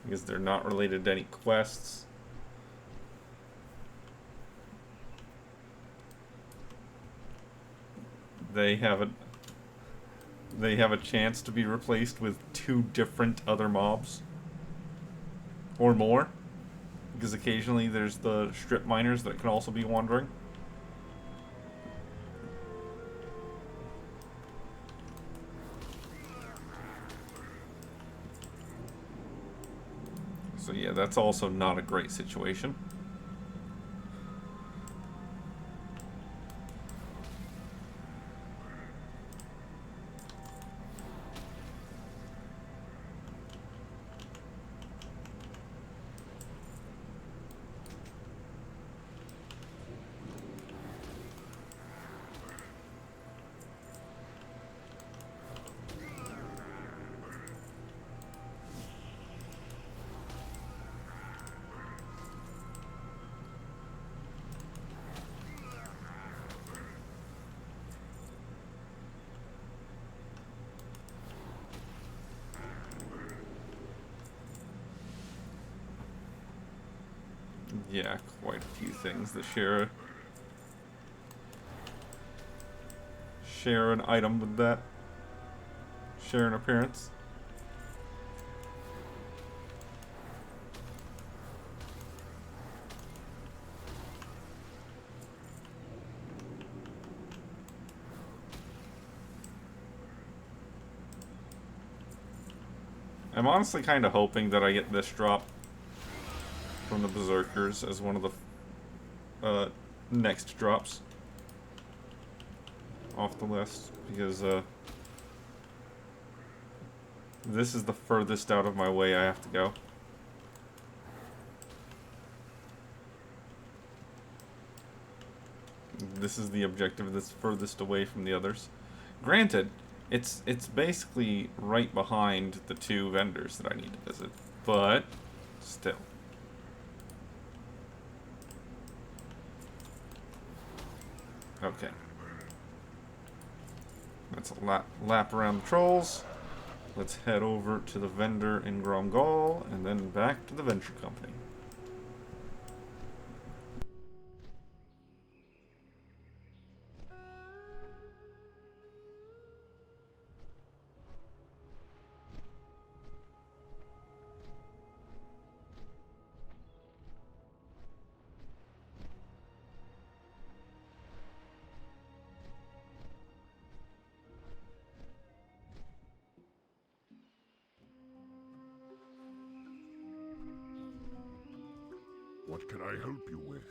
Because they're not related to any quests. They have a chance to be replaced with 2 different other mobs. Or more. Because occasionally there's the strip miners that can also be wandering. So yeah, that's also not a great situation. Yeah, quite a few things that share an item with that. Share an appearance. I'm honestly kind of hoping that I get this drop from the Berserkers as one of the next drops off the list, because this is the furthest out of my way I have to go. This is the objective that's furthest away from the others. Granted, it's basically right behind the 2 vendors that I need to visit, but still. Okay. That's a lap around the trolls. Let's head over to the vendor in Gromgal, and then back to the venture company. What can I help you with?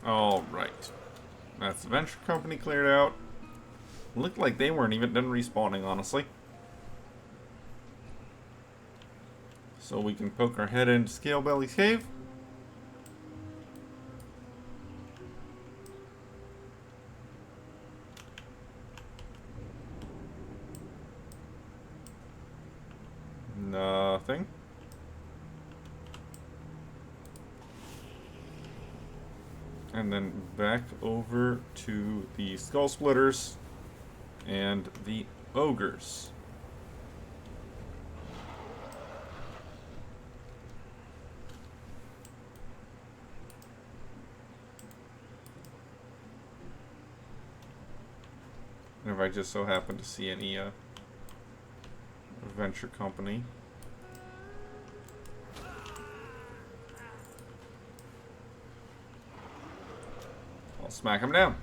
Alright. That's the venture company cleared out. Looked like they weren't even done respawning, honestly. So we can poke our head into Scalebelly's cave. Nothing. And then back over to the Skull Splitters and the Ogres. And if I just so happen to see any venture company. I'll smack him down.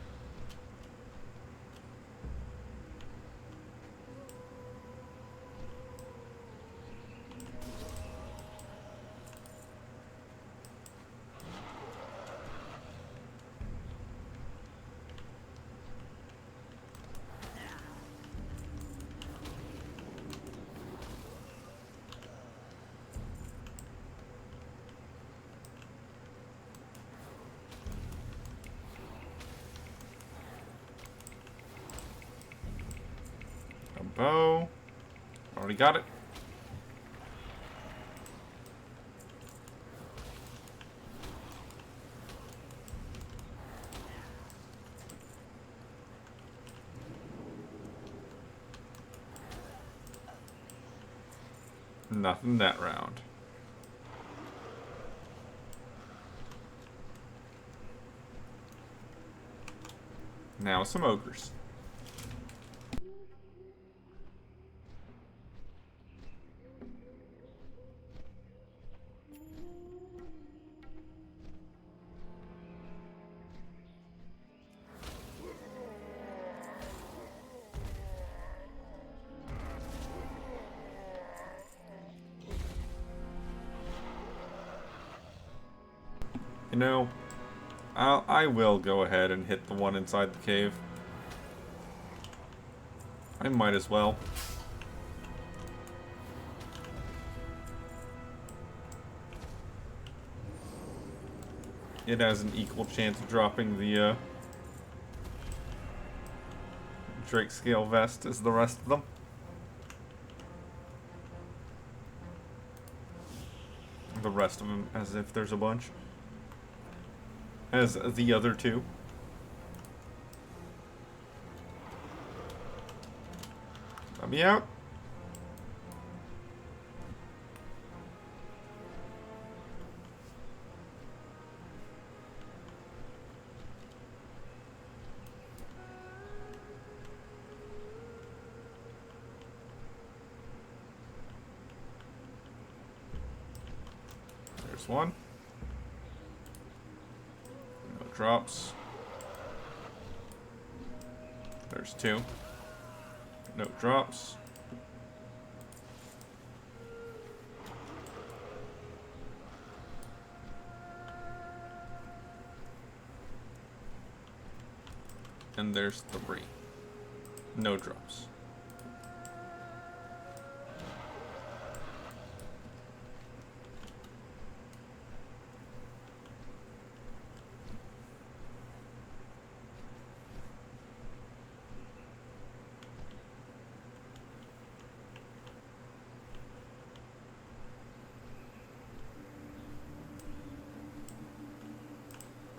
A bow. Already got it. Nothing that round. Now some ogres. You know, I will go ahead and hit the one inside the cave. I might as well. It has an equal chance of dropping the Drake scale vest as the rest of them. The rest of them, as if there's a bunch. As the other two. Let me out. There's one. No drops. There's two. No drops. And there's three. No drops.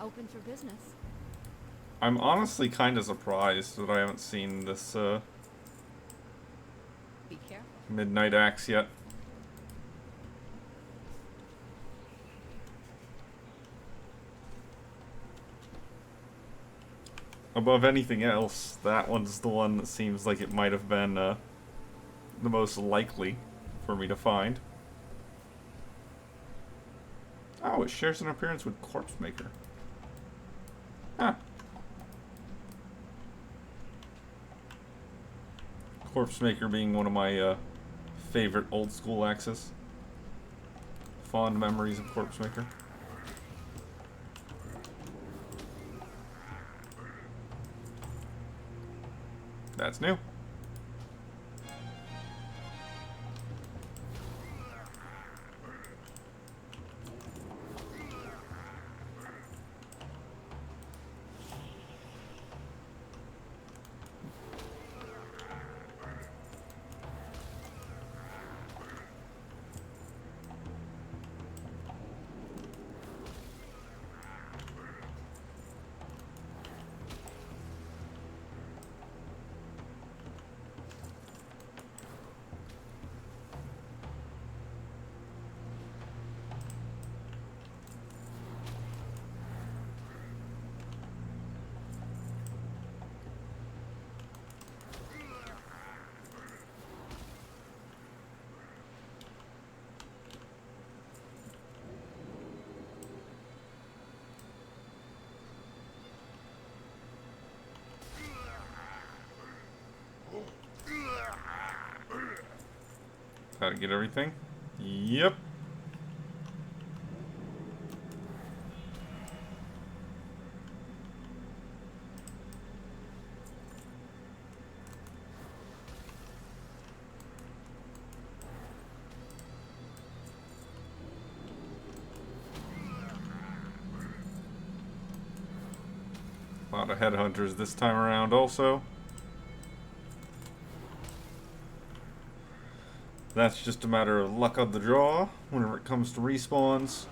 Open for business. I'm honestly kind of surprised that I haven't seen this Be careful. Midnight Axe yet. Above anything else, that one's the one that seems like it might have been the most likely for me to find. Oh, it shares an appearance with Corpse Maker. Huh. Corpse Maker being one of my favorite old school axes. Fond memories of Corpse Maker. That's new. Gotta get everything. Yep. A lot of headhunters this time around also. That's just a matter of luck of the draw whenever it comes to respawns.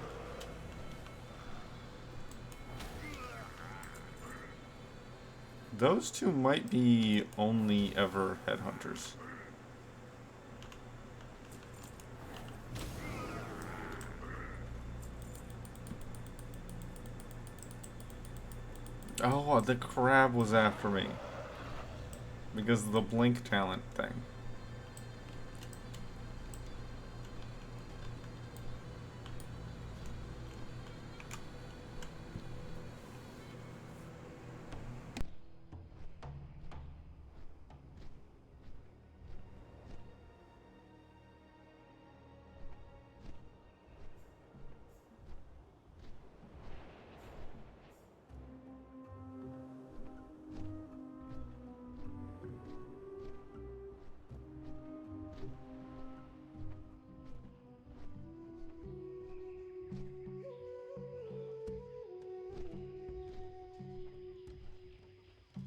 Those two might be only ever headhunters. Oh, the crab was after me. Because of the blink talent thing.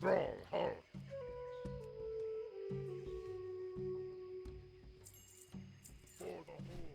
Stronghold. For the Horde.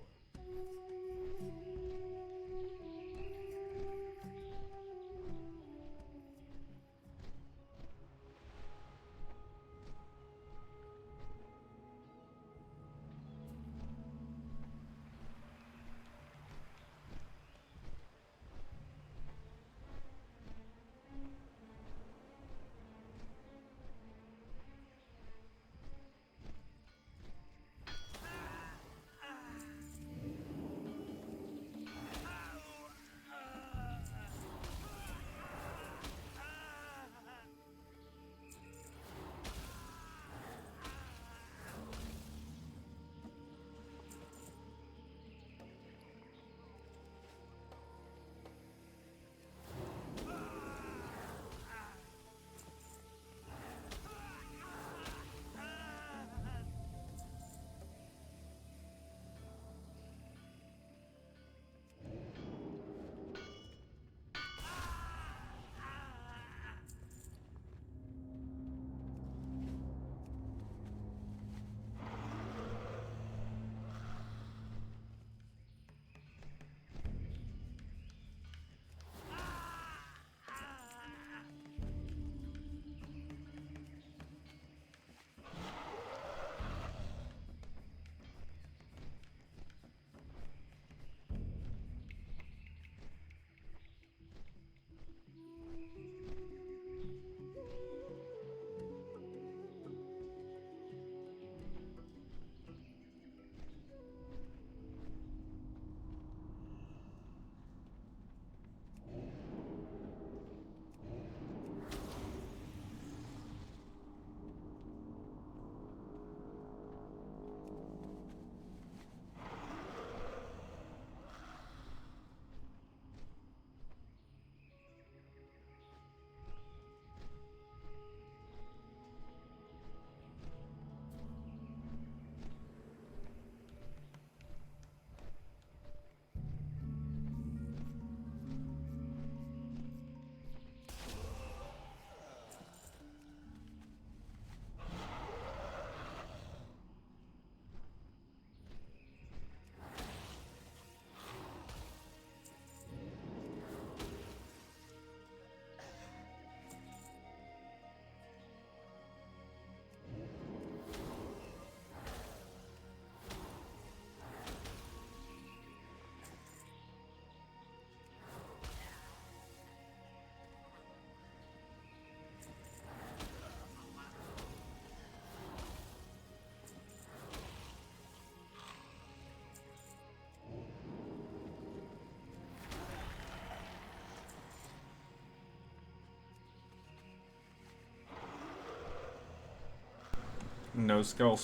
no skull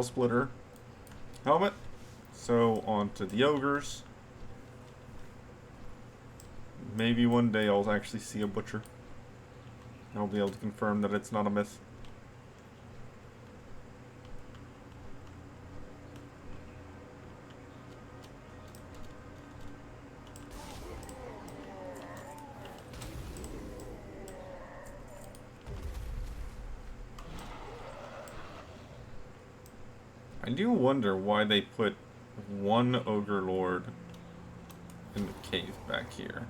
splitter helmet. So on to the ogres. Maybe one day I'll actually see a butcher. I'll be able to confirm that it's not a myth. I do wonder why they put one ogre lord in the cave back here.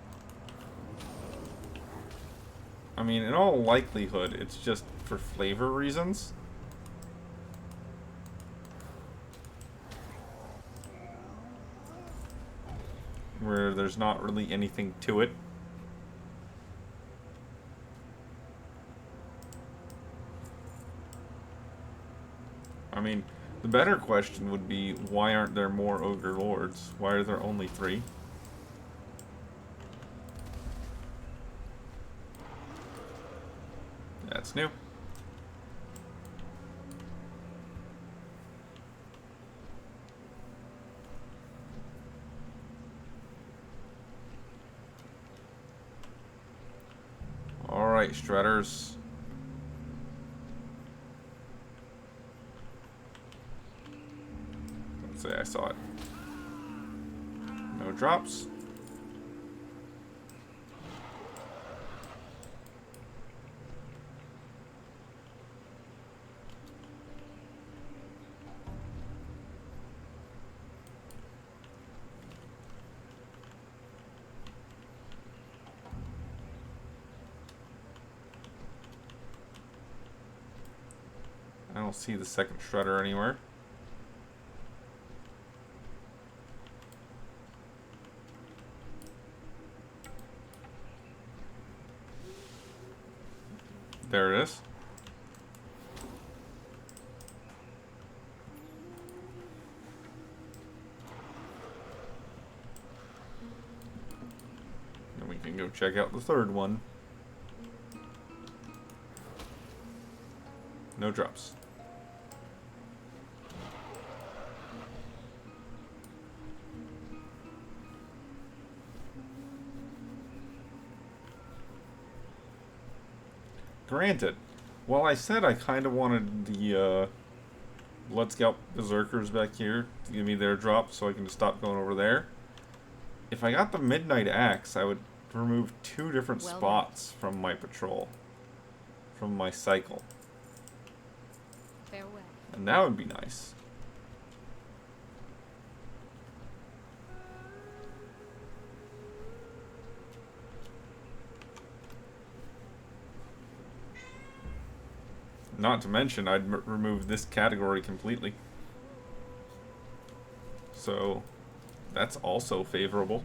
I mean, in all likelihood, it's just for flavor reasons. Where there's not really anything to it. I mean, the better question would be, why aren't there more ogre lords? Why are there only 3? That's new. Alright, Shredders. Let's say I saw it. No drops. I don't see the second shredder anywhere. There it is. Then we can go check out the third one. No drops. Granted, while I said I kind of wanted the Blood Scout Berserkers back here to give me their drop so I can just stop going over there, if I got the Midnight Axe, I would remove 2 different spots from my patrol, from my cycle. Farewell. And that would be nice. Not to mention, I'd remove this category completely. So, that's also favorable.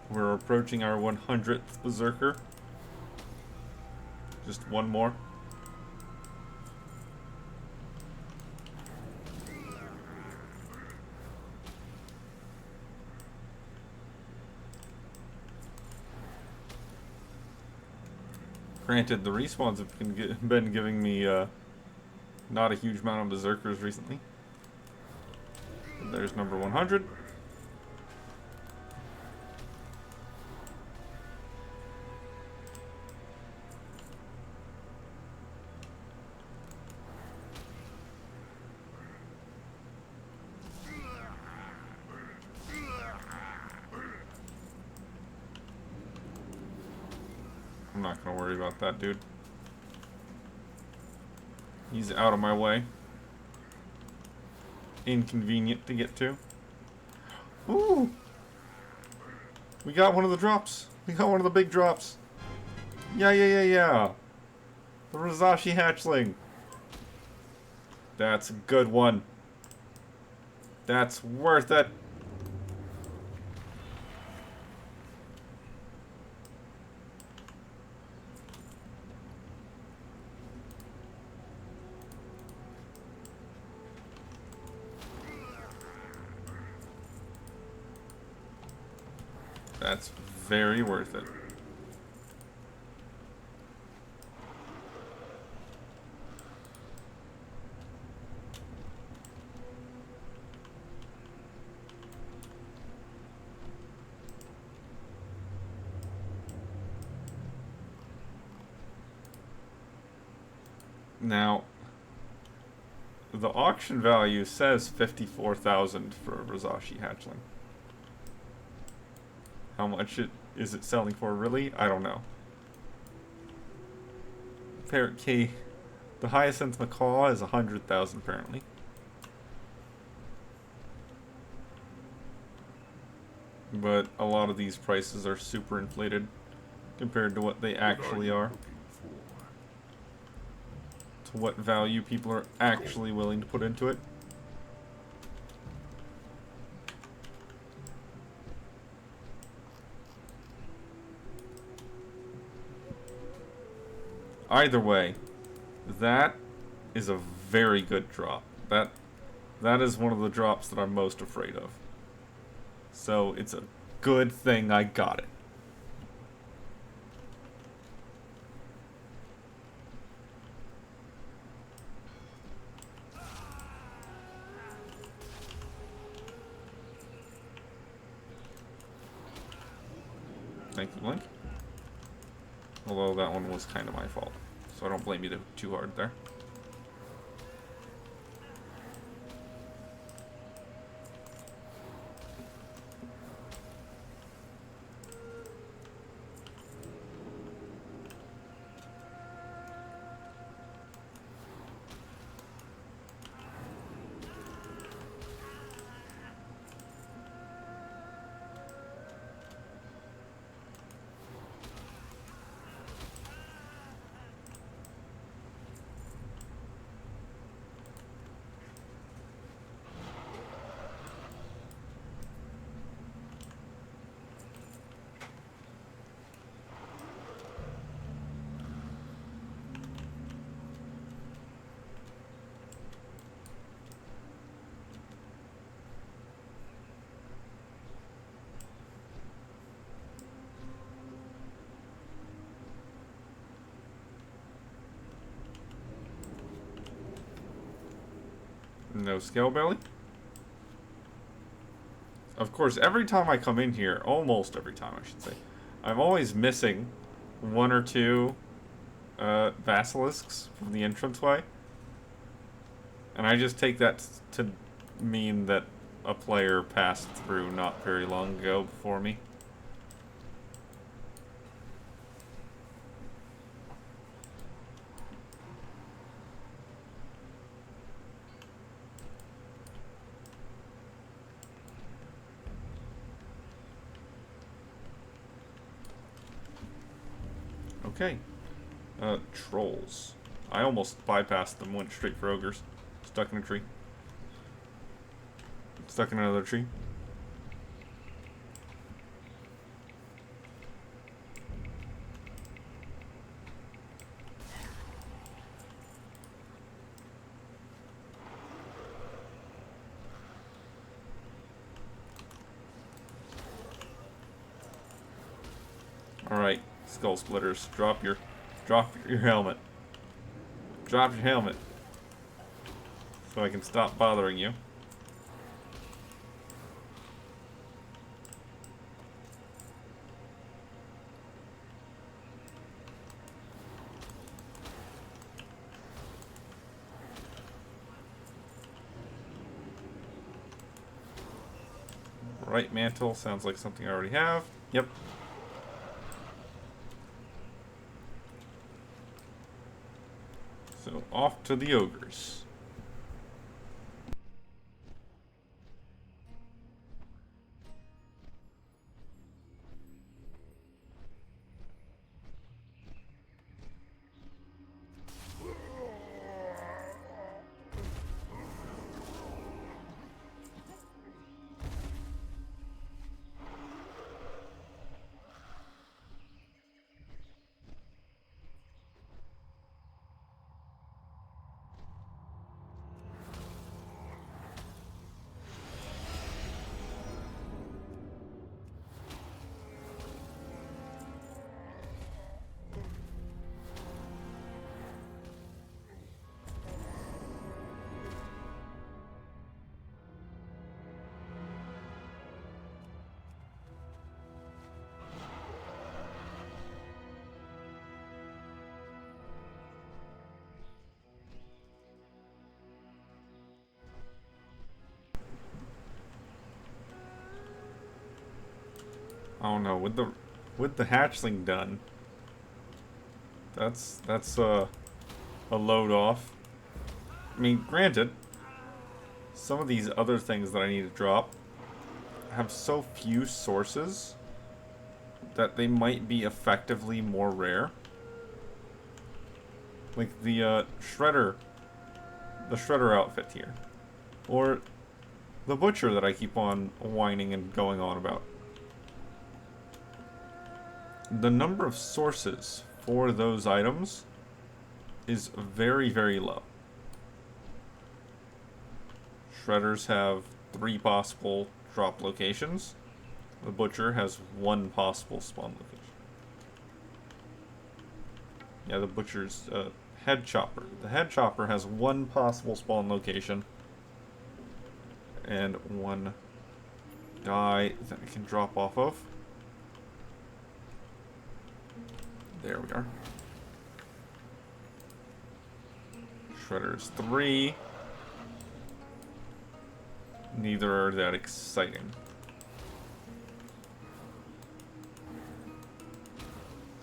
We're approaching our 100th Berserker. Just one more. Granted, the respawns have been giving me not a huge amount of Berserkers recently. But there's number 100. I'm not gonna worry about that dude. He's out of my way. inconvenient to get to. Ooh! We got one of the drops. We got one of the big drops. Yeah. The Razashi hatchling. That's a good one. That's worth it. That's very worth it. Now, the auction value says 54,000 for a Razashi hatchling. How much is it selling for, really? I don't know. Parrot K, the Hyacinth Macaw is 100,000 apparently. But a lot of these prices are super inflated compared to what they actually are. To what value people are actually willing to put into it. Either way, that is a very good drop. That is one of the drops that I'm most afraid of. So it's a good thing I got it. Thank you, Link. Although that one was kind of my fault. So I don't blame you too hard there. No scale belly. Of course, every time I come in here, almost every time I should say, I'm always missing one or two basilisks from the entranceway. And I just take that to mean that a player passed through not very long ago before me. Okay. Trolls. I almost bypassed them, went straight for ogres. Stuck in a tree. Stuck in another tree. Alright, skull splitters, drop your helmet. Drop your helmet. So I can stop bothering you. Right mantle sounds like something I already have. Yep. So off to the ogres. Oh no, with the hatchling done. That's a load off. I mean, granted, some of these other things that I need to drop have so few sources that they might be effectively more rare. Like the shredder outfit here. Or the butcher that I keep on whining and going on about. The number of sources for those items is very, very low. Shredders have 3 possible drop locations. The butcher has 1 possible spawn location. Yeah, the butcher's head chopper. The head chopper has 1 possible spawn location and 1 die that I can drop off of. There we are. Shredder's 3. Neither are that exciting.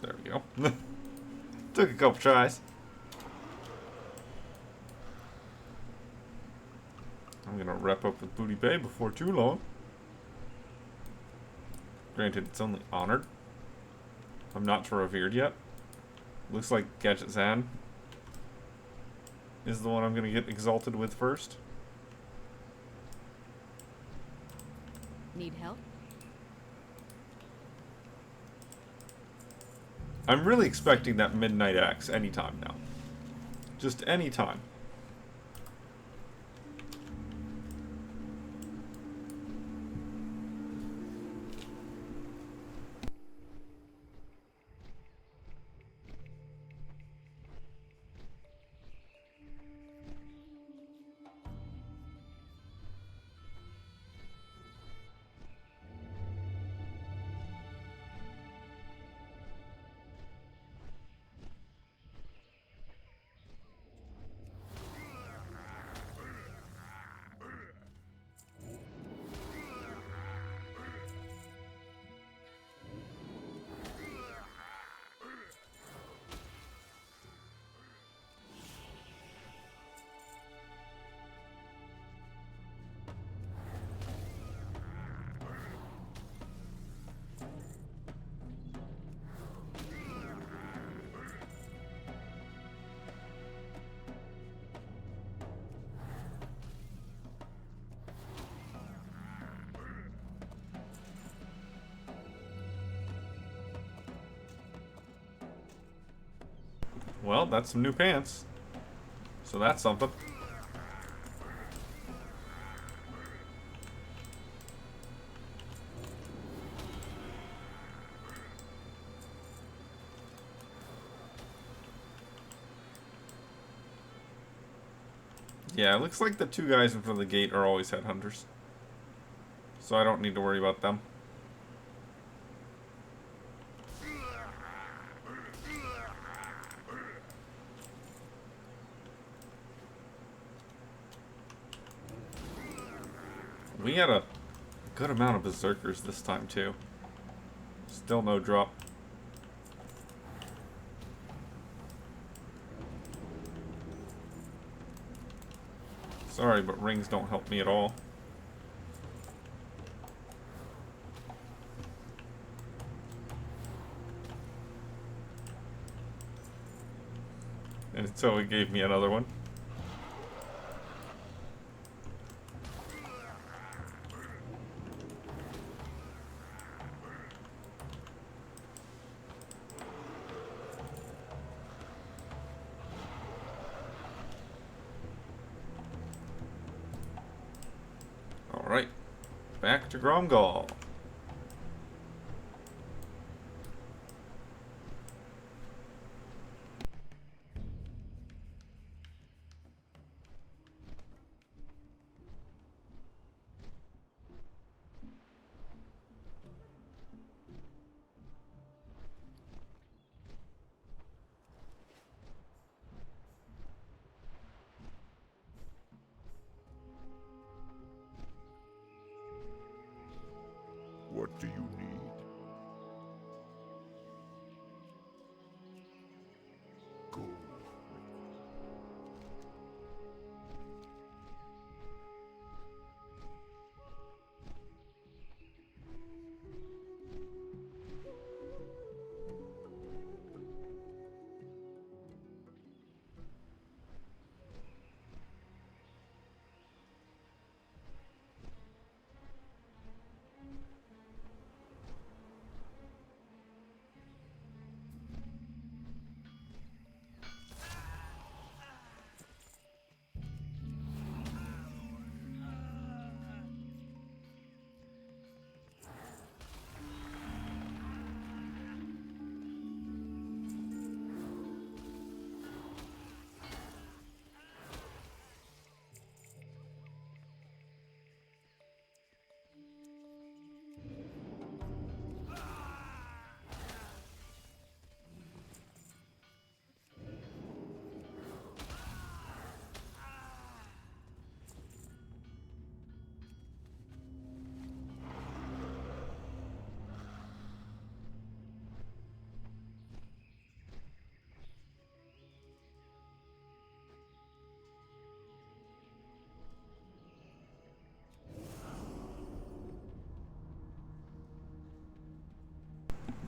There we go. Took a couple tries. I'm gonna wrap up with Booty Bay before too long. Granted, it's only honored. I'm not to revered yet. Looks like Gadget Zan is the one I'm gonna get exalted with first. Need help? I'm really expecting that Midnight Axe anytime now. Just anytime. Well, that's some new pants. So that's something. Yeah, it looks like the 2 guys in front of the gate are always headhunters. So I don't need to worry about them. We had a good amount of berserkers this time too. Still no drop. Sorry, but rings don't help me at all. And so it gave me another one. Alright, back to Gromgal. What do you need?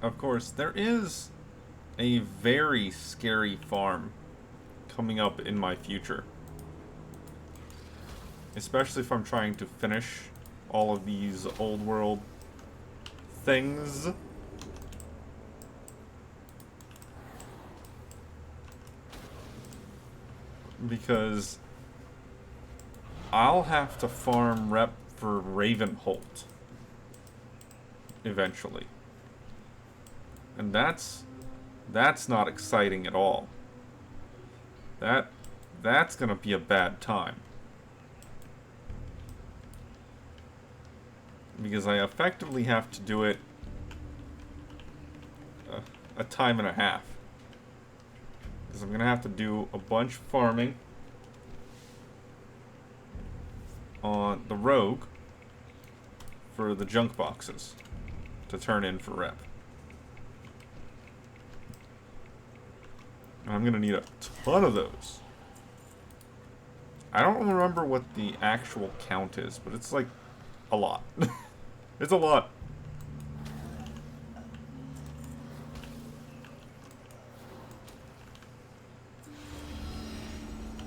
of course, there is a very scary farm coming up in my future. Especially if I'm trying to finish all of these old world things. Because I'll have to farm rep for Ravenholt eventually. And that's not exciting at all. That's gonna be a bad time. Because I effectively have to do it a time and a half. Because I'm gonna have to do a bunch of farming on the rogue for the junk boxes to turn in for rep. And I'm gonna need a ton of those. I don't remember what the actual count is, but it's like a lot. It's a lot.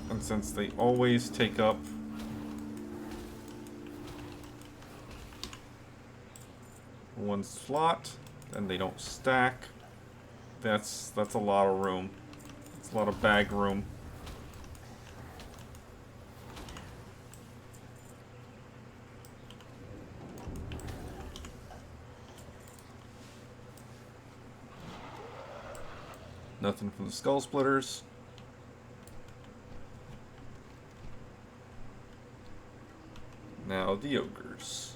And since they always take up one slot and they don't stack, that's a lot of room. It's a lot of bag room. Nothing from the skull splitters. Now the ogres.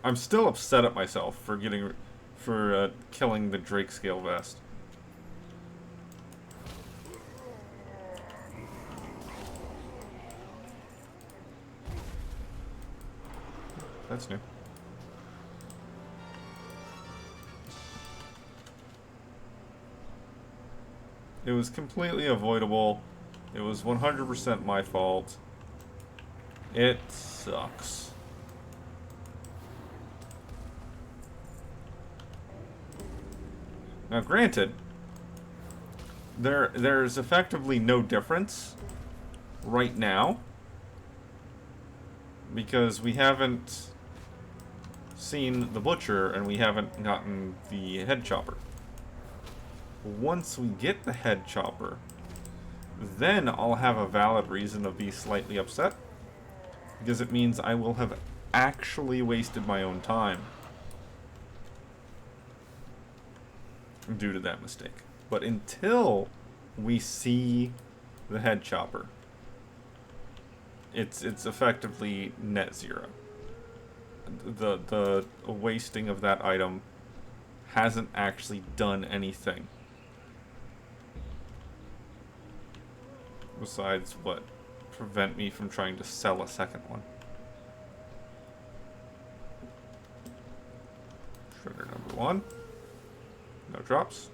I'm still upset at myself for killing the Drake scale vest. That's new. It was completely avoidable. It was 100% my fault. It sucks. Now granted, there's effectively no difference right now because we haven't seen the butcher and we haven't gotten the head chopper. Once we get the head chopper, then I'll have a valid reason to be slightly upset because it means I will have actually wasted my own time due to that mistake. But until we see the head chopper, it's effectively net zero. The wasting of that item hasn't actually done anything. Besides what? Prevent me from trying to sell a second one. Shredder number 1. No drops.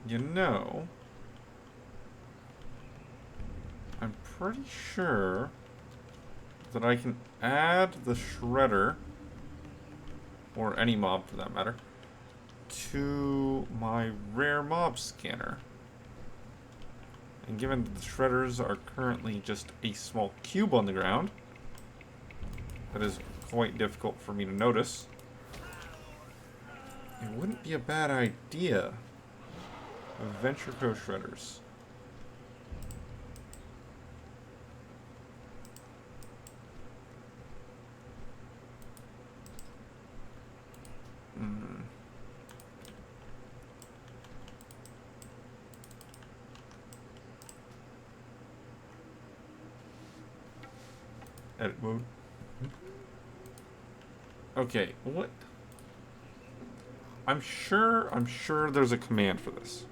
You know, I'm pretty sure that I can add the shredder, or any mob for that matter, to my rare mob scanner. And given that the shredders are currently just a small cube on the ground, that is quite difficult for me to notice, it wouldn't be a bad idea. Adventure Co shredders. Edit mode. Okay, what? I'm sure there's a command for this.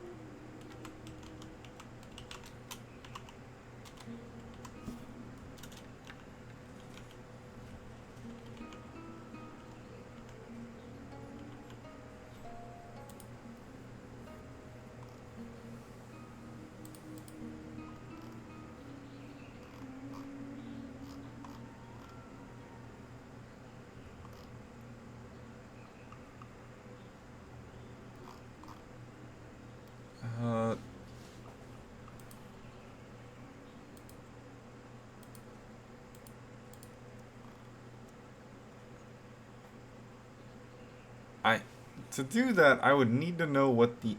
To do that, I would need to know what the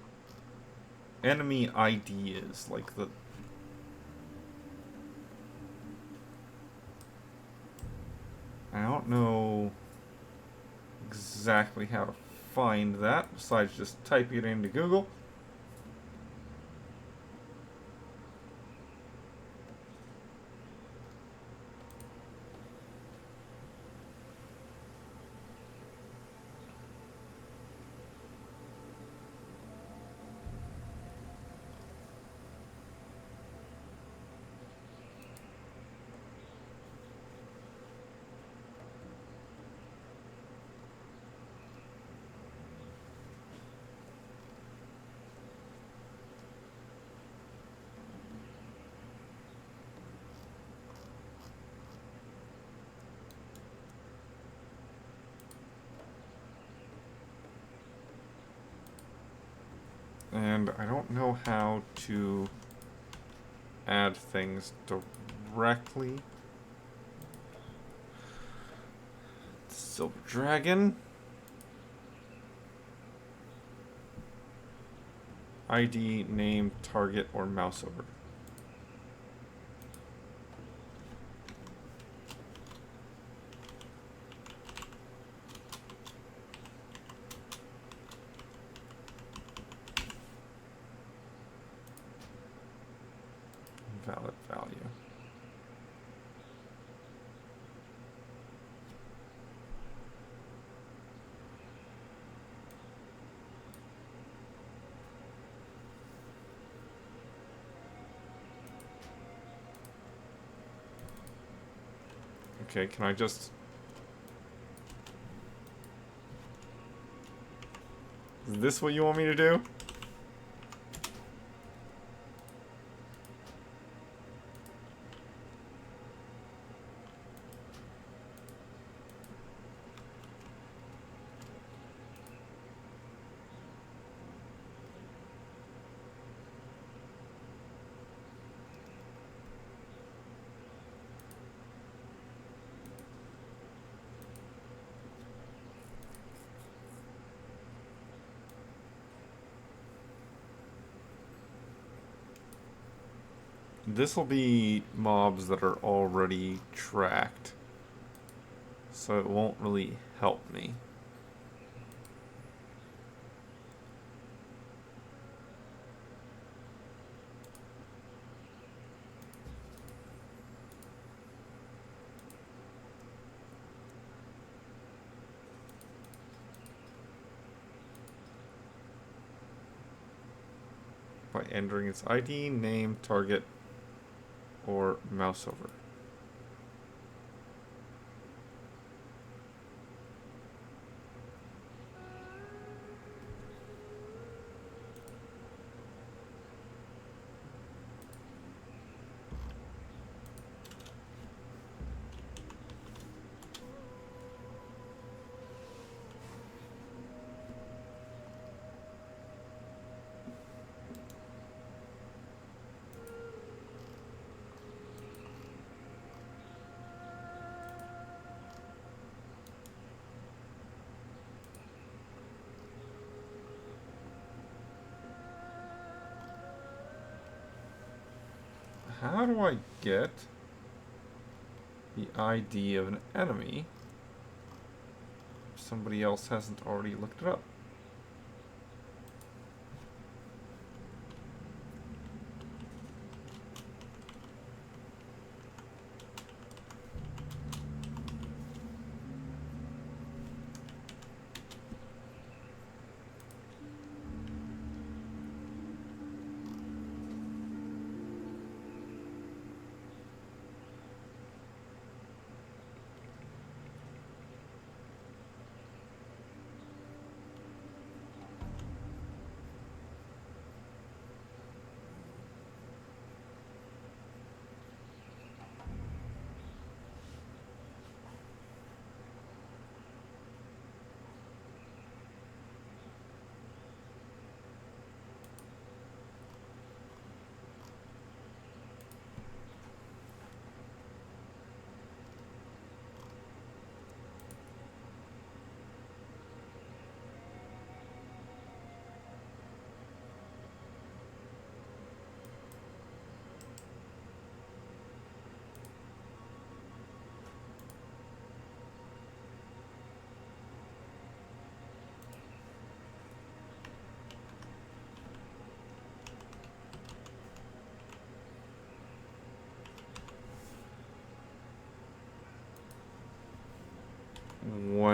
enemy ID is, like the... I don't know exactly how to find that, besides just typing it into Google. And I don't know how to add things directly. Silver Dragon. ID, name, target, or mouse over. Valid value. Okay, can I just... Is this what you want me to do? This will be mobs that are already tracked, so it won't really help me. By entering its ID, name, target, or mouse over. How do I get the ID of an enemy if somebody else hasn't already looked it up?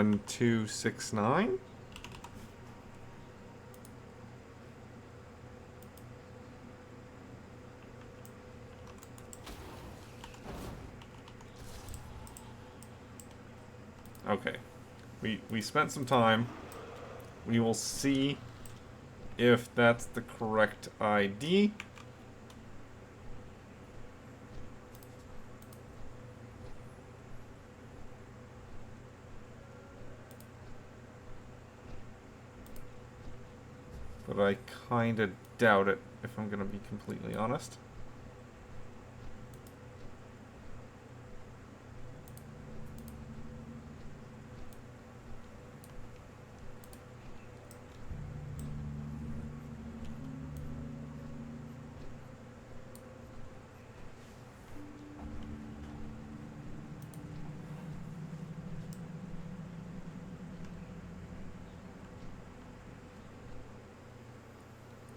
1269. Okay. We spent some time. We will see if that's the correct ID. But I kinda doubt it, if I'm gonna be completely honest.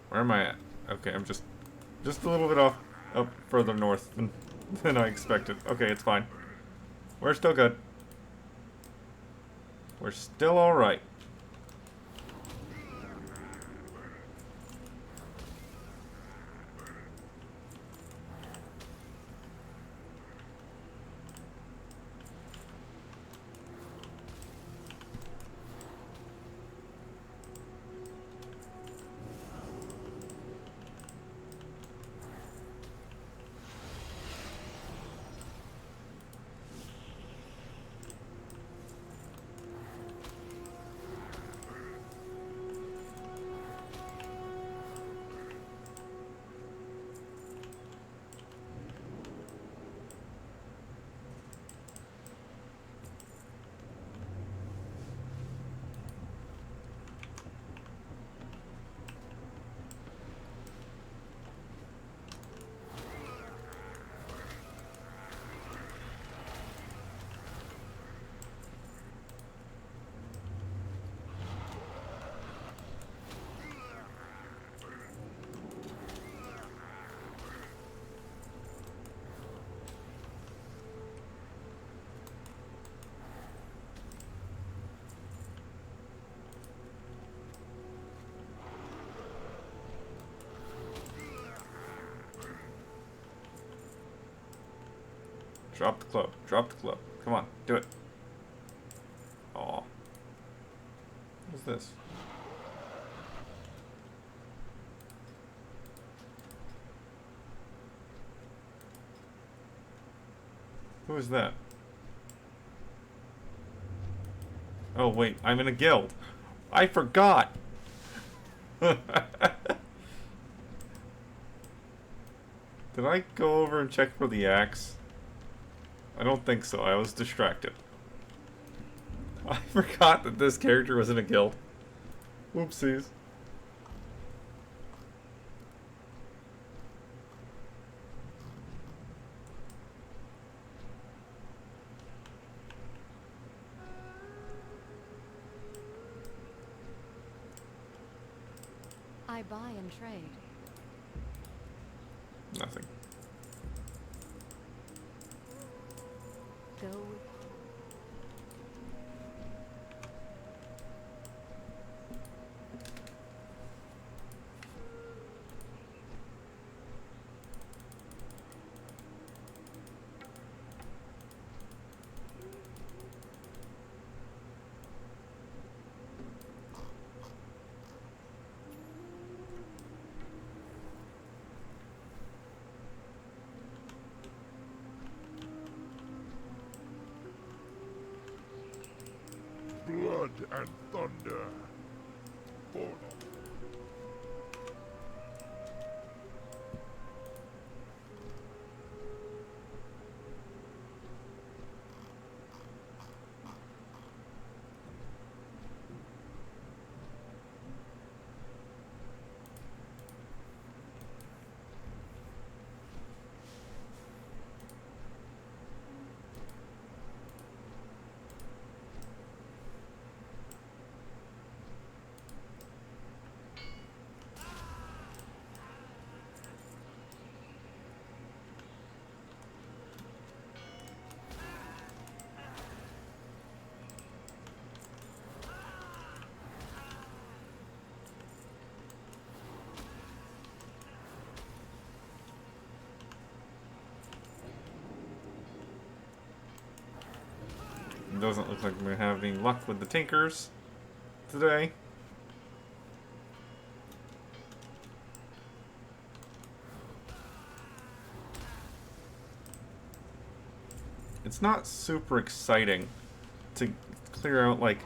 Where am I at? Okay, I'm just a little bit off, up further north than I expected. Okay, it's fine. We're still good. We're still alright. Drop the club. Drop the club. Come on, do it. Aw. What's this? Who is that? Oh wait, I'm in a guild. I forgot! Did I go over and check for the axe? I don't think so. I was distracted. I forgot that this character was in a guild. Whoopsies. I buy and trade. Nothing. Go. Blood and thunder. For the doesn't look like we're going to have any luck with the Tinkers today. It's not super exciting to clear out like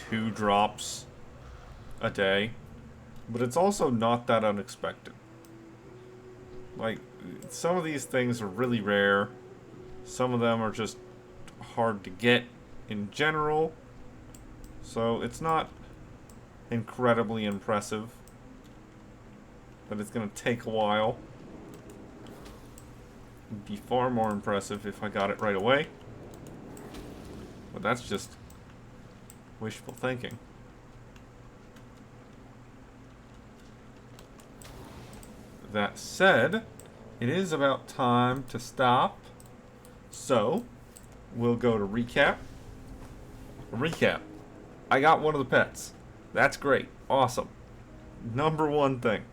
2 drops a day, but it's also not that unexpected. Like, some of these things are really rare. Some of them are just hard to get in general. So it's not incredibly impressive. But it's going to take a while. It'd be far more impressive if I got it right away. But that's just wishful thinking. That said, it is about time to stop. So, we'll go to recap. Recap. I got one of the pets. That's great. Awesome. Number one thing.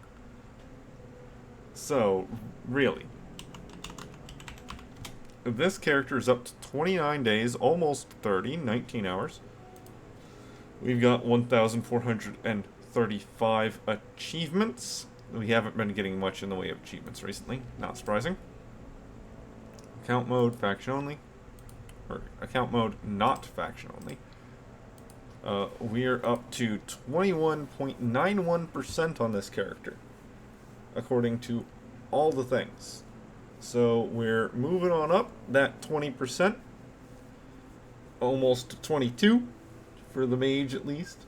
So, really. This character is up to 29 days, almost 30, 19 hours. We've got 1,435 achievements. We haven't been getting much in the way of achievements recently. Not surprising. Account mode, faction only. Or account mode, not faction only. We're up to 21.91% on this character, according to all the things. So we're moving on up that 20%. Almost 22 for the mage at least.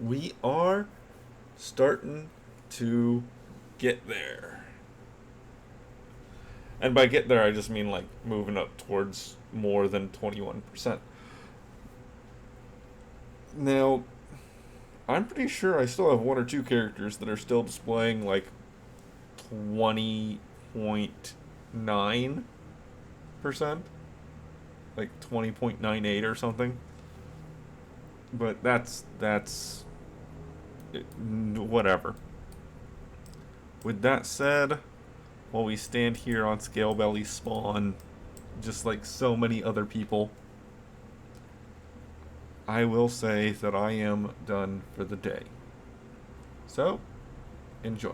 We are starting to get there. And by get there, I just mean like moving up towards more than 21%. Now, I'm pretty sure I still have 1 or 2 characters that are still displaying like 20.9%. Like 20.98 or something. But that's whatever. With that said, while we stand here on Scalebelly Spawn, just like so many other people, I will say that I am done for the day. So, enjoy.